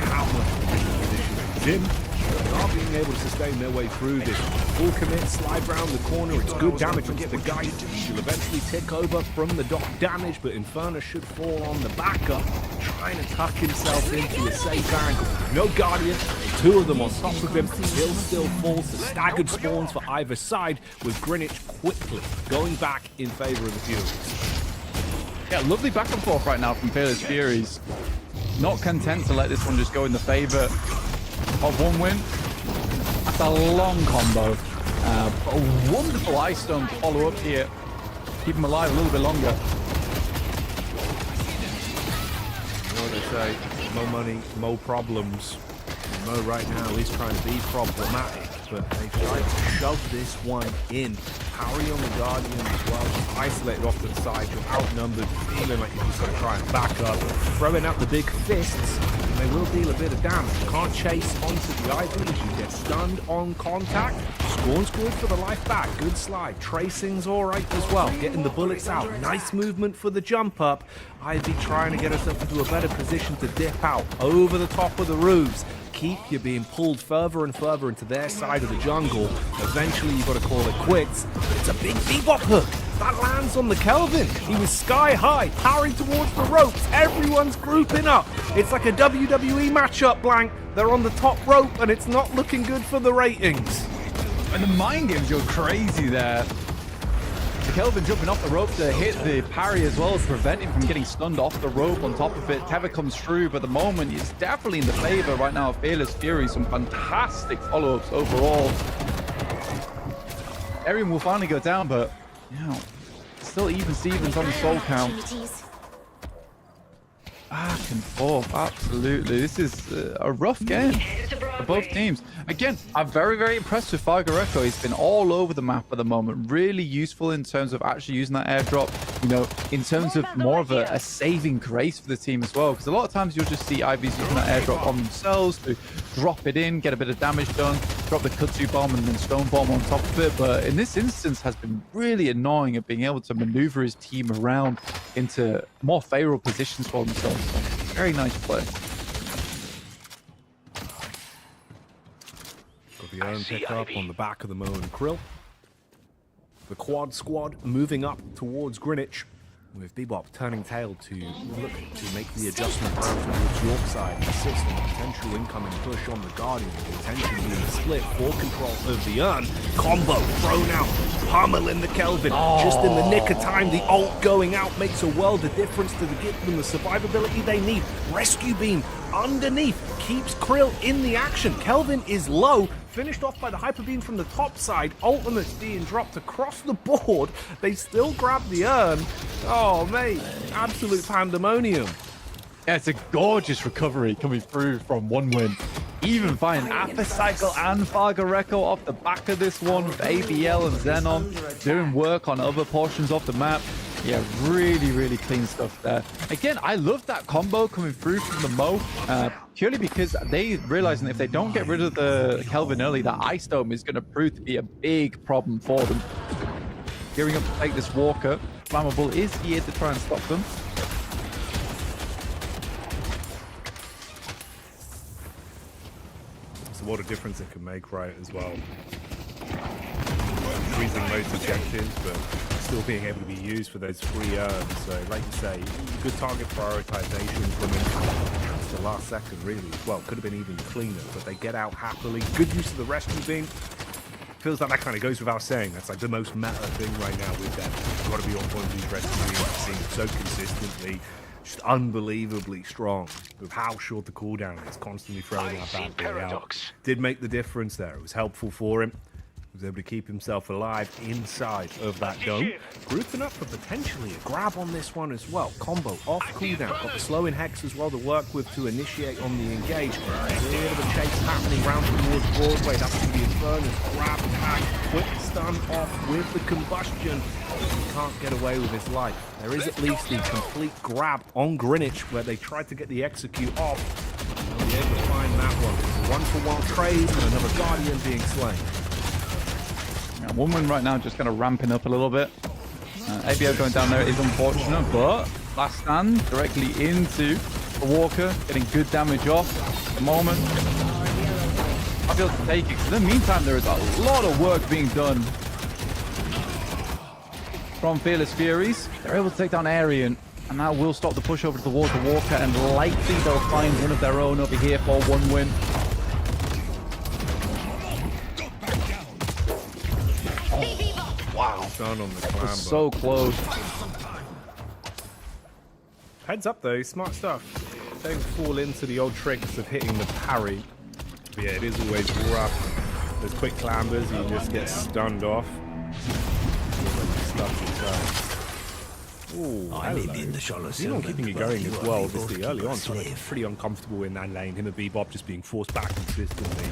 How much position is in? They are being able to sustain their way through this. Full commit, slide round the corner. It's good damage against the guy. She'll eventually tick over from the dock damage, but Inferno should fall on the backup, trying to tuck himself into a safe angle. No Guardian, two of them on top of him. He'll still fall to staggered spawns for either side, with Greenwich quickly going back in favor of the Furies. Yeah, lovely back and forth right now from Fearless Furies. Not content to let this one just go in the favor of one win. That's a long combo. But a wonderful Ice Stone to follow up here. Keep him alive a little bit longer. You know what they say, mo money, mo problems. Mo right now is trying to be problematic, but they try to shove this one in. Parry on the Guardian as well, just isolated off to the side. You're outnumbered, feeling like you're just going to try and back up. Throwing out the big fists, and they will deal a bit of damage. You can't chase onto the Ivy as you get stunned on contact. Scorn's good for the life back. Good slide. Tracing's all right as well. Getting the bullets out. Nice movement for the jump up. Ivy trying to get herself into a better position to dip out over the top of the roofs. Keep you being pulled further and further into their side of the jungle. Eventually, you've got to call it quits. It's a big bebop hook. That lands on the Kelvin. He was sky high, parrying towards the ropes. Everyone's grouping up. It's like a WWE matchup, Blank. They're on the top rope, and it's not looking good for the ratings. And the mind games go crazy there. Kelvin jumping off the rope to hit the parry as well to prevent him from getting stunned off the rope on top of it. Teva comes through, but the moment is definitely in the favor right now of Fearless Fury. Some fantastic follow-ups overall. Arian will finally go down, but still even Stevens on the soul count. Back and forth, absolutely. This is a rough game for both teams. Again, I'm very, very impressed with Fargareco. He's been all over the map at the moment. Really useful in terms of actually using that airdrop, in terms of more of a saving grace for the team as well. Because a lot of times you'll just see IVs using that airdrop on themselves to drop it in, get a bit of damage done, drop the Kutsu bomb and then stone bomb on top of it. But in this instance has been really annoying at being able to maneuver his team around into more favorable positions for themselves. Very nice play. Got the own pick up on the back of the Mo and Krill. The quad squad moving up towards Greenwich, with Bebop turning tail to look to make the adjustment round towards Yorkside. Assists on a potential incoming push on the Guardian. Intention being split for control of the urn. Combo thrown out, pummeling the Kelvin. Just in the nick of time, the ult going out makes a world of difference to give them the survivability they need. Rescue beam underneath keeps Krill in the action. Kelvin is low, finished off by the hyper beam from the top side. Ultimates being dropped across the board. They still grab the urn. Oh mate, absolute pandemonium. Yeah, it's a gorgeous recovery coming through from one win. Even finding Apicycle and Fargareco off the back of this one with ABL and Xenon doing work on other portions of the map. Yeah, really, really clean stuff there. Again, I love that combo coming through from the Mo, purely because they realizing that if they don't get rid of the Kelvin early, that Ice Dome is going to prove to be a big problem for them. Gearing up to take this Walker. Flammable is here to try and stop them. So what a difference it can make, right, as well. Freezing most objectives, but still being able to be used for those free urns. So, like you say, good target prioritization from him. It's the last second, really. Well, could have been even cleaner, but they get out happily. Good use of the rescue beam. Feels like that kind of goes without saying. That's like the most meta thing right now with them. Got to be on point with these rescue beams. Seeing so consistently, just unbelievably strong with how short the cooldown is. Constantly throwing that bad thing out. Did make the difference there. It was helpful for him. Was able to keep himself alive inside of that dome. Grouping up for potentially a grab on this one as well. Combo off cooldown. Got the slow in Hex as well to work with to initiate on the engage. A bit of a chase happening round towards Broadway. That's going to be Infernus. Grab and hack. Quick stun off with the combustion. He can't get away with his life. There is at least the complete grab on Greenwich where they tried to get the execute off. They'll be able to find that one. 1-for-1 trade and another Guardian being slain. One win right now, just kind of ramping up a little bit. ABO going down there is unfortunate, but last stand directly into the Walker, getting good damage off at the moment. I'll be able to take it, because in the meantime, there is a lot of work being done from Fearless Furies. They're able to take down Arian, and that will stop the push over to the Walker, and likely they'll find one of their own over here for one win. Wow. Done on the climb. So close. Heads up though, smart stuff. Don't fall into the old tricks of hitting the parry. But yeah, it is always rough. There's quick clambers, you just get stunned off. Ooh, I may be in the shallow he's not keeping you going as well, obviously, early on. So pretty uncomfortable in that lane. Him and Bebop just being forced back consistently.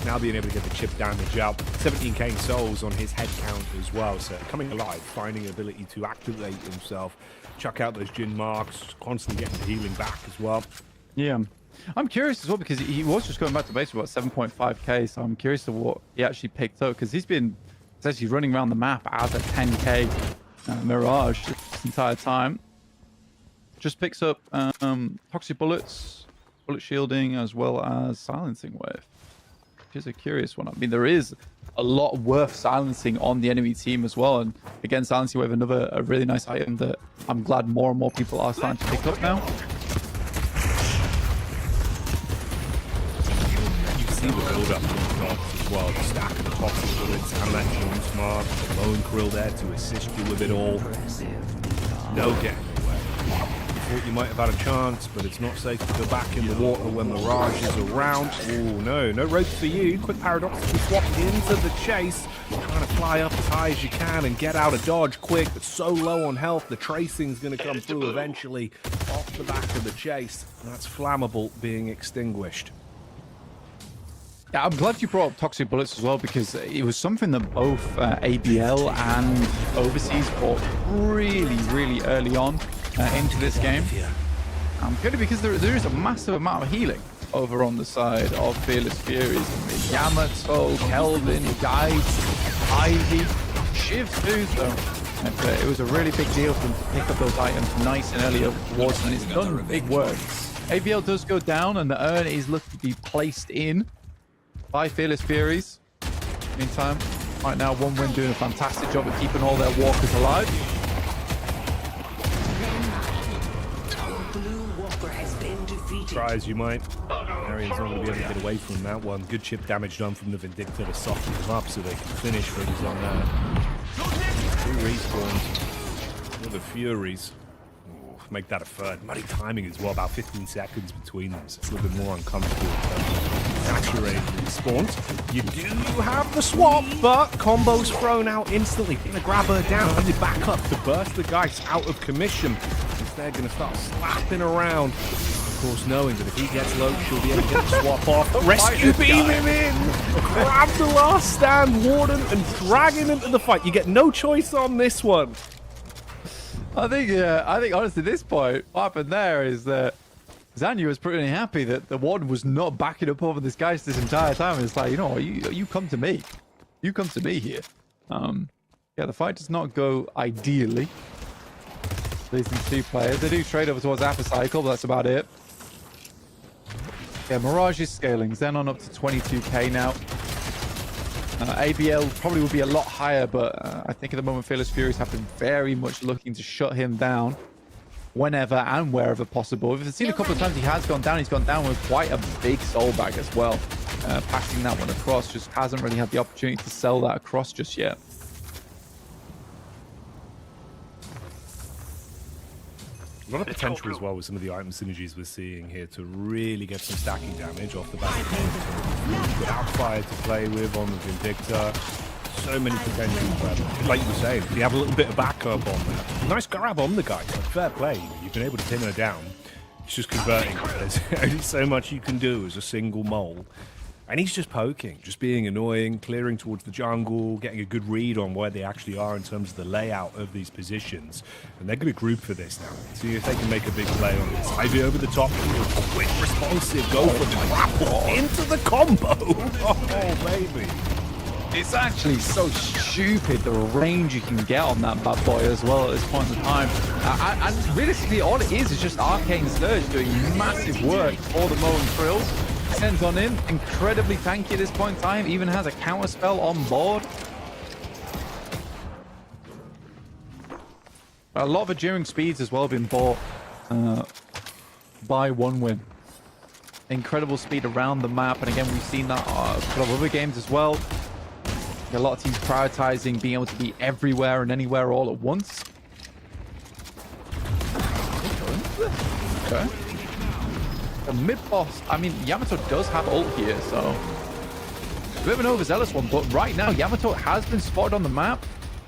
Now being able to get the chip damage out. 17k souls on his head count as well. So coming alive, finding an ability to activate himself, chuck out those Jin marks, constantly getting the healing back as well. Yeah. I'm curious as well because he was just going back to base with what 7.5k. So I'm curious to what he actually picked up because he's been essentially running around the map as a 10k Mirage this entire time. Just picks up toxic bullets, bullet shielding, as well as silencing wave. Which is a curious one. I mean, there is a lot worth silencing on the enemy team as well. And again, silencing wave, another a really nice item that I'm glad more and more people are starting to pick up now. You see the build up from the dogs as as well. The stack of the toxic bullets and that June Smart, the lone krill there to assist you with it all. No getting away. You thought you might have had a chance, but it's not safe to go back in the water when Mirage is around. Oh no, no ropes for you. Quick paradoxically swap into the chase. Trying to fly up as high as you can and get out of dodge quick, but so low on health, the tracing's going to come through eventually off the back of the chase. That's flammable being extinguished. Yeah, I'm glad you brought up toxic bullets as well, because it was something that both ABL and Overseas brought really early on into this game. Purely because there is a massive amount of healing over on the side of Fearless Furies. Yamato, Kelvin, Guides, Ivy, Shiv too, so it was a really big deal for them to pick up those items nice and early towards, and it's done big work. ABL does go down, and the urn is looking to be placed in by Fearless Furies. Meantime, right now, 1win doing a fantastic job of keeping all their walkers alive. Try as you might, Arian's not going to be able to get away from that one. Good chip damage done from the Vindicta to soften them up so they can finish things on that. 2 respawns for the Furies. Ooh, make that a third. Muddy timing as well, about 15 seconds between them, so it's a little bit more uncomfortable. Saturated respawns. You do have the swap, but combo's thrown out instantly. Gonna grab her down, and they back up to burst the guys out of commission. They're going to start slapping around. Of course, knowing that if he gets low, she'll be able to get the swap off. Rescue beam him in! Grab the last stand, Warden, and drag him into the fight. You get no choice on this one. I think honestly, at this point, what happened there is that Zanyu was pretty happy that the Warden was not backing up over this guy this entire time. It's like, you know, you come to me. You come to me here. Yeah, the fight does not go ideally. These 2 players. They do trade over towards Apple Cycle, but that's about it. Yeah, Mirage is scaling. Xenon up to 22k now. ABL probably will be a lot higher, but I think at the moment Fearless Furies have been very much looking to shut him down whenever and wherever possible. We've seen a couple of times he has gone down. He's gone down with quite a big soul bag as well. Passing that one across, just hasn't really had the opportunity to sell that across just yet. A lot of potential as well with some of the item synergies we're seeing here to really get some stacking damage off the back of the good outfire to play with on the Vindicta. So many potentials. Like you were saying, if you have a little bit of backup on that. Nice grab on the guy. Fair play. You've been able to pin her down. It's just converting. There's only so much you can do as a single mole. And he's just poking, just being annoying, clearing towards the jungle, getting a good read on where they actually are in terms of the layout of these positions. And they're going to group for this now. See if they can make a big play on this. Ivy over the top, quick responsive, go for the grapple into the combo. Oh, baby. It's actually so stupid the range you can get on that bad boy as well at this point in time. And realistically, all it is just Arcane Surge doing massive work for the Moan Frills. Sends on in, incredibly tanky at this point in time, even has a counter spell on board. A lot of enduring speeds as well have been bought by 1win. Incredible speed around the map, and again, we've seen that a couple of other games as well. A lot of teams prioritizing being able to be everywhere and anywhere all at once. Okay. The mid-boss, I mean, Yamato does have ult here, so a bit of an overzealous one, but right now Yamato has been spotted on the map.